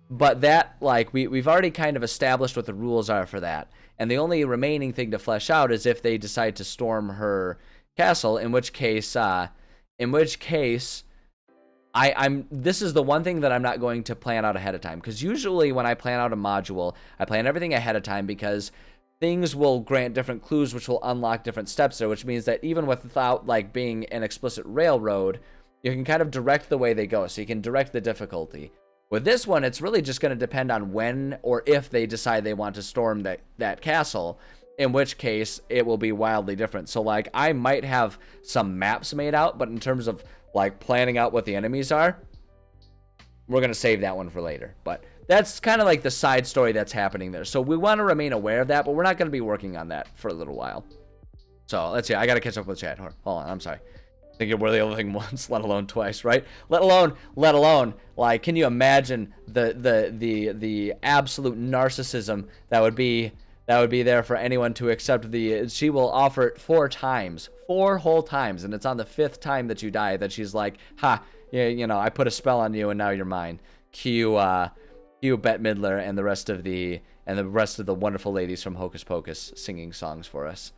[SPEAKER 1] But that, like, we've already kind of established what the rules are for that, and the only remaining thing to flesh out is if they decide to storm her castle, in which case this is the one thing that I'm not going to plan out ahead of time, because usually when I plan out a module, I plan everything ahead of time, because things will grant different clues which will unlock different steps there, which means that even without like being an explicit railroad, you can kind of direct the way they go, so you can direct the difficulty. With this one, it's really just going to depend on when or if they decide they want to storm that castle, in which case it will be wildly different. So like I might have some maps made out, but in terms of like planning out what the enemies are, we're going to save that one for later. But that's kind of like the side story that's happening there. So we want to remain aware of that, but we're not going to be working on that for a little while. So let's see. I got to catch up with chat. Hold on. I'm sorry. I think you're worthy of living once, let alone twice, right? Let alone, like, can you imagine the absolute narcissism that would be there for anyone to accept she will offer it 4 whole times, and it's on the 5th time that you die that she's like, ha, you know, I put a spell on you and now you're mine. Cue Bette Midler and the rest of the wonderful ladies from Hocus Pocus singing songs for us.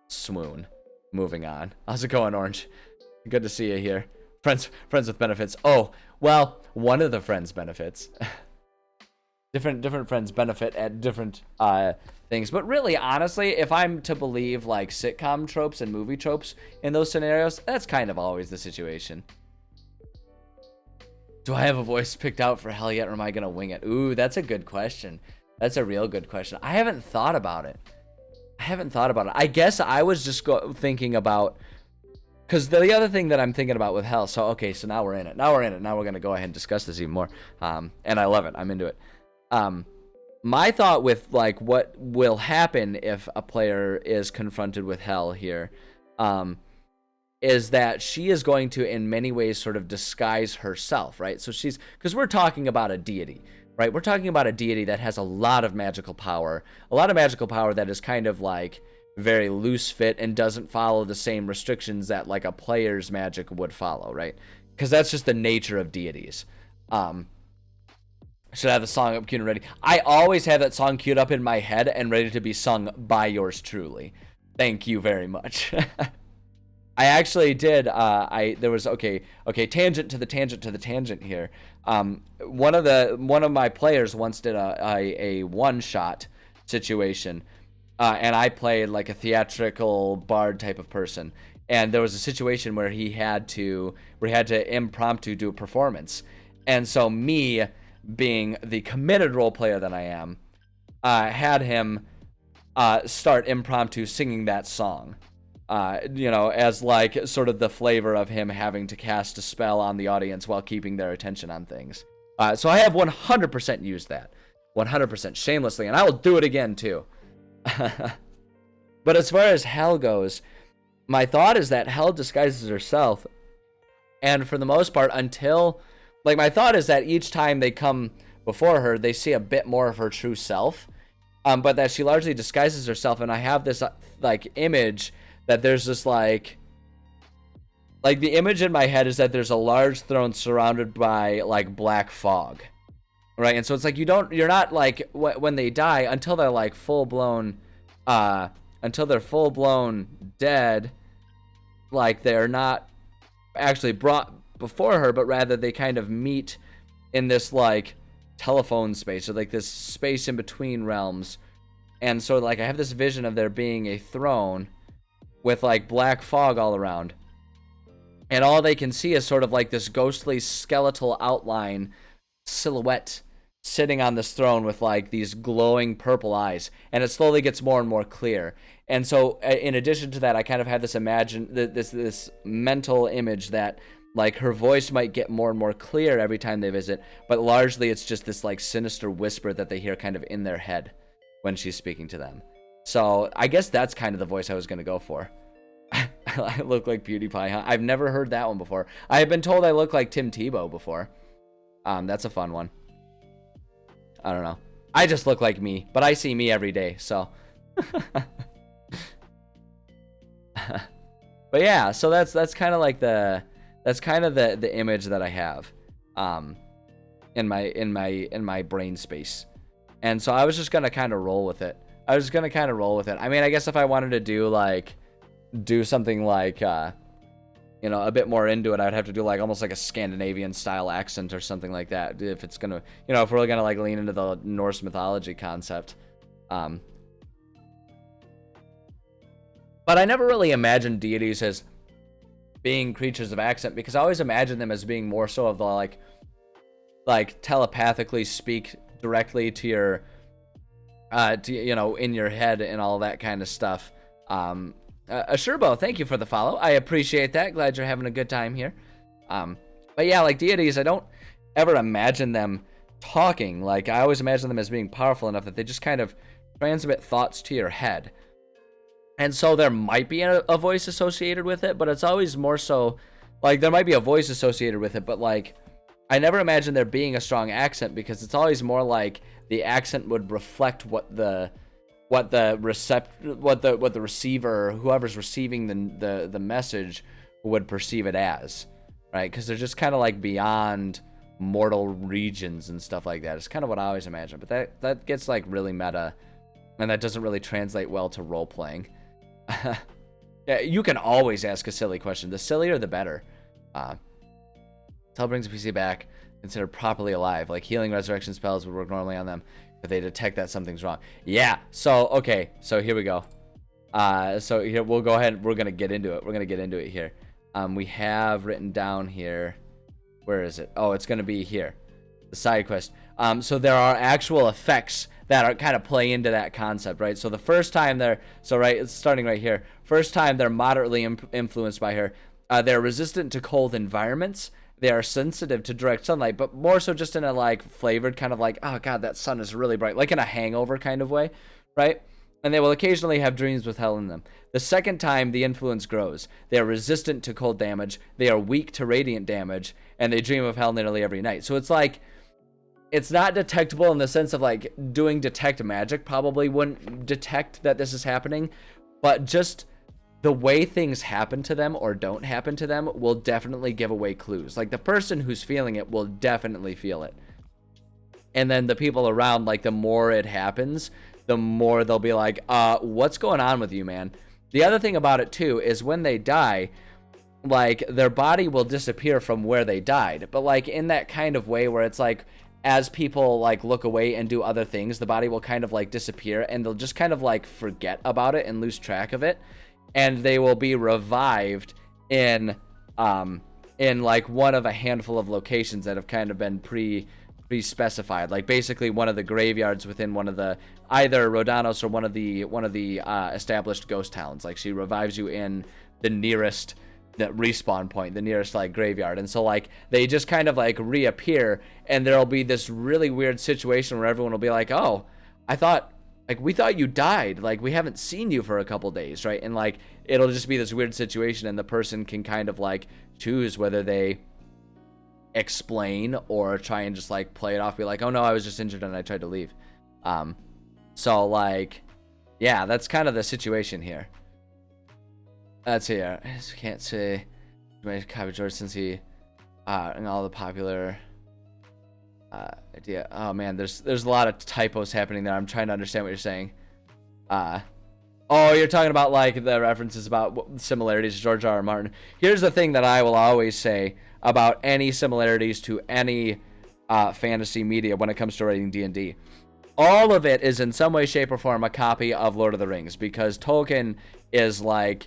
[SPEAKER 1] Swoon. Moving on. How's it going, Orange? Good to see you here. Friends with benefits. Oh, well, one of the friends benefits. different friends benefit at different things. But really, honestly, if I'm to believe like sitcom tropes and movie tropes in those scenarios, that's kind of always the situation. Do I have a voice picked out for hell yet, or am I gonna wing it? Ooh, that's a good question. That's a real good question. I haven't thought about it. I guess I was just thinking about, because the other thing that I'm thinking about with hell, so okay, so now we're in it. Now we're going to go ahead and discuss this even more. And I love it. I'm into it. My thought with like what will happen if a player is confronted with hell here, is that she is going to in many ways sort of disguise herself, right? So because we're talking about a deity, right? We're talking about a deity that has a lot of magical power that is kind of like very loose fit and doesn't follow the same restrictions that like a player's magic would follow, right? Because that's just the nature of deities. Should I have the song up queued and ready? I always have that song queued up in my head and ready to be sung by yours truly. Thank you very much. I actually did. There was tangent to the tangent here. One of my players once did a one shot situation, and I played like a theatrical bard type of person. And there was a situation where he had to impromptu do a performance, and so me, being the committed role player that I am, had him start impromptu singing that song. As like sort of the flavor of him having to cast a spell on the audience while keeping their attention on things. So I have 100% used that. 100% shamelessly, and I will do it again too. But as far as hell goes, my thought is that hell disguises herself, and for the most part, my thought is that each time they come before her, they see a bit more of her true self, but that she largely disguises herself, and I have this like image that there's this like the image in my head is that there's a large throne surrounded by like black fog, right? And so it's like you're not like when they die until they're like full blown dead, like they're not actually brought before her, but rather they kind of meet in this like telephone space, or like this space in between realms. And so like I have this vision of there being a throne with like black fog all around, and all they can see is sort of like this ghostly skeletal outline silhouette sitting on this throne with like these glowing purple eyes, and it slowly gets more and more clear. And so in addition to that, I kind of had this this mental image that like her voice might get more and more clear every time they visit, but largely it's just this like sinister whisper that they hear kind of in their head when she's speaking to them. So I guess that's kind of the voice I was going to go for. I look like PewDiePie, huh? I've never heard that one before. I have been told I look like Tim Tebow before. That's a fun one. I don't know. I just look like me, but I see me every day, so. But yeah, so that's kind of like the image that I have in my brain space. And so I was just gonna kind of roll with it. I mean, I guess if I wanted to do something like a bit more into it, I'd have to do like almost like a Scandinavian style accent or something like that, if it's gonna, if we're gonna like lean into the Norse mythology concept. But I never really imagined deities as being creatures of accent, because I always imagined them as being more so of the like telepathically speak directly to your in your head and all that kind of stuff. Ashurbo, thank you for the follow. I appreciate that. Glad you're having a good time here. But yeah, like deities, I don't ever imagine them talking. Like, I always imagine them as being powerful enough that they just kind of transmit thoughts to your head. And so there might be a voice associated with it, but it's always more so, like, there might be a voice associated with it, but like, I never imagine there being a strong accent, because it's always more like the accent would reflect what the receiver, whoever's receiving the message, would perceive it as, right? Because they're just kind of like beyond mortal regions and stuff like that. It's kind of what I always imagine, but that gets like really meta, and that doesn't really translate well to role playing. Yeah, you can always ask a silly question. The sillier, the better. Tell brings a PC back, considered properly alive. Like healing resurrection spells would work normally on them if they detect that something's wrong. Yeah. So okay. So here we go. So here we'll go ahead. We're gonna get into it. Here. We have written down here. Where is it? Oh, it's gonna be here. The side quest. So there are actual effects that are kind of play into that concept, right? So the first time it's starting right here. First time they're moderately influenced by her. They're resistant to cold environments. They are sensitive to direct sunlight, but more so just in a like flavored kind of like, oh god, that sun is really bright, like in a hangover kind of way, right? And they will occasionally have dreams with hell in them. The second time, the influence grows. They are resistant to cold damage. They are weak to radiant damage, and they dream of hell nearly every night. So it's like, it's not detectable in the sense of like doing detect magic probably wouldn't detect that this is happening, but just the way things happen to them or don't happen to them will definitely give away clues. Like the person who's feeling it will definitely feel it. And then the people around, like the more it happens, the more they'll be like, what's going on with you, man? The other thing about it too is when they die, like their body will disappear from where they died. But like in that kind of way where it's like, as people like look away and do other things, the body will kind of like disappear, and they'll just kind of like forget about it and lose track of it. And they will be revived in like one of a handful of locations that have kind of been pre-specified, like basically one of the graveyards within one of the either Rodanos or one of the established ghost towns. Like she revives you in the nearest respawn point, the nearest like graveyard, and so like they just kind of like reappear, and there'll be this really weird situation where everyone will be like, oh, we thought you died, like we haven't seen you for a couple days, right? And like it'll just be this weird situation, and the person can kind of like choose whether they explain or try and just like play it off, be like, oh no, I was just injured and I tried to leave. So like, yeah, that's kind of the situation here. Let's see here. I just can't say copy George since he and all the popular idea. Oh man, there's a lot of typos happening there. I'm trying to understand what you're saying. Oh, you're talking about like the references about similarities to George R. R. Martin. Here's the thing that I will always say about any similarities to any fantasy media when it comes to writing D&D. All of it is in some way, shape, or form a copy of Lord of the Rings, because Tolkien is like,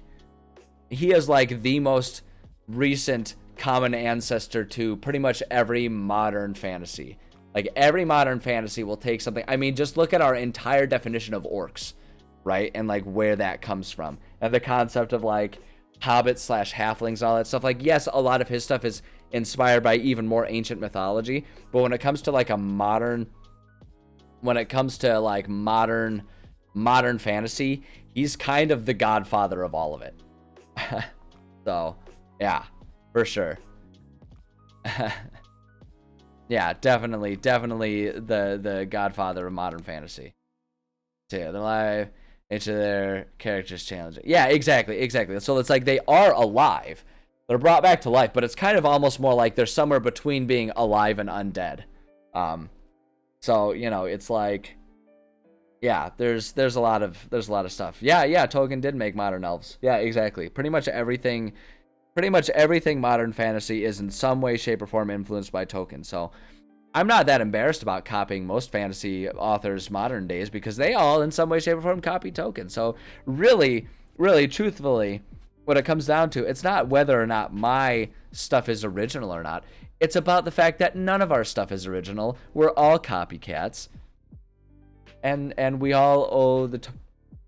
[SPEAKER 1] he is like the most recent common ancestor to pretty much every modern fantasy. Like every modern fantasy will take something. I mean, just look at our entire definition of orcs, right? And like where that comes from, and the concept of like hobbits slash halflings and all that stuff. Like, yes, a lot of his stuff is inspired by even more ancient mythology, but when it comes to like a modern, when it comes to like modern fantasy, he's kind of the godfather of all of it. So yeah, for sure. Yeah, definitely the godfather of modern fantasy. So yeah, they're alive, each of their characters challenging. Yeah, exactly. So it's like they are alive. They're brought back to life, but it's kind of almost more like they're somewhere between being alive and undead. So, you know, it's like, yeah, there's a lot of stuff. Yeah, Tolkien did make modern elves. Yeah, exactly. Pretty much everything modern fantasy is in some way, shape, or form influenced by Tolkien. So I'm not that embarrassed about copying most fantasy authors modern days, because they all in some way, shape, or form copy Tolkien. So really, truthfully, what it comes down to, it's not whether or not my stuff is original or not. It's about the fact that none of our stuff is original. We're all copycats. And we all owe the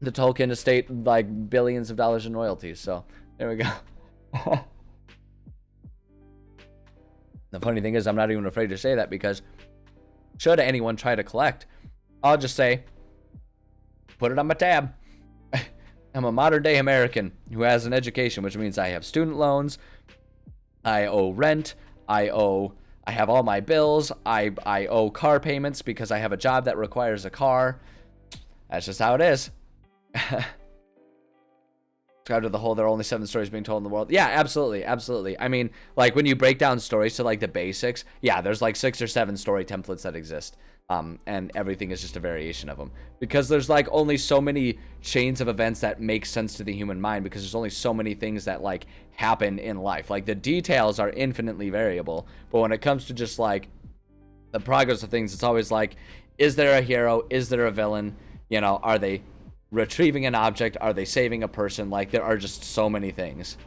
[SPEAKER 1] Tolkien estate like billions of dollars in royalties. So there we go. The funny thing is, I'm not even afraid to say that, because should anyone try to collect, I'll just say, put it on my tab. I'm a modern day American who has an education, which means I have student loans, I owe rent, I have all my bills, I owe car payments because I have a job that requires a car. That's just how it is. Subscribe to the whole, there are only 7 stories being told in the world. Yeah, absolutely. I mean, like when you break down stories to like the basics, yeah, there's like 6 or 7 story templates that exist. And everything is just a variation of them, because there's like only so many chains of events that make sense to the human mind, because there's only so many things that like happen in life. Like the details are infinitely variable, but when it comes to just like the progress of things, it's always like, is there a hero? Is there a villain? You know, are they retrieving an object? Are they saving a person? Like there are just so many things.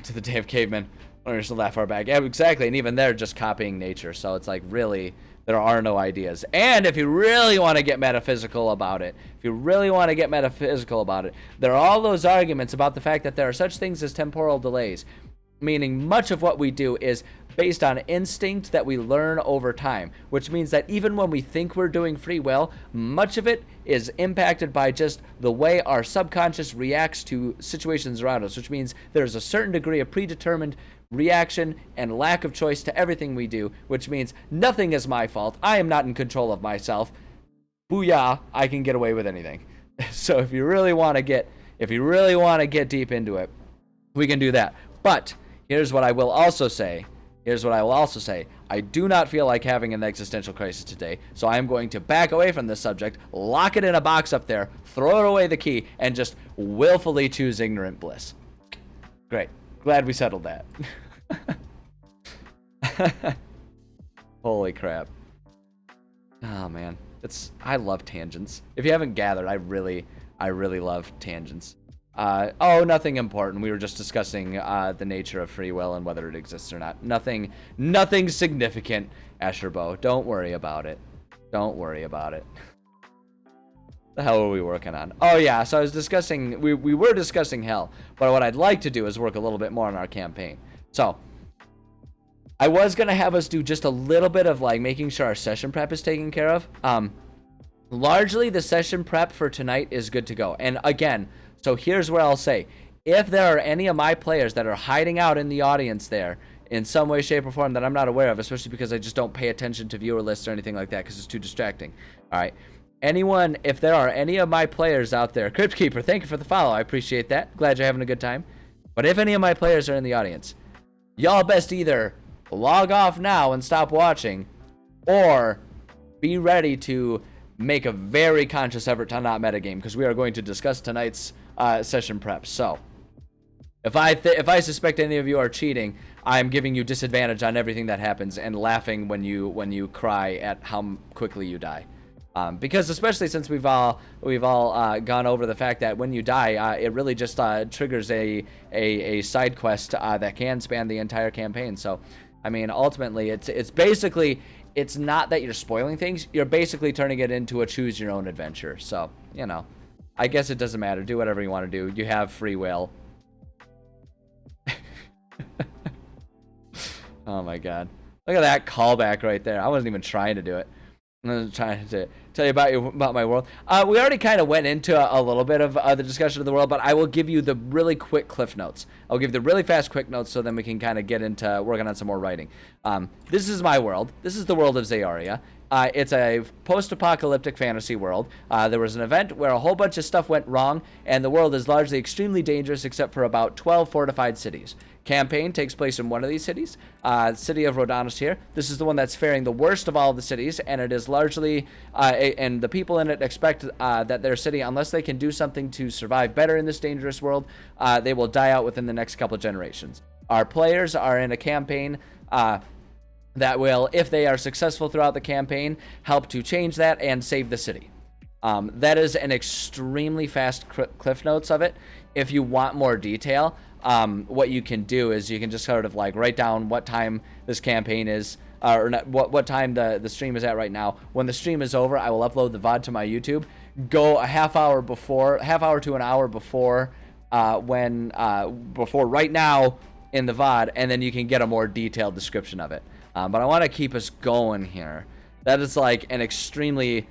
[SPEAKER 1] To the day of cavemen. Or still that far back. Yeah, exactly. And even they're just copying nature. So it's like, really, there are no ideas. And if you really want to get metaphysical about it, there are all those arguments about the fact that there are such things as temporal delays, meaning much of what we do is based on instinct that we learn over time, which means that even when we think we're doing free will, much of it is impacted by just the way our subconscious reacts to situations around us, which means there's a certain degree of predetermined reaction and lack of choice to everything we do, which means nothing is my fault. I am not in control of myself. Booyah, I can get away with anything. So if you really want to get deep into it, we can do that. But here's what I will also say. I do not feel like having an existential crisis today, so I'm going to back away from this subject, lock it in a box up there, throw away the key, and just willfully choose ignorant bliss. Great. Glad we settled that. Holy crap. Oh, man. I love tangents. If you haven't gathered, I really love tangents. Nothing important. We were just discussing the nature of free will and whether it exists or not. Nothing significant, Asherbo. Don't worry about it. The hell are we working on? Oh yeah, so I was discussing, we were discussing hell, but what I'd like to do is work a little bit more on our campaign. So I was gonna have us do just a little bit of like making sure our session prep is taken care of. Largely the session prep for tonight is good to go. And again, so here's where I'll say, if there are any of my players that are hiding out in the audience there in some way, shape, or form that I'm not aware of, especially because I just don't pay attention to viewer lists or anything like that because it's too distracting. All right. Anyone, if there are any of my players out there, Crypt Keeper, thank you for the follow. I appreciate that. Glad you're having a good time. But if any of my players are in the audience, y'all best either log off now and stop watching, or be ready to make a very conscious effort to not metagame, because we are going to discuss tonight's session prep. So if I suspect any of you are cheating, I'm giving you disadvantage on everything that happens and laughing when you cry at how quickly you die. Because especially since we've all gone over the fact that when you die, it really just triggers a side quest that can span the entire campaign. So, I mean, ultimately, it's basically, it's not that you're spoiling things. You're basically turning it into a choose your own adventure. So, you know, I guess it doesn't matter. Do whatever you want to do. You have free will. Oh my god. Look at that callback right there. I wasn't even trying to do it. I'm trying to tell you about my world. We already kind of went into a little bit of the discussion of the world, but I will give you the really quick cliff notes. I'll give the really fast quick notes so then we can kind of get into working on some more writing. This is my world. This is the world of Zaoria. It's a post-apocalyptic fantasy world. There was an event where a whole bunch of stuff went wrong, and the world is largely extremely dangerous except for about 12 fortified cities. Campaign takes place in one of these cities, city of Rhodanus here. This is the one that's faring the worst of all of the cities, and it is largely, and the people in it expect that their city, unless they can do something to survive better in this dangerous world, they will die out within the next couple generations. Our players are in a campaign that will, if they are successful throughout the campaign, help to change that and save the city. That is an extremely fast cliff notes of it. If you want more detail, what you can do is you can just sort of like write down what time this campaign is, or not, what time the stream is at right now. When the stream is over, I will upload the VOD to my YouTube. Go a half hour to an hour before before right now in the VOD, and then you can get a more detailed description of it. But I want to keep us going here. That is like an extremely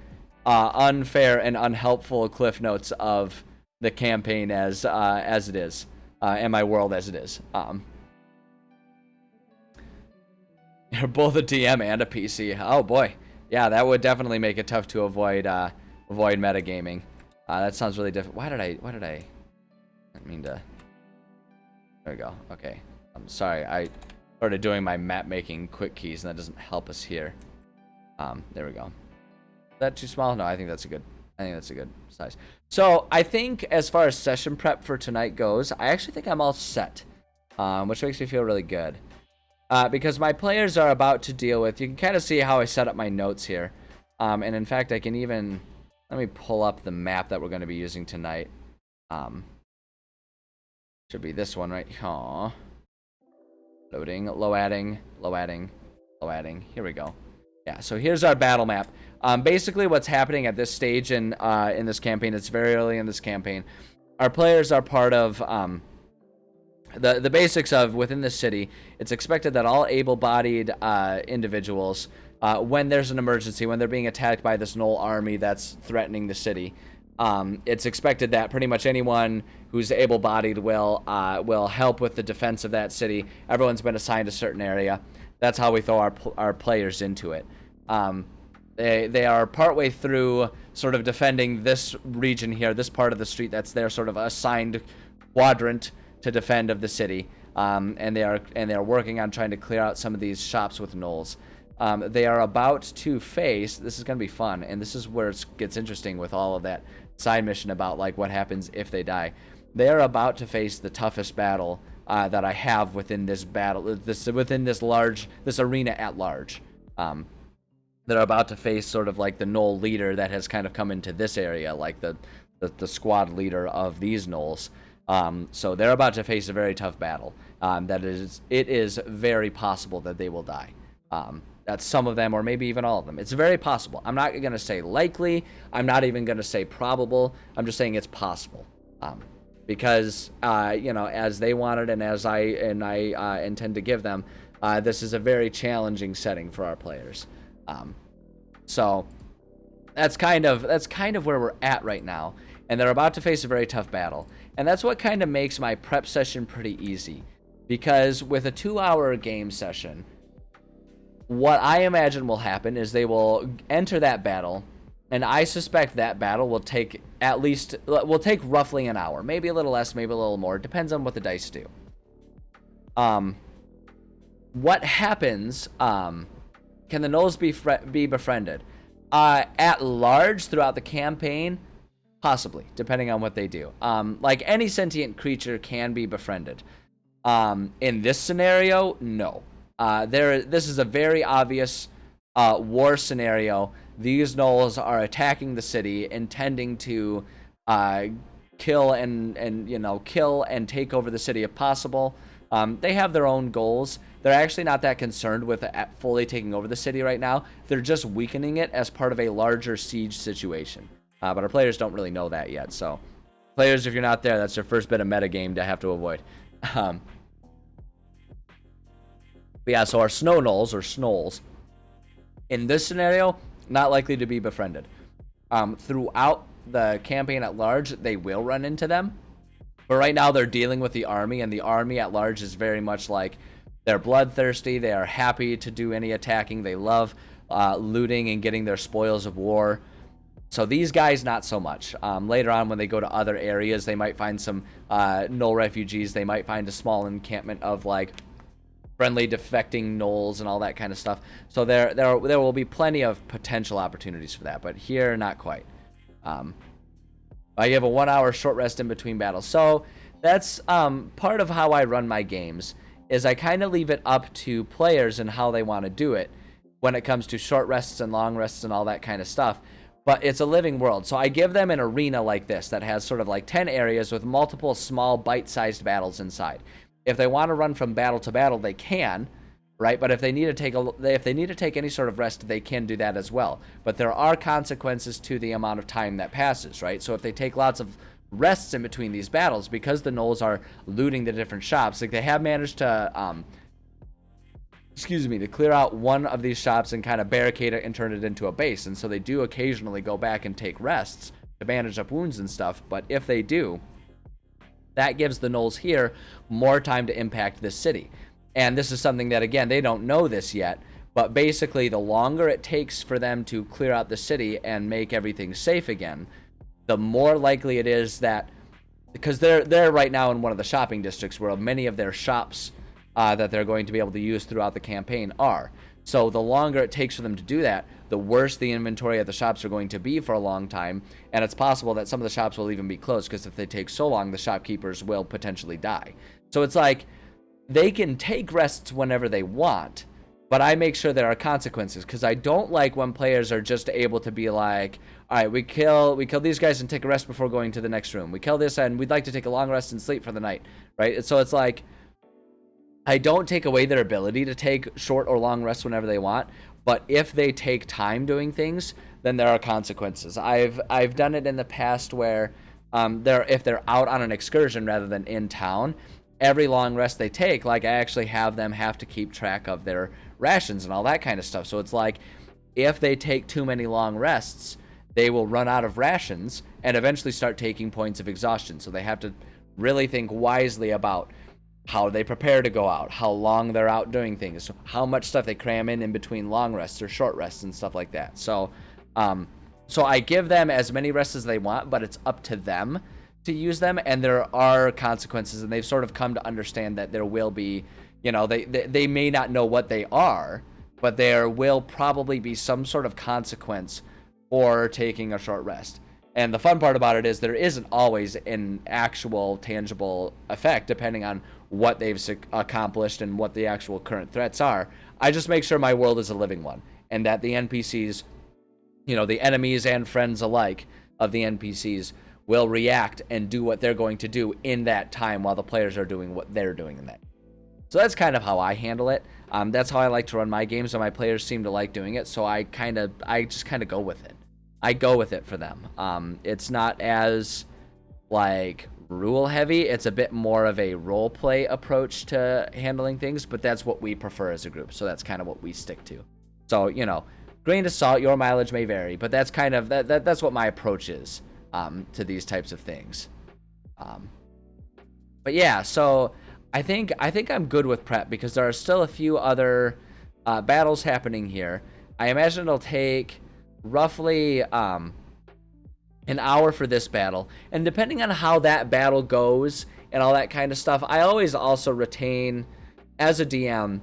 [SPEAKER 1] unfair and unhelpful cliff notes of the campaign as it is, and my world as it is. You're both a DM and a PC. Oh boy, yeah, that would definitely make it tough to avoid metagaming. That sounds really different. Why did I? I didn't mean to. There we go. Okay, I'm sorry. I started doing my map making quick keys, and that doesn't help us here. There we go. Is that too small? No, I think that's a good size. So I think as far as session prep for tonight goes, I actually think I'm all set, which makes me feel really good. Because my players are about to deal with, you can kind of see how I set up my notes here. And in fact, I can even, let me pull up the map that we're going to be using tonight. Should be this one right here. Loading, low adding. Here we go. Yeah, so here's our battle map. Basically what's happening at this stage in this campaign, it's very early in this campaign. Our players are part of the basics of within the city. It's expected that all able-bodied individuals, when there's an emergency, when they're being attacked by this Gnoll army that's threatening the city, it's expected that pretty much anyone who's able-bodied will help with the defense of that city. Everyone's been assigned a certain area. That's how we throw our players into it. They are partway through sort of defending this region here, this part of the street that's their sort of assigned quadrant to defend of the city. And they are working on trying to clear out some of these shops with gnolls. They are about to face, this is going to be fun, and this is where it gets interesting with all of that side mission about like what happens if they die. They are about to face the toughest battle that I have within this battle, within this arena at large. They're about to face sort of like the gnoll leader that has kind of come into this area, like the squad leader of these gnolls. So they're about to face a very tough battle. It is very possible that they will die. That's some of them, or maybe even all of them. It's very possible. I'm not going to say likely. I'm not even going to say probable. I'm just saying it's possible. Because, as they wanted and as I intend to give them, this is a very challenging setting for our players. So that's kind of where we're at right now. And they're about to face a very tough battle. And that's what kind of makes my prep session pretty easy. Because with a 2-hour game session, what I imagine will happen is they will enter that battle, and I suspect that battle will take roughly an hour, maybe a little less, maybe a little more. It depends on what the dice do. What happens? Can the gnolls be befriended? At large throughout the campaign, possibly, depending on what they do. Like any sentient creature can be befriended. In this scenario, no. This is a very obvious war scenario. These gnolls are attacking the city, intending to kill and take over the city if possible. They have their own goals. They're actually not that concerned with fully taking over the city right now. They're just weakening it as part of a larger siege situation. But our players don't really know that yet. So, players, if you're not there, that's your first bit of metagame to have to avoid. But yeah, so our snow gnolls, or snolls, in this scenario, not likely to be befriended. Throughout the campaign at large, they will run into them. But right now, they're dealing with the army, and the army at large is very much like they're bloodthirsty. They are happy to do any attacking. They love looting and getting their spoils of war. So these guys, not so much. Later on, when they go to other areas, they might find some gnoll refugees. They might find a small encampment of like friendly defecting gnolls and all that kind of stuff. So there will be plenty of potential opportunities for that. But here, not quite. I have a 1 hour short rest in between battles. So that's part of how I run my games, is I kind of leave it up to players and how they want to do it when it comes to short rests and long rests and all that kind of stuff. But it's a living world. So I give them an arena like this that has sort of like 10 areas with multiple small bite-sized battles inside. If they want to run from battle to battle, they can, right? But if they need to take any sort of rest, they can do that as well. But there are consequences to the amount of time that passes, right? So if they take lots of rests in between these battles, because the gnolls are looting the different shops, like they have managed to to clear out one of these shops and kind of barricade it and turn it into a base. And so they do occasionally go back and take rests to bandage up wounds and stuff. But if they do, that gives the gnolls here more time to impact this city. And this is something that, again, they don't know this yet, but basically the longer it takes for them to clear out the city and make everything safe again, the more likely it is that, because they're right now in one of the shopping districts where many of their shops that they're going to be able to use throughout the campaign are. So the longer it takes for them to do that, the worse the inventory at the shops are going to be for a long time, and it's possible that some of the shops will even be closed, because if they take so long, the shopkeepers will potentially die. So it's like, they can take rests whenever they want, but I make sure there are consequences, because I don't like when players are just able to be like, all right, we kill these guys and take a rest before going to the next room. We kill this and we'd like to take a long rest and sleep for the night, right? And so it's like, I don't take away their ability to take short or long rests whenever they want, but if they take time doing things, then there are consequences. I've done it in the past where if they're out on an excursion rather than in town, every long rest they take, like I actually have them have to keep track of their rations and all that kind of stuff. So it's like, if they take too many long rests, they will run out of rations and eventually start taking points of exhaustion. So they have to really think wisely about how they prepare to go out, how long they're out doing things, how much stuff they cram in between long rests or short rests and stuff like that. So I give them as many rests as they want, but it's up to them to use them, and there are consequences, and they've sort of come to understand that there will be, they may not know what they are, but there will probably be some sort of consequence for taking a short rest. And the fun part about it is there isn't always an actual tangible effect depending on what they've accomplished and what the actual current threats are. I just make sure my world is a living one, and that the NPCs, the enemies and friends alike of the NPCs will react and do what they're going to do in that time while the players are doing what they're doing in that. So that's kind of how I handle it. That's how I like to run my games, and my players seem to like doing it, so I just kind of go with it. I go with it for them. It's not as like rule heavy. It's a bit more of a role play approach to handling things, but that's what we prefer as a group. So that's kind of what we stick to. So, grain of salt, your mileage may vary, but that's kind of that's what my approach is to these types of things. But yeah, so I think I'm good with prep, because there are still a few other battles happening here. I imagine it'll take roughly an hour for this battle, and depending on how that battle goes and all that kind of stuff, I always also retain, as a DM,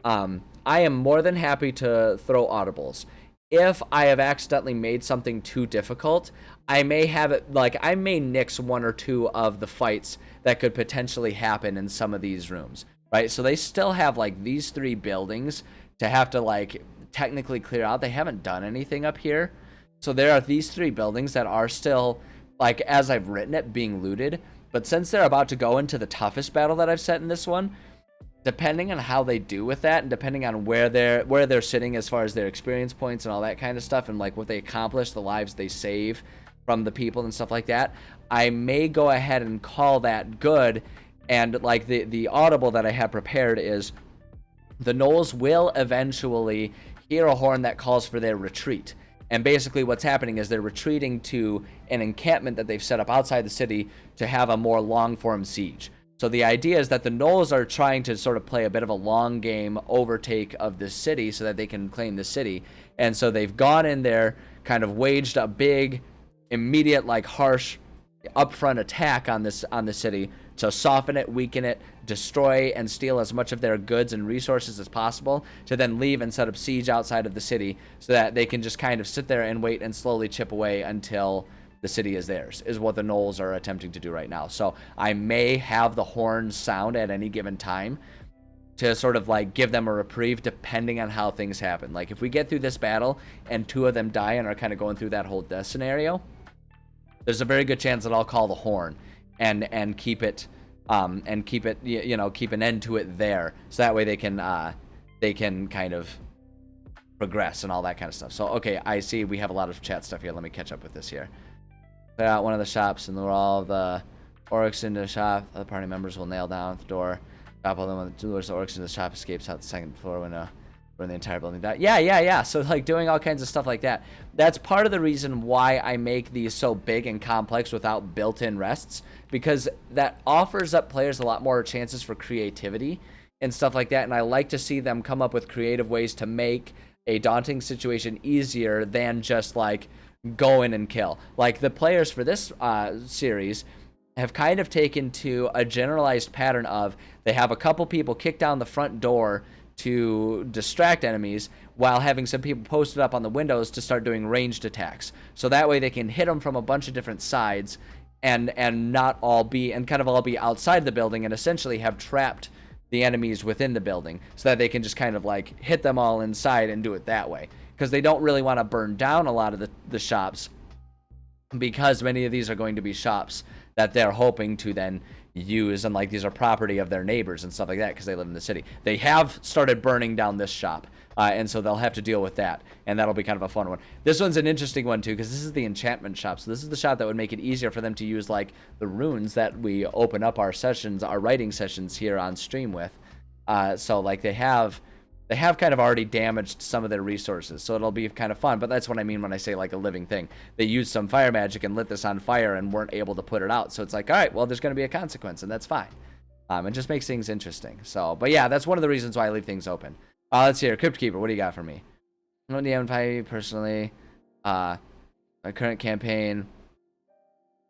[SPEAKER 1] I am more than happy to throw audibles. if I have accidentally made something too difficult, I may have it, like, I may nix one or two of the fights that could potentially happen in some of these rooms, right? So they still have, like, these 3 buildings to have to, like, technically clear out. They haven't done anything up here. So there are these 3 buildings that are still, like, as I've written it, being looted. But since they're about to go into the toughest battle that I've set in this one, depending on how they do with that, and depending on where they're sitting as far as their experience points and all that kind of stuff, and like what they accomplish, the lives they save from the people and stuff like that, I may go ahead and call that good. And like the audible that I have prepared is the gnolls will eventually hear a horn that calls for their retreat. And basically what's happening is they're retreating to an encampment that they've set up outside the city to have a more long-form siege. So the idea is that the gnolls are trying to sort of play a bit of a long game overtake of this city so that they can claim the city. And so they've gone in there, kind of waged a big, immediate, like, harsh, upfront attack on the city to soften it, weaken it, destroy and steal as much of their goods and resources as possible, to then leave and set up siege outside of the city so that they can just kind of sit there and wait and slowly chip away until the city is theirs, is what the gnolls are attempting to do right now. So I may have the horns sound at any given time to sort of like give them a reprieve depending on how things happen. Like if we get through this battle and 2 of them die and are kind of going through that whole death scenario, there's a very good chance that I'll call the horn and keep it you know, keep an end to it there, so that way they can kind of progress and all that kind of stuff. So okay, I see we have a lot of chat stuff here. Let me catch up with this here. Clear out one of the shops and lure all of the orcs into the shop. Other party members will nail down the door. Drop all them on the doors. The orcs into the shop, escapes out the 2nd floor window. Burn the entire building down. Yeah. So like doing all kinds of stuff like that. That's part of the reason why I make these so big and complex without built-in rests, because that offers up players a lot more chances for creativity and stuff like that. And I like to see them come up with creative ways to make a daunting situation easier than just like go in and kill. Like the players for this series have kind of taken to a generalized pattern of they have a couple people kick down the front door to distract enemies while having some people posted up on the windows to start doing ranged attacks. So that way they can hit them from a bunch of different sides and not all be, and kind of all be outside the building, and essentially have trapped the enemies within the building so that they can just kind of like hit them all inside and do it that way. Because they don't really want to burn down a lot of the shops, because many of these are going to be shops that they're hoping to then use, and like these are property of their neighbors and stuff like that because they live in the city. They have started burning down this shop, and so they'll have to deal with that, and that'll be kind of a fun one. This one's an interesting one too, because this is the enchantment shop. So this is the shop that would make it easier for them to use like the runes that we open up our sessions, our writing sessions here on stream with. So like they have kind of already damaged some of their resources, so it'll be kind of fun. But that's what I mean when I say like a living thing. They used some fire magic and lit this on fire and weren't able to put it out, so it's like, all right, well, there's going to be a consequence, and that's fine. It just makes things interesting. So, but yeah, that's one of the reasons why I leave things open. Let's hear, Crypt Keeper, what do you got for me? On the M5 personally, my current campaign,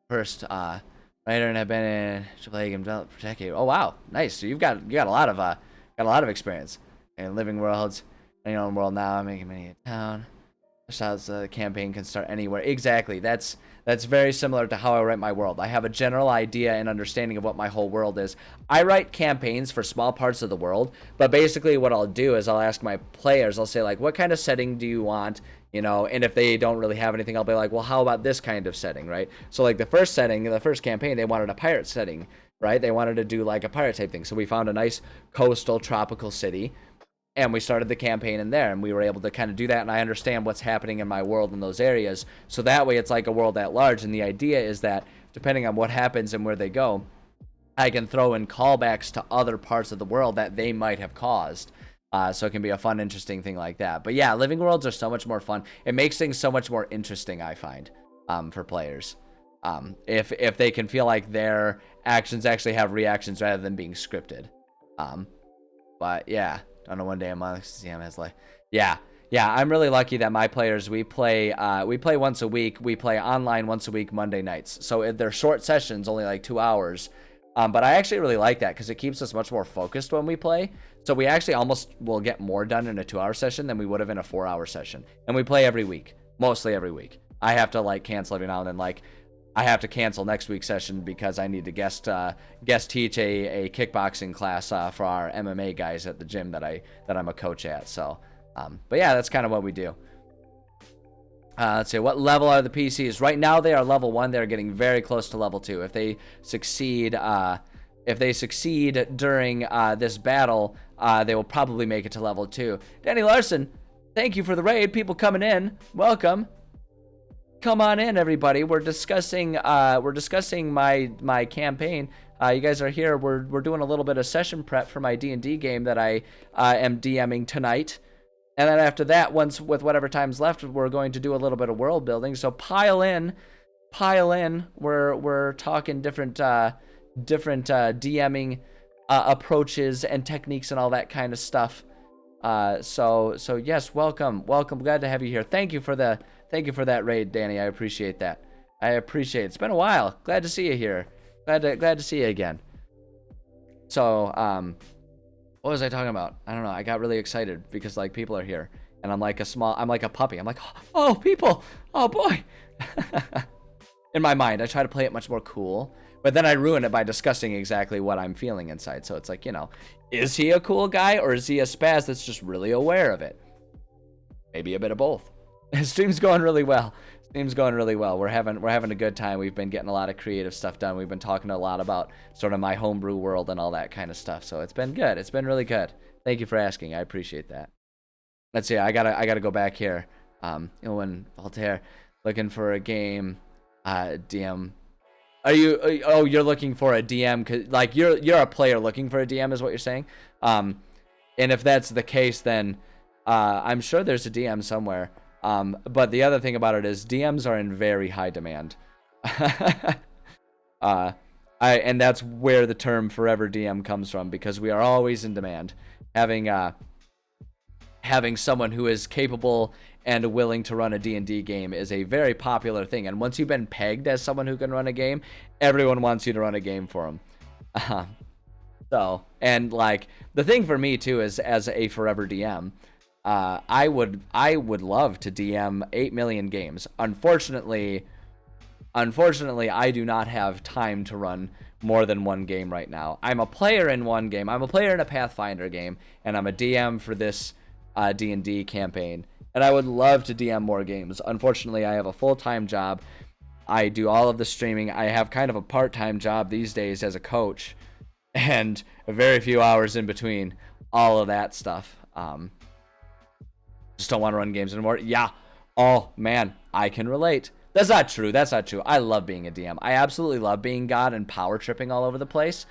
[SPEAKER 1] first writer, and I've been in AAA game development for a decade. Oh wow, nice. So you got a lot of experience. And living worlds, in your own world now. I'm making money in town. Shots the campaign can start anywhere. Exactly. That's very similar to how I write my world. I have a general idea and understanding of what my whole world is. I write campaigns for small parts of the world, but basically what I'll do is I'll ask my players, I'll say like, what kind of setting do you want? You know, and if they don't really have anything, I'll be like, well, how about this kind of setting, right? So like the first campaign, they wanted a pirate setting, right? They wanted to do like a pirate type thing. So we found a nice coastal tropical city, and we started the campaign in there, and we were able to kind of do that, and I understand what's happening in my world in those areas. So that way it's like a world at large, and the idea is that depending on what happens and where they go, I can throw in callbacks to other parts of the world that they might have caused. So it can be a fun, interesting thing like that. But yeah, living worlds are so much more fun. It makes things so much more interesting, I find, for players. If they can feel like their actions actually have reactions rather than being scripted. But yeah. I don't know, one day a month. CM has like, yeah. I'm really lucky that my players, we play once a week. We play online once a week, Monday nights. So if they're short sessions, only like 2 hours, But I actually really like that because it keeps us much more focused when we play. So we actually almost will get more done in a 2-hour session than we would have in a 4-hour session. And we play every week, mostly every week. I have to like cancel every now and then. Like I have to cancel next week's session because I need to guest teach a kickboxing class for our MMA guys at the gym that I'm a coach at. So, but yeah, that's kind of what we do. Let's see, what level are the PCs? Right now they are level 1. They're getting very close to level 2. If they succeed, during this battle, they will probably make it to level 2. Danny Larson, thank you for the raid. People coming in, welcome. Come on in, everybody. We're discussing my campaign. You guys are here. We're doing a little bit of session prep for my D&D game that I am DMing tonight. And then after that, once with whatever time's left, we're going to do a little bit of world building. So pile in. We're talking different DMing approaches and techniques and all that kind of stuff. So yes, welcome. Glad to have you here. Thank you for that raid, Danny. I appreciate that. It's been a while. Glad to see you here. Glad to see you again. So what was I talking about? I don't know. I got really excited because like people are here, and I'm like a puppy. I'm like, oh, people, oh boy. In my mind, I try to play it much more cool, but then I ruin it by discussing exactly what I'm feeling inside. So it's like, is he a cool guy or is he a spaz that's just really aware of it? Maybe a bit of both. Stream's going really well. We're having a good time. We've been getting a lot of creative stuff done. We've been talking a lot about sort of my homebrew world and all that kind of stuff. So it's been good. It's been really good. Thank you for asking. I appreciate that. Let's see. I gotta go back here. When Voltaire looking for a game, DM. Are you? Oh, you're looking for a DM? 'Cause like you're a player looking for a DM is what you're saying. And if that's the case, then I'm sure there's a DM somewhere. But the other thing about it is DMs are in very high demand. And that's where the term forever DM comes from, because we are always in demand. Having someone who is capable and willing to run a D&D game is a very popular thing. And once you've been pegged as someone who can run a game, everyone wants you to run a game for them. So, and like the thing for me too is, as a forever DM, I would love to DM 8 million games. Unfortunately, I do not have time to run more than one game right now. I'm a player in one game. I'm a player in a Pathfinder game, and I'm a DM for this D&D campaign. And I would love to DM more games. Unfortunately, I have a full-time job. I do all of the streaming. I have kind of a part-time job these days as a coach, and very few hours in between all of that stuff. Just don't want to run games anymore. Yeah. Oh man, I can relate. That's not true. I love being a DM. I absolutely love being God and power tripping all over the place.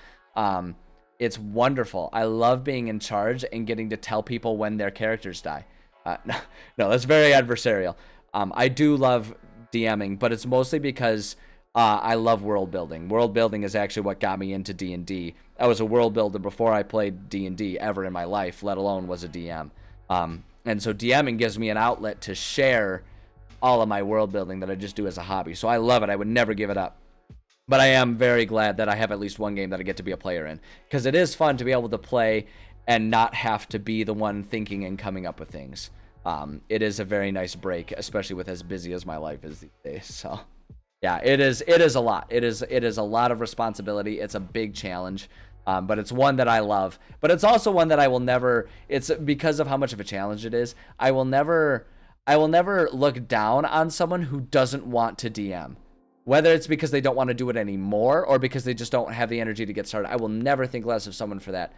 [SPEAKER 1] It's wonderful. I love being in charge and getting to tell people when their characters die. No, that's very adversarial. I do love DMing, but it's mostly because I love world building. World building is actually what got me into D&D. I was a world builder before I played D&D ever in my life, let alone was a DM. And so DMing gives me an outlet to share all of my world building that I just do as a hobby. So I love it. I would never give it up. But I am very glad that I have at least one game that I get to be a player in, because it is fun to be able to play and not have to be the one thinking and coming up with things. It is a very nice break, especially with as busy as my life is these days. So yeah, it is a lot. It is a lot of responsibility. It's a big challenge. But it's one that I love. But it's also one that I will never, it's because of how much of a challenge it is, I will never look down on someone who doesn't want to DM. Whether it's because they don't want to do it anymore or because they just don't have the energy to get started, I will never think less of someone for that.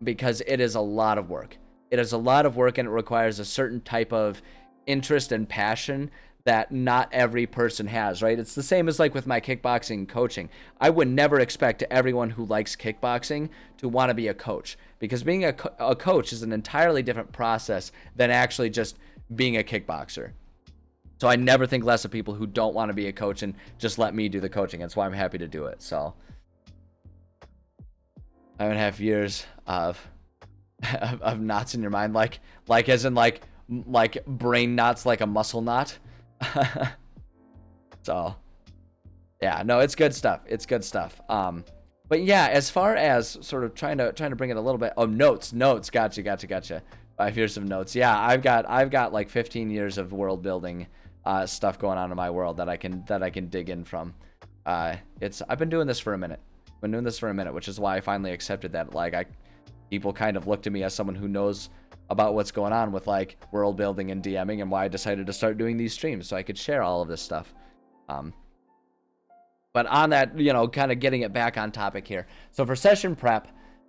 [SPEAKER 1] Because it is a lot of work. It is a lot of work, and it requires a certain type of interest and passion that not every person has, right? It's the same as like with my kickboxing coaching. I would never expect everyone who likes kickboxing to want to be a coach, because being a coach is an entirely different process than actually just being a kickboxer. So I never think less of people who don't want to be a coach and just let me do the coaching. That's why I'm happy to do it. So 5.5 years of knots in your mind, like as in like brain knots, like a muscle knot. So Yeah, no, it's good stuff. It's good stuff. But yeah, as far as sort of trying to bring it a little bit. Oh, notes. Gotcha. 5 years of notes. Yeah, I've got like 15 years of world building stuff going on in my world that I can dig in from. I've been doing this for a minute. Which is why I finally accepted that. Like, people kind of look to me as someone who knows about what's going on with like world building and DMing, and why I decided to start doing these streams so I could share all of this stuff. But on that, kind of getting it back on topic here. So for session prep,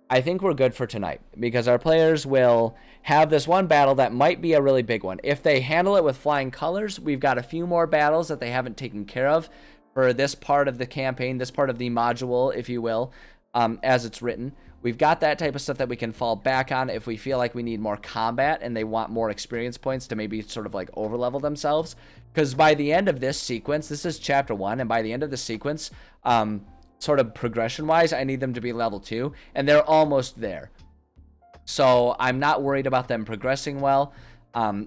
[SPEAKER 1] I think we're good for tonight because our players will have this one battle that might be a really big one. If they handle it with flying colors, we've got a few more battles that they haven't taken care of for this part of the campaign, this part of the module, if you will, as it's written. We've got that type of stuff that we can fall back on if we feel like we need more combat and they want more experience points to maybe sort of like overlevel themselves. Because by the end of this sequence, this is chapter 1, and by the end of the sequence, sort of progression-wise, I need them to be level 2, and they're almost there. So I'm not worried about them progressing well.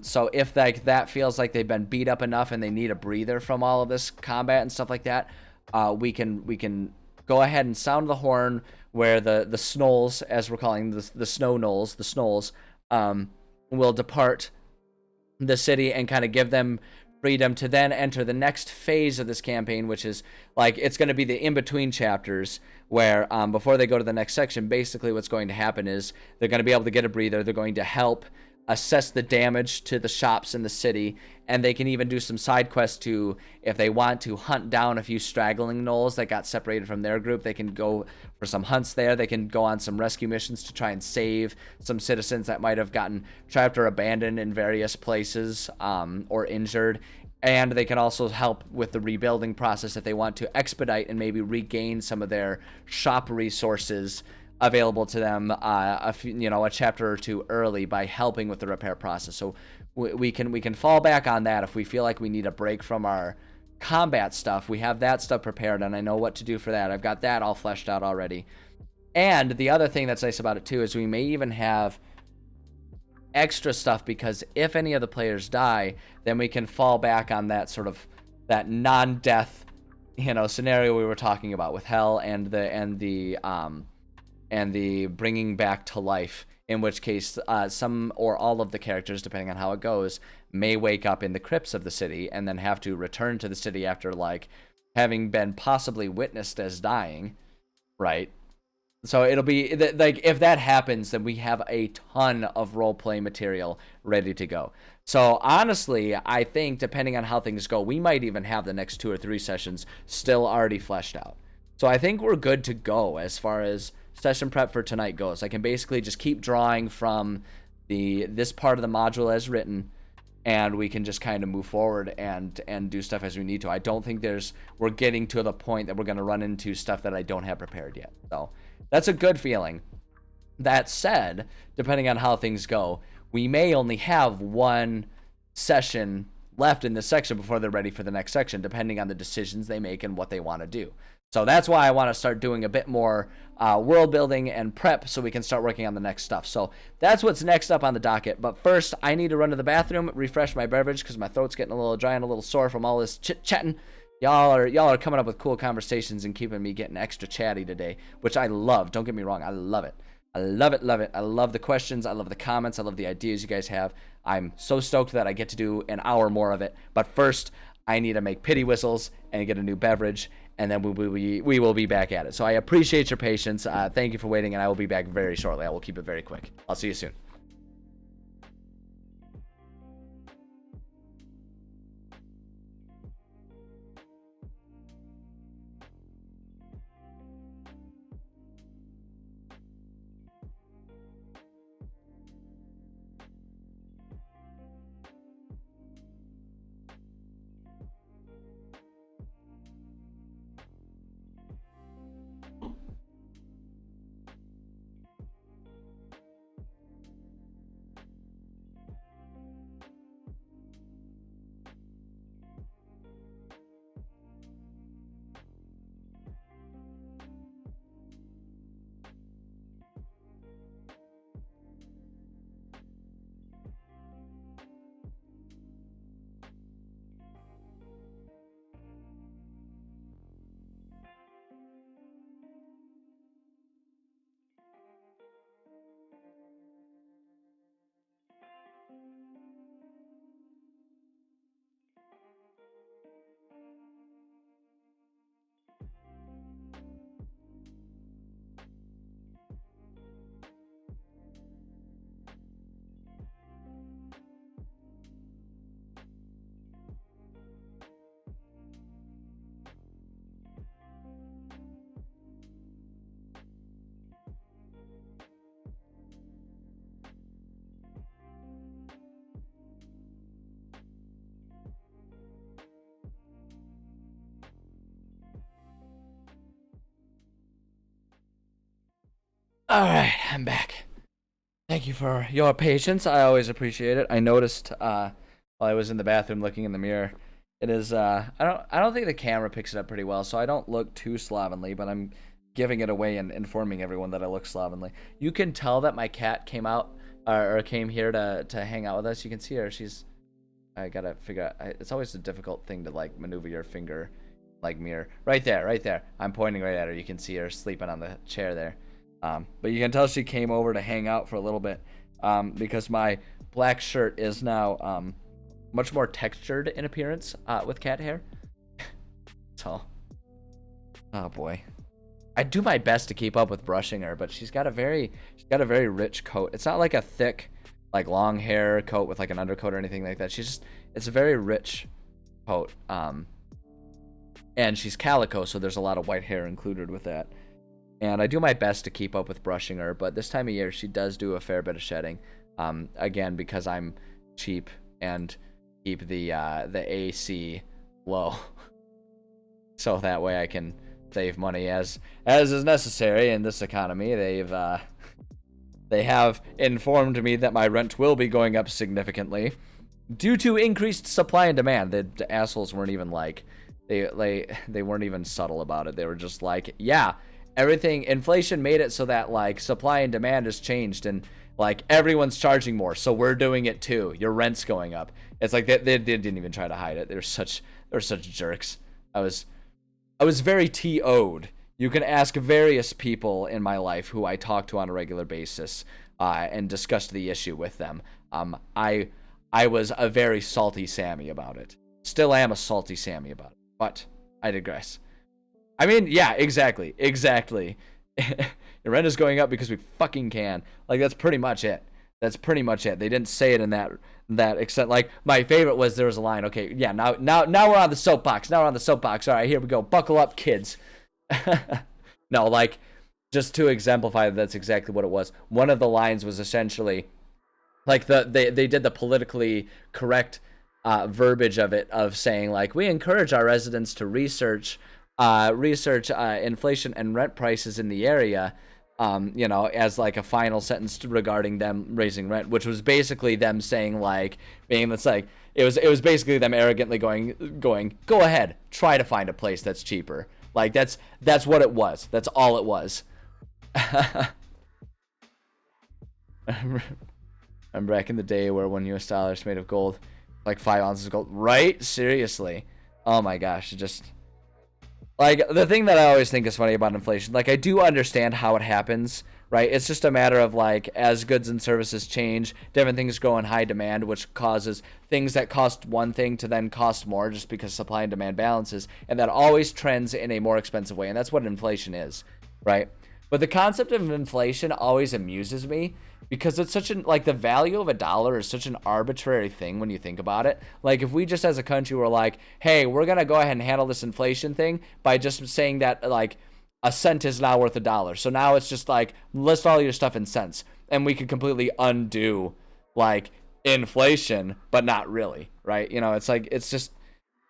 [SPEAKER 1] So if like that feels like they've been beat up enough and they need a breather from all of this combat and stuff like that, we can go ahead and sound the horn where the Snolls, as we're calling the Snow Gnolls, the Snolls, will depart the city and kind of give them freedom to then enter the next phase of this campaign, which is like it's going to be the in-between chapters where before they go to the next section, basically what's going to happen is they're going to be able to get a breather. They're going to help assess the damage to the shops in the city, and they can even do some side quests to, if they want to hunt down a few straggling gnolls that got separated from their group, they can go for some hunts there. They can go on some rescue missions to try and save some citizens that might have gotten trapped or abandoned in various places, or injured. And they can also help with the rebuilding process if they want to expedite and maybe regain some of their shop resources available to them a chapter or two early by helping with the repair process. So we can fall back on that if we feel like we need a break from our combat stuff. We have that stuff prepared, and I know what to do for that. I've got that all fleshed out already. And the other thing that's nice about it too is we may even have extra stuff, because if any of the players die, then we can fall back on that sort of that non-death scenario we were talking about with Hell and the bringing back to life, in which case some or all of the characters, depending on how it goes, may wake up in the crypts of the city and then have to return to the city after like having been possibly witnessed as dying, right? So it'll be like, if that happens, then we have a ton of roleplay material ready to go. So honestly, I think depending on how things go, we might even have the next 2 or 3 sessions still already fleshed out. So I think we're good to go as far as session prep for tonight goes. I can basically just keep drawing from this part of the module as written, and we can just kind of move forward and do stuff as we need to. I don't think we're getting to the point that we're going to run into stuff that I don't have prepared yet. So that's a good feeling. That said, depending on how things go, we may only have one session left in this section before they're ready for the next section, depending on the decisions they make and what they want to do. So that's why I want to start doing a bit more world building and prep so we can start working on the next stuff. So that's what's next up on the docket. But first, I need to run to the bathroom, refresh my beverage because my throat's getting a little dry and a little sore from all this chit-chatting. Y'all are coming up with cool conversations and keeping me getting extra chatty today, which I love. Don't get me wrong. I love it. I love it. I love the questions. I love the comments. I love the ideas you guys have. I'm so stoked that I get to do an hour more of it. But first, I need to make pity whistles and get a new beverage, and then we will be back at it. So I appreciate your patience. Thank you for waiting, and I will be back very shortly. I will keep it very quick. I'll see you soon. Alright, I'm back. Thank you for your patience. I always appreciate it. I noticed while I was in the bathroom looking in the mirror, it is I don't think the camera picks it up pretty well, so I don't look too slovenly, but I'm giving it away and informing everyone that I look slovenly. You can tell that my cat came out or came here to hang out with us. You can see her. I gotta figure out. It's always a difficult thing to like maneuver your finger, like mirror. Right there, right there. I'm pointing right at her. You can see her sleeping on the chair there. But you can tell she came over to hang out for a little bit because my black shirt is now much more textured in appearance with cat hair. So, oh boy. I do my best to keep up with brushing her, but she's got a very rich coat. It's not like a thick, like long hair coat with like an undercoat or anything like that. It's a very rich coat. And she's calico, so there's a lot of white hair included with that. And I do my best to keep up with brushing her, but this time of year she does do a fair bit of shedding. Again, because I'm cheap and keep the AC low, so that way I can save money as is necessary in this economy. They have informed me that my rent will be going up significantly due to increased supply and demand. The assholes weren't even like they weren't even subtle about it. They were just like, yeah, inflation made it so that like supply and demand has changed and like everyone's charging more, so we're doing it too. Your rent's going up. It's like they didn't even try to hide it. They were such jerks. I was very TO'd. You can ask various people in my life who I talk to on a regular basis and discuss the issue with them. I was a very salty Sammy about it. Still am a salty Sammy about it, but I digress. I mean, yeah, exactly. Your rent is going up because we fucking can. Like, that's pretty much it. They didn't say it in that extent. Like, my favorite was there was a line. Okay, yeah, now we're on the soapbox. All right, here we go. Buckle up, kids. No, like, just to exemplify that's exactly what it was. One of the lines was essentially like they did the politically correct verbiage of it, of saying like, we encourage our residents to research inflation and rent prices in the area, as like a final sentence regarding them raising rent, which was basically them saying like, it was basically them arrogantly going, go ahead, try to find a place that's cheaper. Like that's what it was. That's all it was. I'm back in the day where $1 US is made of gold, like 5 ounces of gold. Right? Seriously. Oh my gosh. Just like the thing that I always think is funny about inflation, like I do understand how it happens, right? It's just a matter of like, as goods and services change, different things grow in high demand, which causes things that cost one thing to then cost more just because supply and demand balances. And that always trends in a more expensive way. And that's what inflation is, right? But the concept of inflation always amuses me because it's such like the value of a dollar is such an arbitrary thing when you think about it. Like if we just as a country were like, hey, we're going to go ahead and handle this inflation thing by just saying that like a cent is now worth $1. So now it's just like list all your stuff in cents and we could completely undo like inflation, but not really, right? It's like, it's just,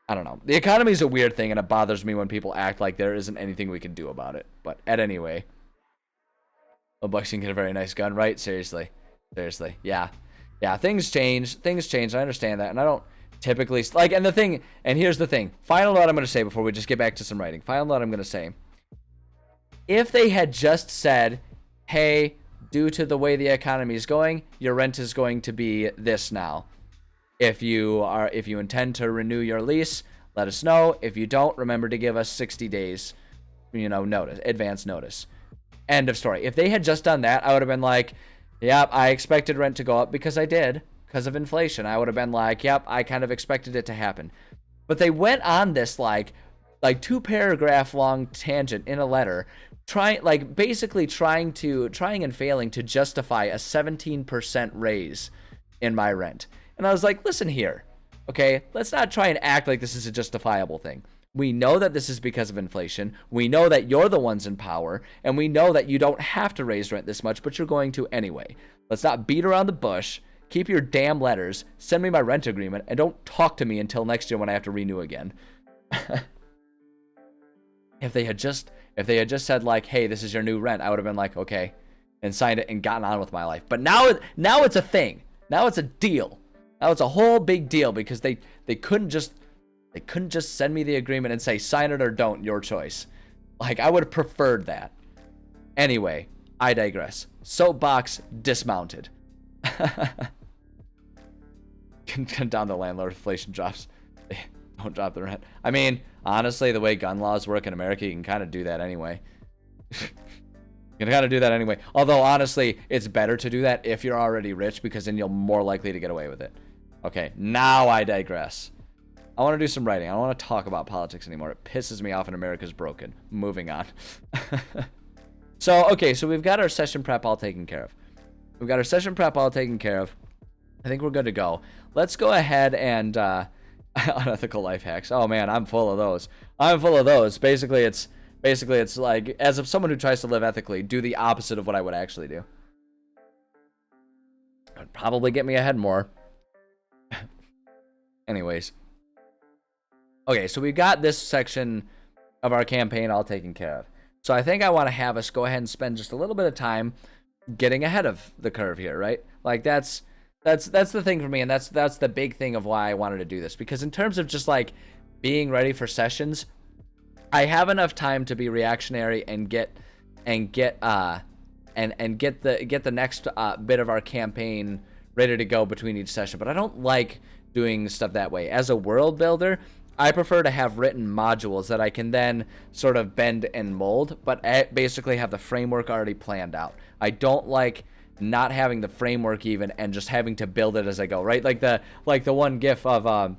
[SPEAKER 1] I don't know. The economy is a weird thing and it bothers me when people act like there isn't anything we can do about it. But at any rate, $1 can get a very nice gun, right? Seriously. Yeah, things change. I understand that. And I don't typically like, and here's the thing. Final note I'm going to say before we just get back to some writing. Final note I'm going to say, if they had just said, hey, due to the way the economy is going, your rent is going to be this now. If you intend to renew your lease, let us know. If you don't, remember to give us 60 days, advance notice. End of story. If they had just done that, I would have been like, yep, I expected rent to go up because I did, because of inflation. I would have been like, yep, I kind of expected it to happen. But they went on this like 2-paragraph long tangent in a letter, trying and failing to justify a 17% raise in my rent. And I was like, listen here, okay, let's not try and act like this is a justifiable thing. We know that this is because of inflation. We know that you're the ones in power, and we know that you don't have to raise rent this much, but you're going to anyway. Let's not beat around the bush. Keep your damn letters. Send me my rent agreement, and don't talk to me until next year when I have to renew again. If they had just said like, hey, this is your new rent, I would have been like, okay. and signed it and gotten on with my life. But now it's a thing. Now it's a deal. Now it's a whole big deal because they couldn't just send me the agreement and say sign it or don't, your choice. Like, I would have preferred that. Anyway, I digress. Soapbox dismounted. Can down the landlord, inflation drops. Don't drop the rent. I mean, honestly, the way gun laws work in America, you can kind of do that anyway. You can kind of do that anyway. Although, honestly, it's better to do that if you're already rich, because then you're more likely to get away with it. Okay, now I digress. I want to do some writing. I don't want to talk about politics anymore. It pisses me off and America's broken. Moving on. So, okay, so we've got our session prep all taken care of. I think we're good to go. Let's go ahead and unethical life hacks. Oh man, I'm full of those. Basically it's like, as of someone who tries to live ethically, do the opposite of what I would actually do. It would probably get me ahead more. Anyways. Okay, so we've got this section of our campaign all taken care of. So I think I want to have us go ahead and spend just a little bit of time getting ahead of the curve here, right? Like that's the thing for me, and that's the big thing of why I wanted to do this. Because in terms of just like being ready for sessions, I have enough time to be reactionary and get the next bit of our campaign ready to go between each session. But I don't like doing stuff that way. As a world builder, I prefer to have written modules that I can then sort of bend and mold, but basically have the framework already planned out. I don't like not having the framework even and just having to build it as I go, right? Like the one gif of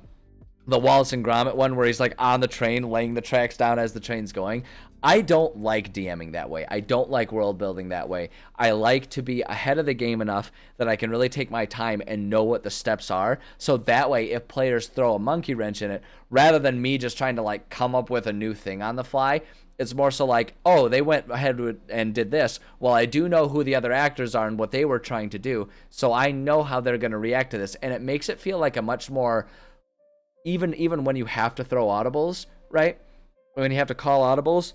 [SPEAKER 1] the Wallace and Gromit one where he's like on the train laying the tracks down as the train's going. I don't like DMing that way. I don't like world building that way. I like to be ahead of the game enough that I can really take my time and know what the steps are. So that way, if players throw a monkey wrench in it, rather than me just trying to like come up with a new thing on the fly, it's more so like, oh, they went ahead and did this. Well, I do know who the other actors are and what they were trying to do. So I know how they're going to react to this. And it makes it feel like a much more, even when you have to throw audibles, right? When you have to call audibles,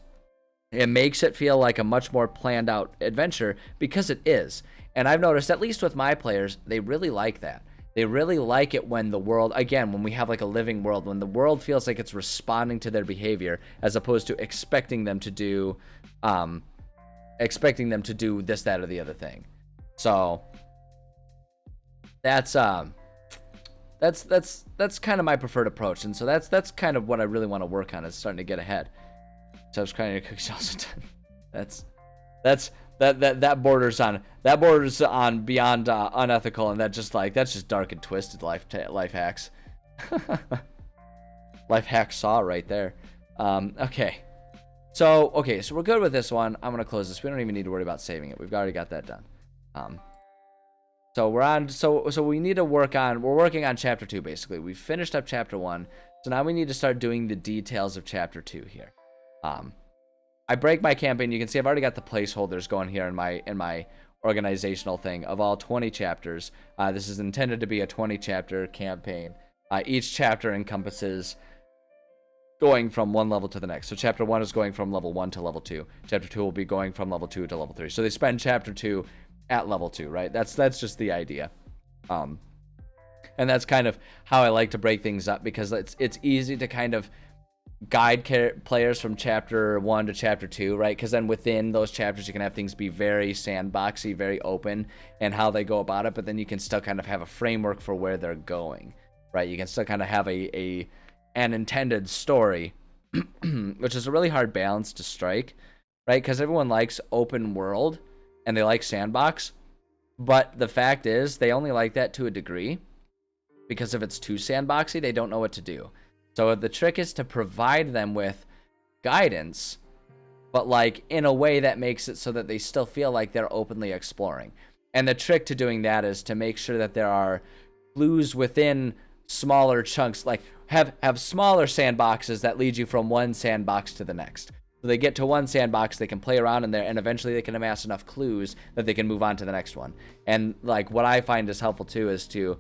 [SPEAKER 1] it makes it feel like a much more planned out adventure, because it is. And I've noticed, at least with my players, they really like that. They really like it when the world, again, when we have like a living world, when the world feels like it's responding to their behavior as opposed to expecting them to do this, that, or the other thing. So that's kind of my preferred approach. And so that's kind of what I really want to work on, is starting to get ahead. So I was trying to cook also done. That borders on beyond unethical, and that's just dark and twisted life hacks. Life hack saw right there. Okay. So we're good with this one. I'm gonna close this. We don't even need to worry about saving it. We've already got that done. So we're on. So we need to work on. We're working on chapter 2 basically. We finished up chapter 1. So now we need to start doing the details of chapter 2 here. I break my campaign. You can see I've already got the placeholders going here in my organizational thing of all 20 chapters. This is intended to be a 20 chapter campaign. Each chapter encompasses going from one level to the next. So chapter 1 is going from level 1 to level 2. Chapter 2 will be going from level 2 to level 3. So they spend chapter 2 at level 2, right? That's just the idea. And that's kind of how I like to break things up, because it's easy to kind of guide players from chapter 1 to chapter 2, right? Because then within those chapters you can have things be very sandboxy, very open, and how they go about it, but then you can still kind of have a framework for where they're going, right? You can still kind of have an intended story, which is a really hard balance to strike, right? Because everyone likes open world and they like sandbox, but the fact is they only like that to a degree, because if it's too sandboxy, they don't know what to do. So the trick is to provide them with guidance, but like in a way that makes it so that they still feel like they're openly exploring. And the trick to doing that is to make sure that there are clues within smaller chunks, like have smaller sandboxes that lead you from one sandbox to the next. So they get to one sandbox, they can play around in there, and eventually they can amass enough clues that they can move on to the next one. And like what I find is helpful too is to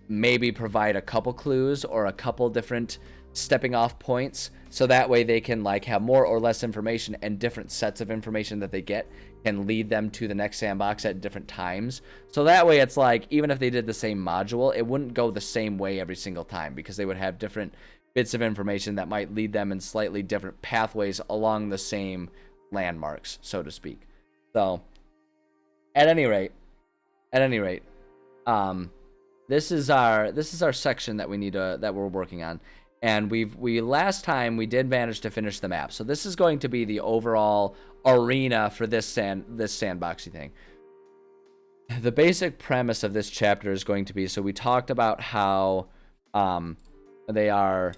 [SPEAKER 1] maybe provide a couple clues or a couple different stepping off points, so that way they can like have more or less information, and different sets of information that they get can lead them to the next sandbox at different times. So that way it's like, even if they did the same module, it wouldn't go the same way every single time, because they would have different bits of information that might lead them in slightly different pathways along the same landmarks, so to speak. So at any rate, this is our section that we need to, that we're working on. And we last time we did manage to finish the map. So this is going to be the overall arena for this sandboxy thing. The basic premise of this chapter is going to be, so we talked about how they are,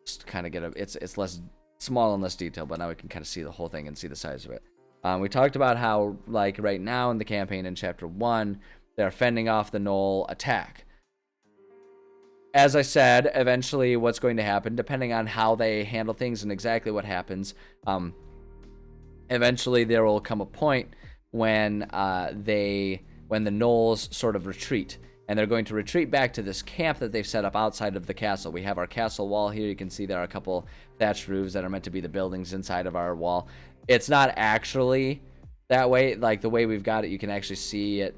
[SPEAKER 1] just kind of get it's less small and less detailed, but now we can kind of see the whole thing and see the size of it. We talked about how, like, right now in the campaign in chapter 1, they're fending off the Gnoll attack. As I said, eventually what's going to happen, depending on how they handle things and exactly what happens, eventually there will come a point when the Gnolls sort of retreat, and they're going to retreat back to this camp that they've set up outside of the castle. We have our castle wall here. You can see there are a couple thatched roofs that are meant to be the buildings inside of our wall. It's not actually that way. Like, the way we've got it, you can actually see it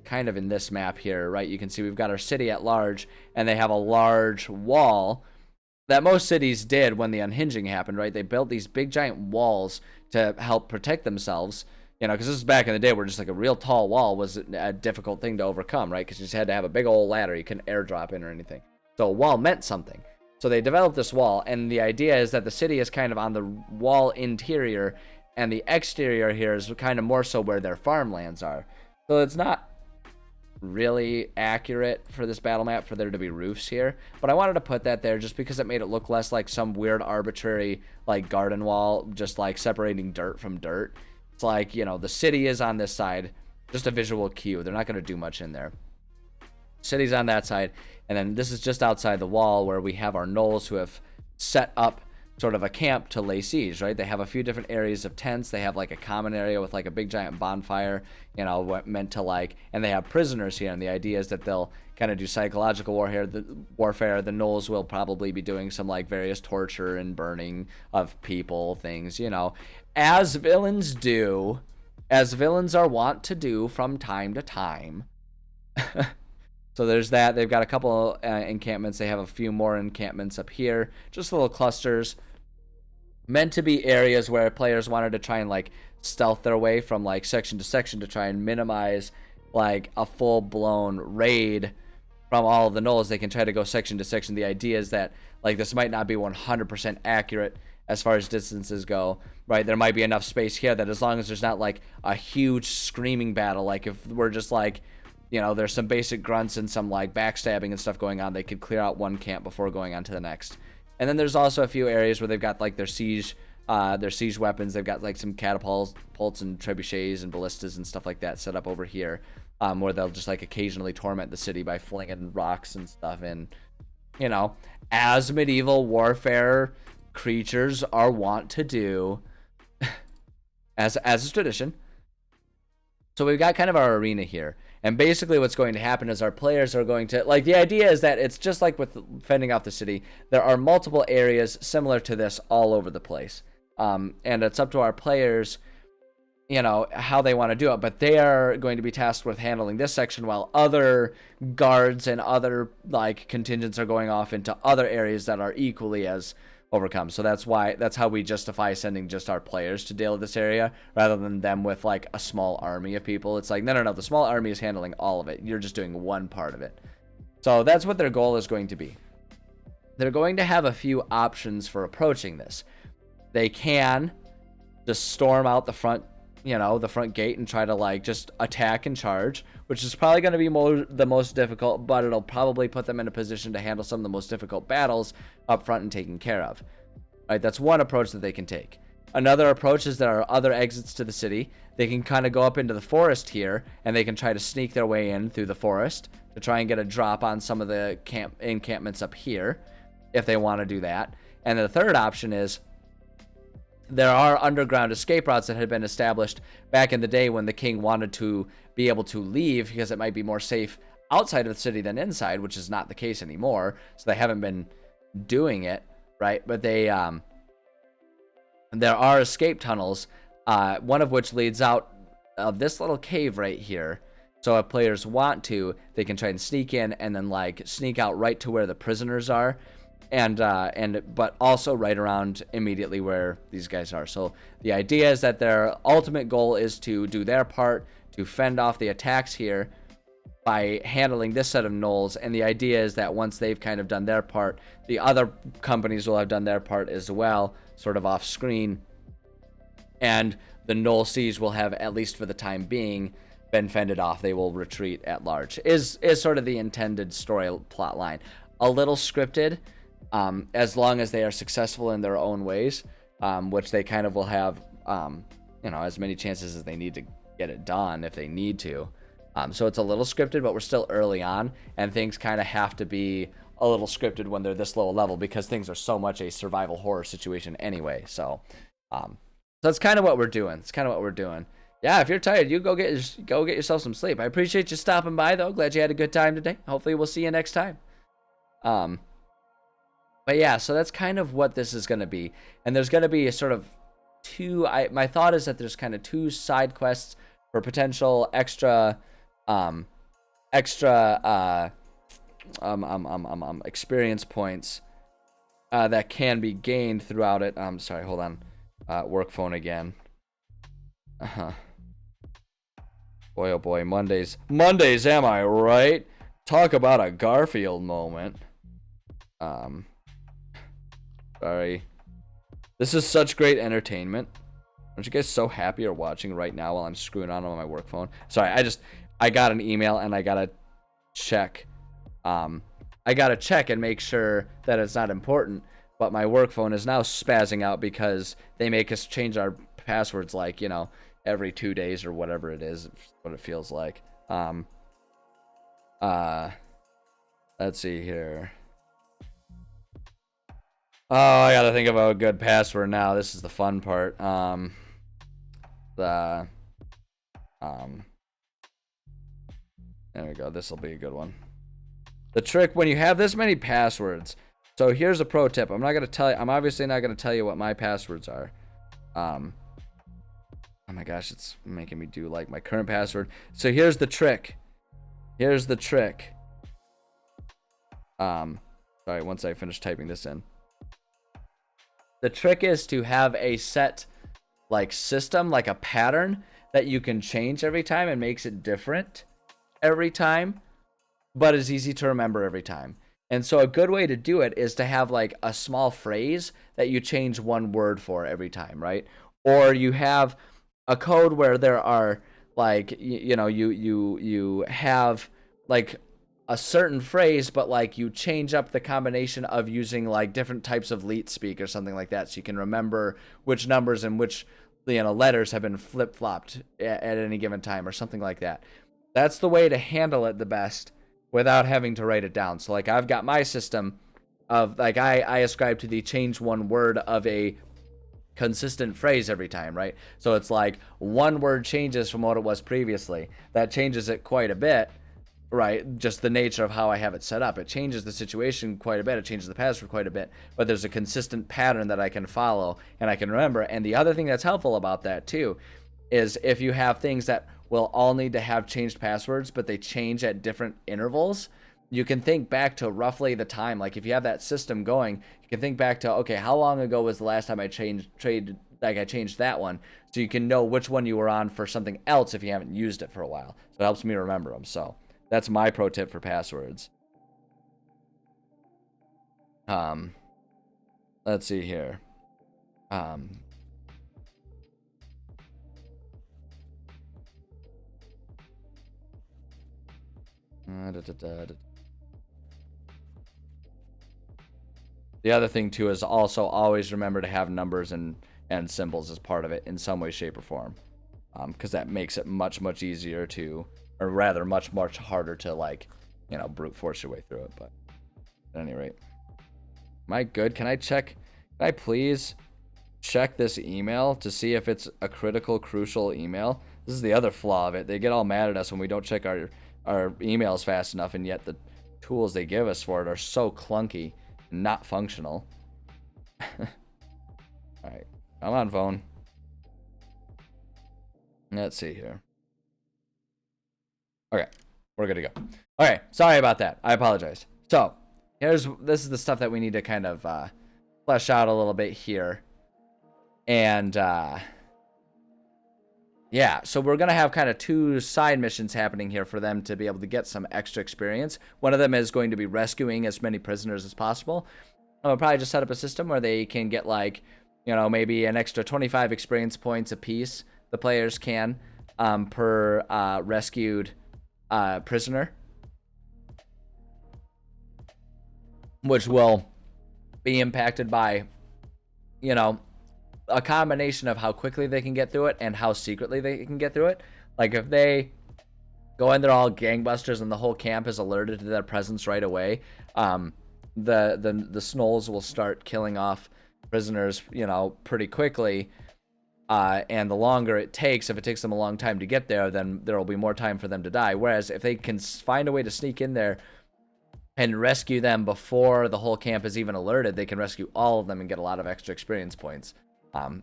[SPEAKER 1] kind of in this map here, right? You can see we've got our city at large, and they have a large wall that most cities did when the unhinging happened, right? They built these big giant walls to help protect themselves, you know, because this is back in the day where just like a real tall wall was a difficult thing to overcome, right? Because you just had to have a big old ladder. You couldn't airdrop in or anything. So a wall meant something. So they developed this wall, and the idea is that the city is kind of on the wall interior, and the exterior here is kind of more so where their farmlands are. So it's not really accurate for this battle map for there to be roofs here, but I wanted to put that there just because it made it look less like some weird arbitrary like garden wall, just like separating dirt from dirt. It's like, you know, the city is on this side, just a visual cue. They're not going to do much in there. City's on that side, and then this is just outside the wall where we have our Gnolls who have set up sort of a camp to lay siege, right? They have a few different areas of tents. They have like a common area with like a big giant bonfire, you know, meant to like, and they have prisoners here, and the idea is that they'll kind of do psychological warfare. The Gnolls will probably be doing some like various torture and burning of people, things, you know, as villains do, as villains are wont to do from time to time. So there's that. They've got a couple encampments. They have a few more encampments up here, just little clusters, meant to be areas where players wanted to try and like stealth their way from like section to section to try and minimize like a full-blown raid from all of the Gnolls. They can try to go section to section. The idea is that like this might not be 100% accurate as far as distances go, right? There might be enough space here that as long as there's not like a huge screaming battle, like if we're just like, you know, there's some basic grunts and some like backstabbing and stuff going on, they could clear out one camp before going on to the next. And then there's also a few areas where they've got like their siege weapons. They've got like some catapults and trebuchets and ballistas and stuff like that set up over here, where they'll just like occasionally torment the city by flinging rocks and stuff. And, you know, as medieval warfare creatures are wont to do, as is tradition. So we've got kind of our arena here. And basically what's going to happen is our players are going to, like, the idea is that it's just like with fending off the city. There are multiple areas similar to this all over the place. And it's up to our players, you know, how they want to do it. But they are going to be tasked with handling this section while other guards and other, like, contingents are going off into other areas that are equally as overcome. So that's how we justify sending just our players to deal with this area rather than them with like a small army of people. It's like, no, the small army is handling all of it. You're just doing one part of it. So that's what their goal is going to be. They're going to have a few options for approaching this. They can just storm out the front, you know, the front gate and try to like just attack and charge, which is probably going to be the most difficult, but it'll probably put them in a position to handle some of the most difficult battles up front and taken care of. All right, that's one approach that they can take. Another approach is there are other exits to the city. They can kind of go up into the forest here, and they can try to sneak their way in through the forest to try and get a drop on some of the encampments up here, if they want to do that. And the third option is there are underground escape routes that had been established back in the day when the king wanted to be able to leave because it might be more safe outside of the city than inside, which is not the case anymore. So they haven't been doing it, right? But they there are escape tunnels, one of which leads out of this little cave right here. So if players want to, they can try and sneak in and then like sneak out right to where the prisoners are, and but also right around immediately where these guys are. So the idea is that their ultimate goal is to do their part to fend off the attacks here by handling this set of gnolls, and the idea is that once they've kind of done their part, the other companies will have done their part as well, sort of off screen, and the gnoll siege will have, at least for the time being, been fended off. They will retreat at large, is sort of the intended story plot line. A little scripted, as long as they are successful in their own ways, which they kind of will have, as many chances as they need to get it done if they need to. So it's a little scripted, but we're still early on, and things kind of have to be a little scripted when they're this low level because things are so much a survival horror situation anyway. So that's kind of what we're doing. Yeah, if you're tired, you go get yourself some sleep. I appreciate you stopping by, though. Glad you had a good time today. Hopefully we'll see you next time. But yeah, so that's kind of what this is going to be. And there's going to be a sort of my thought is that there's kind of 2 side quests for potential extra experience points that can be gained throughout it. Sorry, hold on. Work phone again. Boy, oh boy, Mondays, am I right? Talk about a Garfield moment. Sorry. This is such great entertainment. Aren't you guys so happy you're watching right now while I'm screwing on my work phone? Sorry, I got an email and I gotta check. I gotta check and make sure that it's not important. But my work phone is now spazzing out because they make us change our passwords like, every 2 days or whatever it is, what it feels like. Let's see here. Oh, I gotta think about a good password now. This is the fun part. There we go. This will be a good one. The trick when you have this many passwords. So here's a pro tip. I'm obviously not gonna tell you what my passwords are. Oh my gosh, it's making me do like my current password. So here's the trick. Sorry, once I finish typing this in. The trick is to have a set like system, like a pattern that you can change every time and makes it different every time, but is easy to remember every time. And so a good way to do it is to have like a small phrase that you change one word for every time, right? Or you have a code where there are like, you have like a certain phrase, but like you change up the combination of using like different types of leet speak or something like that, so you can remember which numbers and which letters have been flip-flopped at any given time or something like that. That's the way to handle it the best without having to write it down. So like I've got my system of like I ascribe to the change one word of a consistent phrase every time, right? So it's like one word changes from what it was previously. That changes it quite a bit, right? Just the nature of how I have it set up. It changes the situation quite a bit. It changes the password quite a bit, but there's a consistent pattern that I can follow and I can remember. And the other thing that's helpful about that too is if you have things that will all need to have changed passwords, but they change at different intervals, you can think back to roughly the time. Like if you have that system going, you can think back to, okay, how long ago was the last time I changed that one? So you can know which one you were on for something else if you haven't used it for a while. So it helps me remember them. So that's my pro tip for passwords. Let's see here. The other thing too is also always remember to have numbers and symbols as part of it in some way, shape, or form, because that makes it much easier to, or rather much harder to like, brute force your way through it. But at any rate, am I good? Can I please check this email to see if it's a crucial email? This is the other flaw of it. They get all mad at us when we don't check our emails fast enough, and yet the tools they give us for it are so clunky. not functional. Alright. Come on, phone. Let's see here. Okay. We're good to go. Okay. Sorry about that. I apologize. So, this is the stuff that we need to kind of flesh out a little bit here. And, yeah, so we're going to have kind of 2 side missions happening here for them to be able to get some extra experience. One of them is going to be rescuing as many prisoners as possible. I'll probably just set up a system where they can get, like, you know, maybe an extra 25 experience points apiece, the players can, per rescued prisoner. Which will be impacted by, you know, a combination of how quickly they can get through it and how secretly they can get through it. Like, if they go in there all gangbusters and the whole camp is alerted to their presence right away, the Snolls will start killing off prisoners, you know, pretty quickly. And the longer it takes, if it takes them a long time to get there, then there will be more time for them to die. Whereas if they can find a way to sneak in there and rescue them before the whole camp is even alerted, they can rescue all of them and get a lot of extra experience points.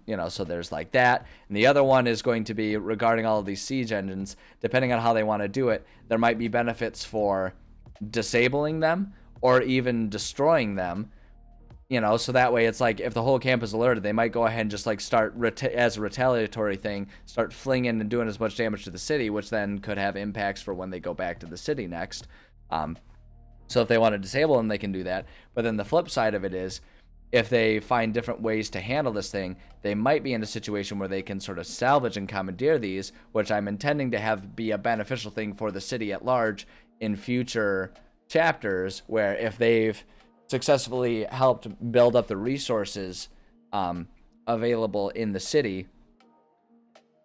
[SPEAKER 1] You know, so there's like that. And the other one is going to be regarding all of these siege engines. Depending on how they want to do it, there might be benefits for disabling them or even destroying them. You know, so that way it's like if the whole camp is alerted, they might go ahead and just like start as a retaliatory thing, start flinging and doing as much damage to the city, which then could have impacts for when they go back to the city next. So if they want to disable them, they can do that. But then the flip side of it is, if they find different ways to handle this thing, they might be in a situation where they can sort of salvage and commandeer these, which I'm intending to have be a beneficial thing for the city at large in future chapters, where if they've successfully helped build up the resources available in the city,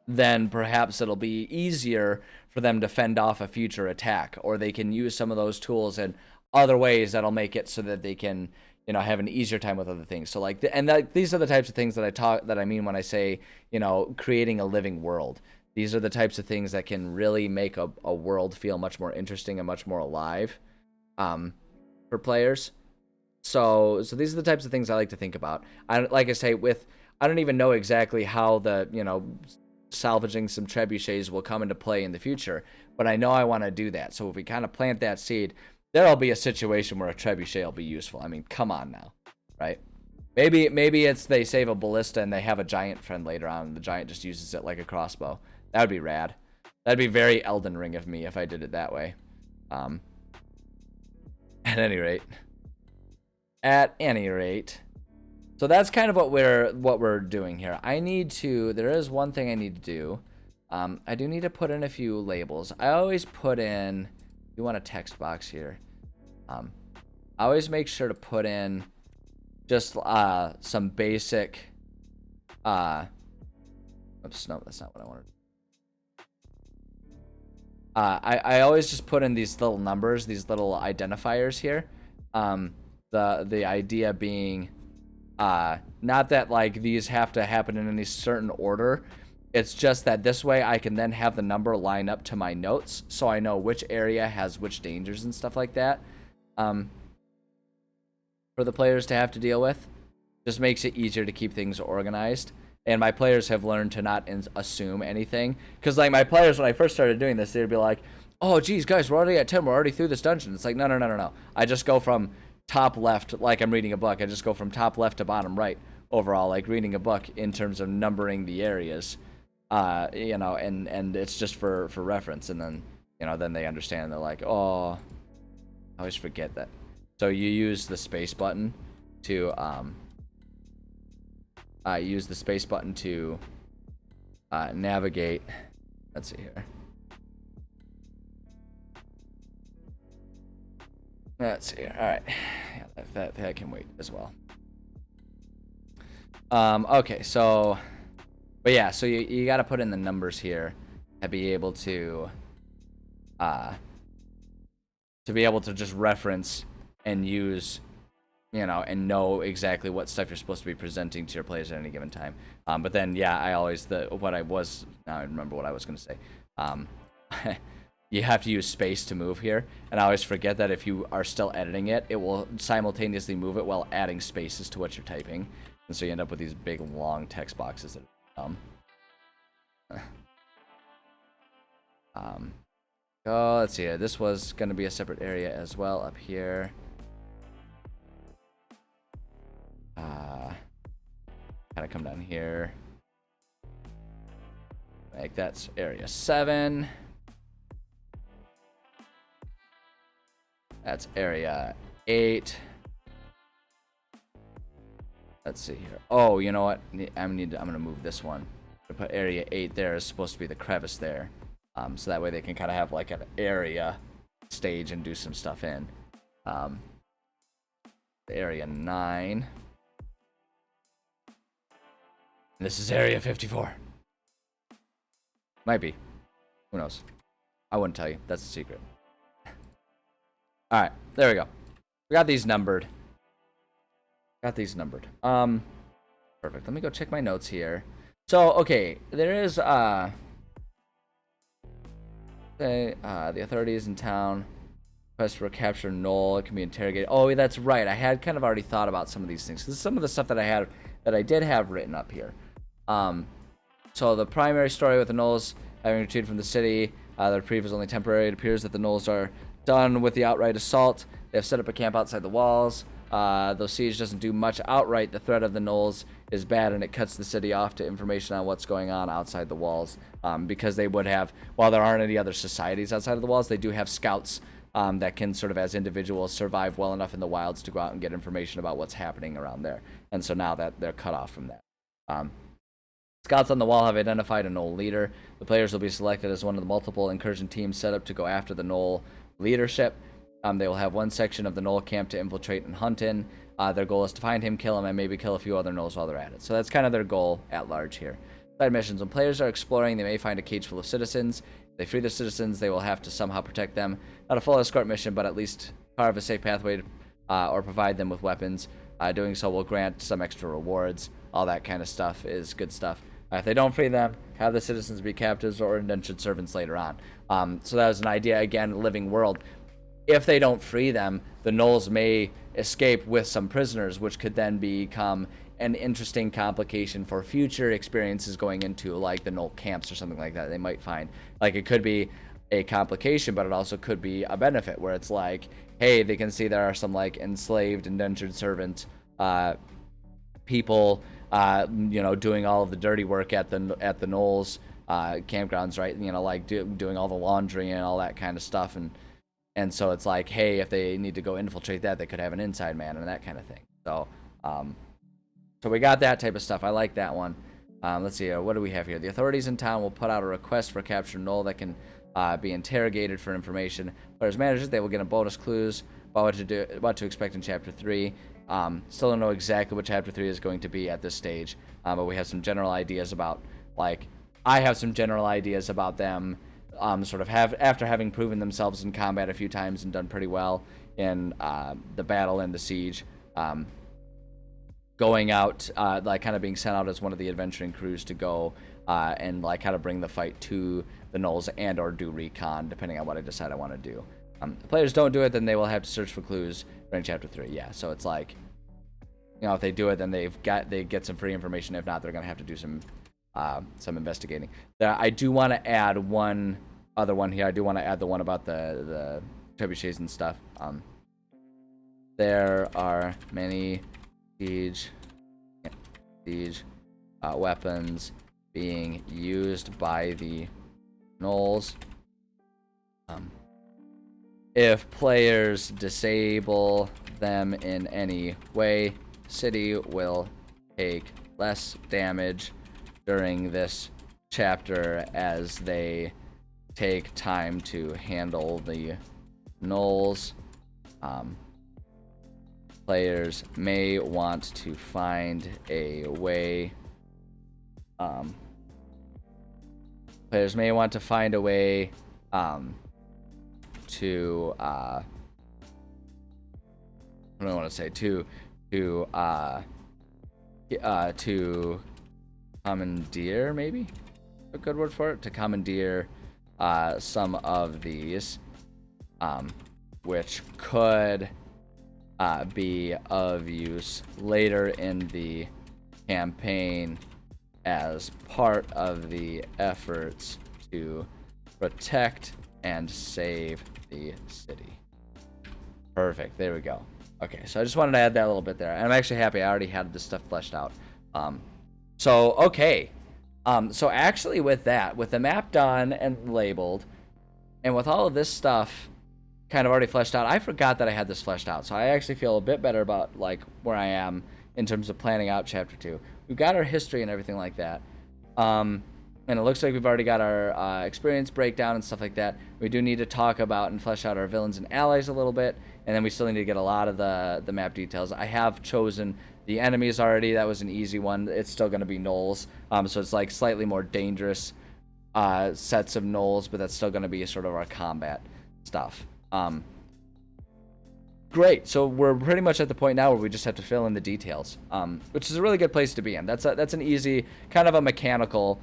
[SPEAKER 1] then perhaps it'll be easier for them to fend off a future attack, or they can use some of those tools in other ways that'll make it so that they can, you know, have an easier time with other things. So like, these are the types of things that I mean when I say, you know, creating a living world. These are the types of things that can really make a world feel much more interesting and much more alive, for players. So these are the types of things I like to think about. Like I say, I don't even know exactly how the, you know, salvaging some trebuchets will come into play in the future, but I know I want to do that. So if we kind of plant that seed, there'll be a situation where a trebuchet will be useful. I mean, come on now, right? Maybe it's they save a ballista and they have a giant friend later on, and the giant just uses it like a crossbow. That would be rad. That'd be very Elden Ring of me if I did it that way. At any rate, so that's kind of what we're doing here. There is one thing I need to do. I do need to put in a few labels. I always put in, you want a text box here. I always make sure to put in just some basic oops, no, that's not what I wanted. I always just put in these little numbers, these little identifiers here. The idea being not that like these have to happen in any certain order. It's just that this way I can then have the number line up to my notes, so I know which area has which dangers and stuff like that, for the players to have to deal with. Just makes it easier to keep things organized. And my players have learned to not assume anything. Because like my players, when I first started doing this, they'd be like, oh geez guys, we're already at 10, we're already through this dungeon. It's like, no. I just go from top left, like I'm reading a book. I just go from top left to bottom right overall, like reading a book in terms of numbering the areas. You know, and it's just for reference, and then, you know, then they understand. They're like, oh, I always forget that. So you use the space button to navigate. Let's see here. Let's see here. All right, yeah, that can wait as well. Okay, so. But yeah, so you got to put in the numbers here to be able to just reference and use, you know, and know exactly what stuff you're supposed to be presenting to your players at any given time. But then, yeah, I always, now I remember what I was going to say. you have to use space to move here, and I always forget that if you are still editing it, it will simultaneously move it while adding spaces to what you're typing, and so you end up with these big long text boxes that are oh, let's see here. This was going to be a separate area as well up here. Kind of come down here. Like that's area 7. That's area 8. Let's see here. Oh, you know what? I'm gonna move this one. To put area 8 there is supposed to be the crevice there. So that way they can kind of have like an area stage and do some stuff in. Area 9. This is area 54. Might be. Who knows? I wouldn't tell you. That's a secret. Alright, there we go. We got these numbered. Perfect. Let me go check my notes here. So, okay, there is the authorities in town request for capture Noel. It can be interrogated. Oh, that's right. I had kind of already thought about some of these things. This is some of the stuff that I did have written up here. So the primary story with the Knolls having retreated from the city, their reprieve is only temporary. It appears that the Knolls are done with the outright assault. They have set up a camp outside the walls. Though siege doesn't do much outright, the threat of the Knolls is bad, and it cuts the city off to information on what's going on outside the walls. Because they would have, while there aren't any other societies outside of the walls, they do have scouts that can sort of, as individuals, survive well enough in the wilds to go out and get information about what's happening around there. And so now that they're cut off from that. Scouts on the wall have identified a Gnoll leader. The players will be selected as one of the multiple incursion teams set up to go after the Gnoll leadership. They will have one section of the Gnoll camp to infiltrate and hunt in. Their goal is to find him, kill him, and maybe kill a few other Gnolls while they're at it. So that's kind of their goal at large here. Side missions. When players are exploring, they may find a cage full of citizens. If they free the citizens, they will have to somehow protect them. Not a full escort mission, but at least carve a safe pathway or provide them with weapons. Doing so will grant some extra rewards. All that kind of stuff is good stuff. If they don't free them, have the citizens be captives or indentured servants later on. So that was an idea, again, living world. If they don't free them, the Gnolls may escape with some prisoners, which could then become an interesting complication for future experiences going into, like, the Gnoll camps or something like that. They might find, like, it could be a complication, but it also could be a benefit, where it's like, hey, they can see there are some, like, enslaved, indentured servant people, doing all of the dirty work at the Gnolls campgrounds, right? Like doing all the laundry and all that kind of stuff, and so it's like, hey, if they need to go infiltrate that, they could have an inside man and that kind of thing. So, so we got that type of stuff. I like that one. Let's see, what do we have here? The authorities in town will put out a request for capture Gnoll that can be interrogated for information. Players managers, they will get a bonus clues about what to expect in Chapter 3. Still don't know exactly what Chapter 3 is going to be at this stage, but we have some general ideas about, like, I have some general ideas about them sort of after having proven themselves in combat a few times and done pretty well in the battle and the siege, going out, like kind of being sent out as one of the adventuring crews to go and like kind of bring the fight to the Gnolls and or do recon, depending on what I decide I want to do. If players don't do it, then they will have to search for clues during Chapter 3. Yeah, so it's like, if they do it, then they get some free information. If not, they're going to have to do some investigating. I do want to add one other one here. I do want to add the one about the trebuchets and stuff. There are many siege weapons being used by the Gnolls. If players disable them in any way, city will take less damage during this chapter as they take time to handle the Gnolls. Players may want to find a way. Players may want to find a way to what do I want to say, to commandeer, maybe a good word for it, to commandeer some of these, which could be of use later in the campaign as part of the efforts to protect and save the city. Perfect. There we go. Okay, so I just wanted to add that a little bit there. And I'm actually happy I already had this stuff fleshed out. Okay. So actually with that, with the map done and labeled, and with all of this stuff kind of already fleshed out, I forgot that I had this fleshed out. So I actually feel a bit better about like where I am in terms of planning out chapter 2. We've got our history and everything like that. And it looks like we've already got our experience breakdown and stuff like that. We do need to talk about and flesh out our villains and allies a little bit, and then we still need to get a lot of the map details. I have chosen the enemies already. That was an easy one. It's still going to be gnolls, so it's like slightly more dangerous sets of gnolls, but that's still going to be sort of our combat stuff. Great. So we're pretty much at the point now where we just have to fill in the details, which is a really good place to be in. That's an easy kind of a mechanical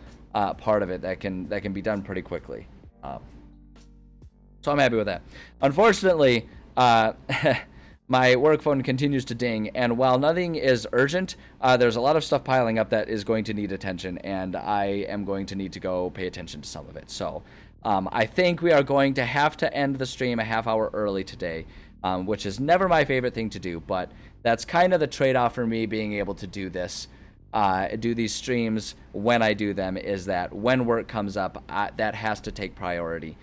[SPEAKER 1] part of it that can be done pretty quickly. So I'm happy with that. Unfortunately, my work phone continues to ding, and while nothing is urgent, there's a lot of stuff piling up that is going to need attention, and I am going to need to go pay attention to some of it. So I think we are going to have to end the stream a half hour early today, which is never my favorite thing to do, but that's kind of the trade-off for me being able to do this. Do these streams when I do them, is that when work comes up, that has to take priority.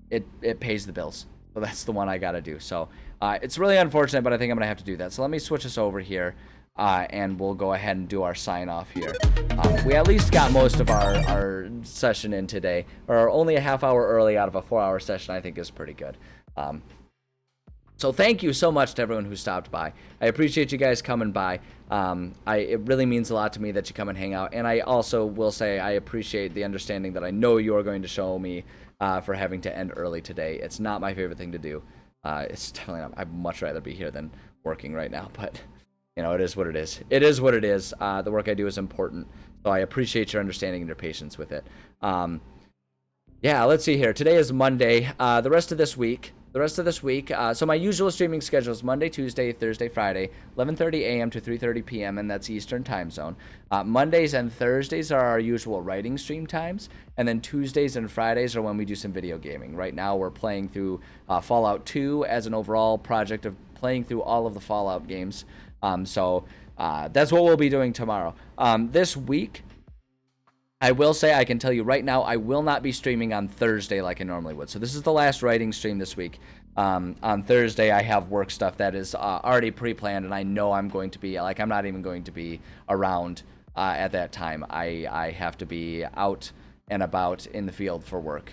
[SPEAKER 1] It pays the bills, so that's the one I gotta do. So it's really unfortunate, but I think I'm gonna have to do that. So let me switch us over here, and we'll go ahead and do our sign off here. We at least got most of our session in today, or only a half hour early out of a 4-hour session. I think is pretty good. So thank you so much to everyone who stopped by. I appreciate you guys coming by. It really means a lot to me that you come and hang out. And I also will say I appreciate the understanding that I know you're going to show me for having to end early today. It's not my favorite thing to do. It's definitely not. I'd much rather be here than working right now. But, you know, it is what it is. It is what it is. The work I do is important. So I appreciate your understanding and your patience with it. Yeah, let's see here. Today is Monday. The rest of this week, so my usual streaming schedule is Monday, Tuesday, Thursday, Friday, 11:30 a.m. to 3:30 p.m., and that's Eastern time zone. Mondays and Thursdays are our usual writing stream times, and then Tuesdays and Fridays are when we do some video gaming. Right now we're playing through Fallout 2 as an overall project of playing through all of the Fallout games. So that's what we'll be doing tomorrow. This week, I will say, I can tell you right now, I will not be streaming on Thursday like I normally would. So this is the last writing stream this week. On Thursday, I have work stuff that is already pre-planned, and I know I'm going to be, like, I'm not even going to be around at that time. I have to be out and about in the field for work.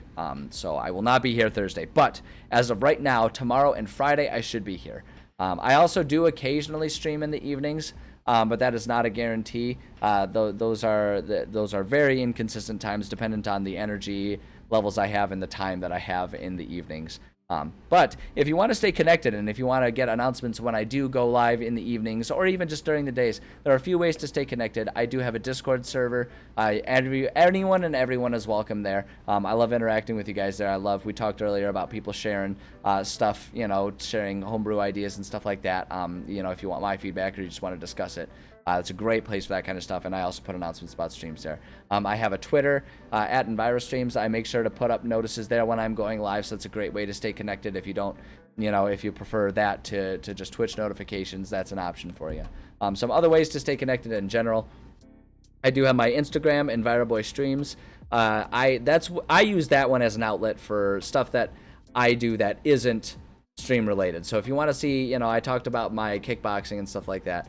[SPEAKER 1] So I will not be here Thursday. But as of right now, tomorrow and Friday, I should be here. I also do occasionally stream in the evenings. But that is not a guarantee. Those are very inconsistent times, dependent on the energy levels I have and the time that I have in the evenings. But if you want to stay connected, and if you want to get announcements when I do go live in the evenings, or even just during the days, there are a few ways to stay connected. I do have a Discord server. Anyone and everyone is welcome there. I love interacting with you guys there. We talked earlier about people sharing stuff, sharing homebrew ideas and stuff like that. If you want my feedback or you just want to discuss it. It's a great place for that kind of stuff, and I also put announcements about streams there. I have a Twitter, at EnviroStreams. I make sure to put up notices there when I'm going live, so it's a great way to stay connected. If you don't, if you prefer that to just Twitch notifications, that's an option for you. Some other ways to stay connected in general, I do have my Instagram, EnviroBoyStreams. I use that one as an outlet for stuff that I do that isn't stream related. So if you want to see, I talked about my kickboxing and stuff like that.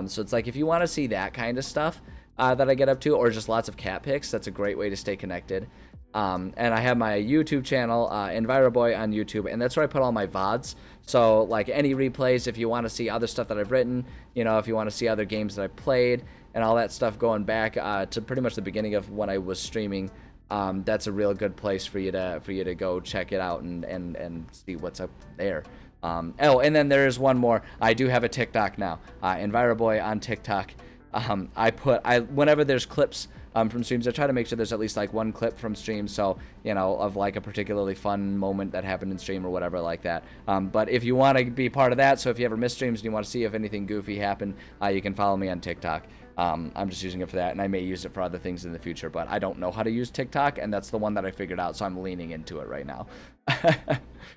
[SPEAKER 1] So it's like if you want to see that kind of stuff that I get up to, or just lots of cat pics, that's a great way to stay connected. And I have my YouTube channel, EnviroBoy on YouTube, and that's where I put all my VODs. So like any replays, if you want to see other stuff that I've written, if you want to see other games that I played and all that stuff going back to pretty much the beginning of when I was streaming, that's a real good place for you to go check it out and see what's up there. And then there's one more. I do have a TikTok now, EnviroBoy on TikTok. Whenever there's clips from streams, I try to make sure there's at least like one clip from stream, so of like a particularly fun moment that happened in stream or whatever like that. But if you want to be part of that, so if you ever miss streams and you want to see if anything goofy happened, you can follow me on TikTok. I'm just using it for that, and I may use it for other things in the future, but I don't know how to use TikTok, and that's the one that I figured out, so I'm leaning into it right now.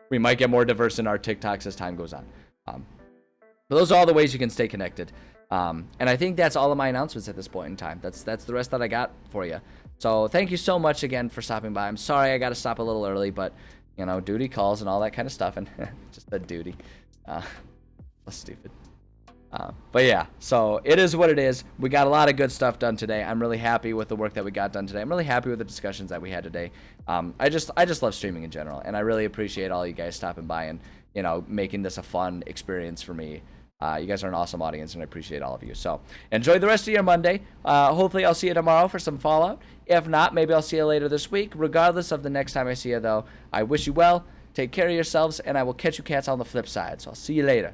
[SPEAKER 1] We might get more diverse in our TikToks as time goes on. But those are all the ways you can stay connected. And I think that's all of my announcements at this point in time. That's the rest that I got for you. So thank you so much again for stopping by. I'm sorry I got to stop a little early, but duty calls and all that kind of stuff, and just the duty. That's stupid. But yeah, so it is what it is. We got a lot of good stuff done today. I'm really happy with the work that we got done today. I'm really happy with the discussions that we had today. I just love streaming in general, and I really appreciate all you guys stopping by and making this a fun experience for me. You guys are an awesome audience, and I appreciate all of you. So enjoy the rest of your Monday. Hopefully I'll see you tomorrow for some Fallout. If not, maybe I'll see you later this week. Regardless of the next time I see you, though, I wish you well. Take care of yourselves, and I will catch you cats on the flip side. So I'll see you later.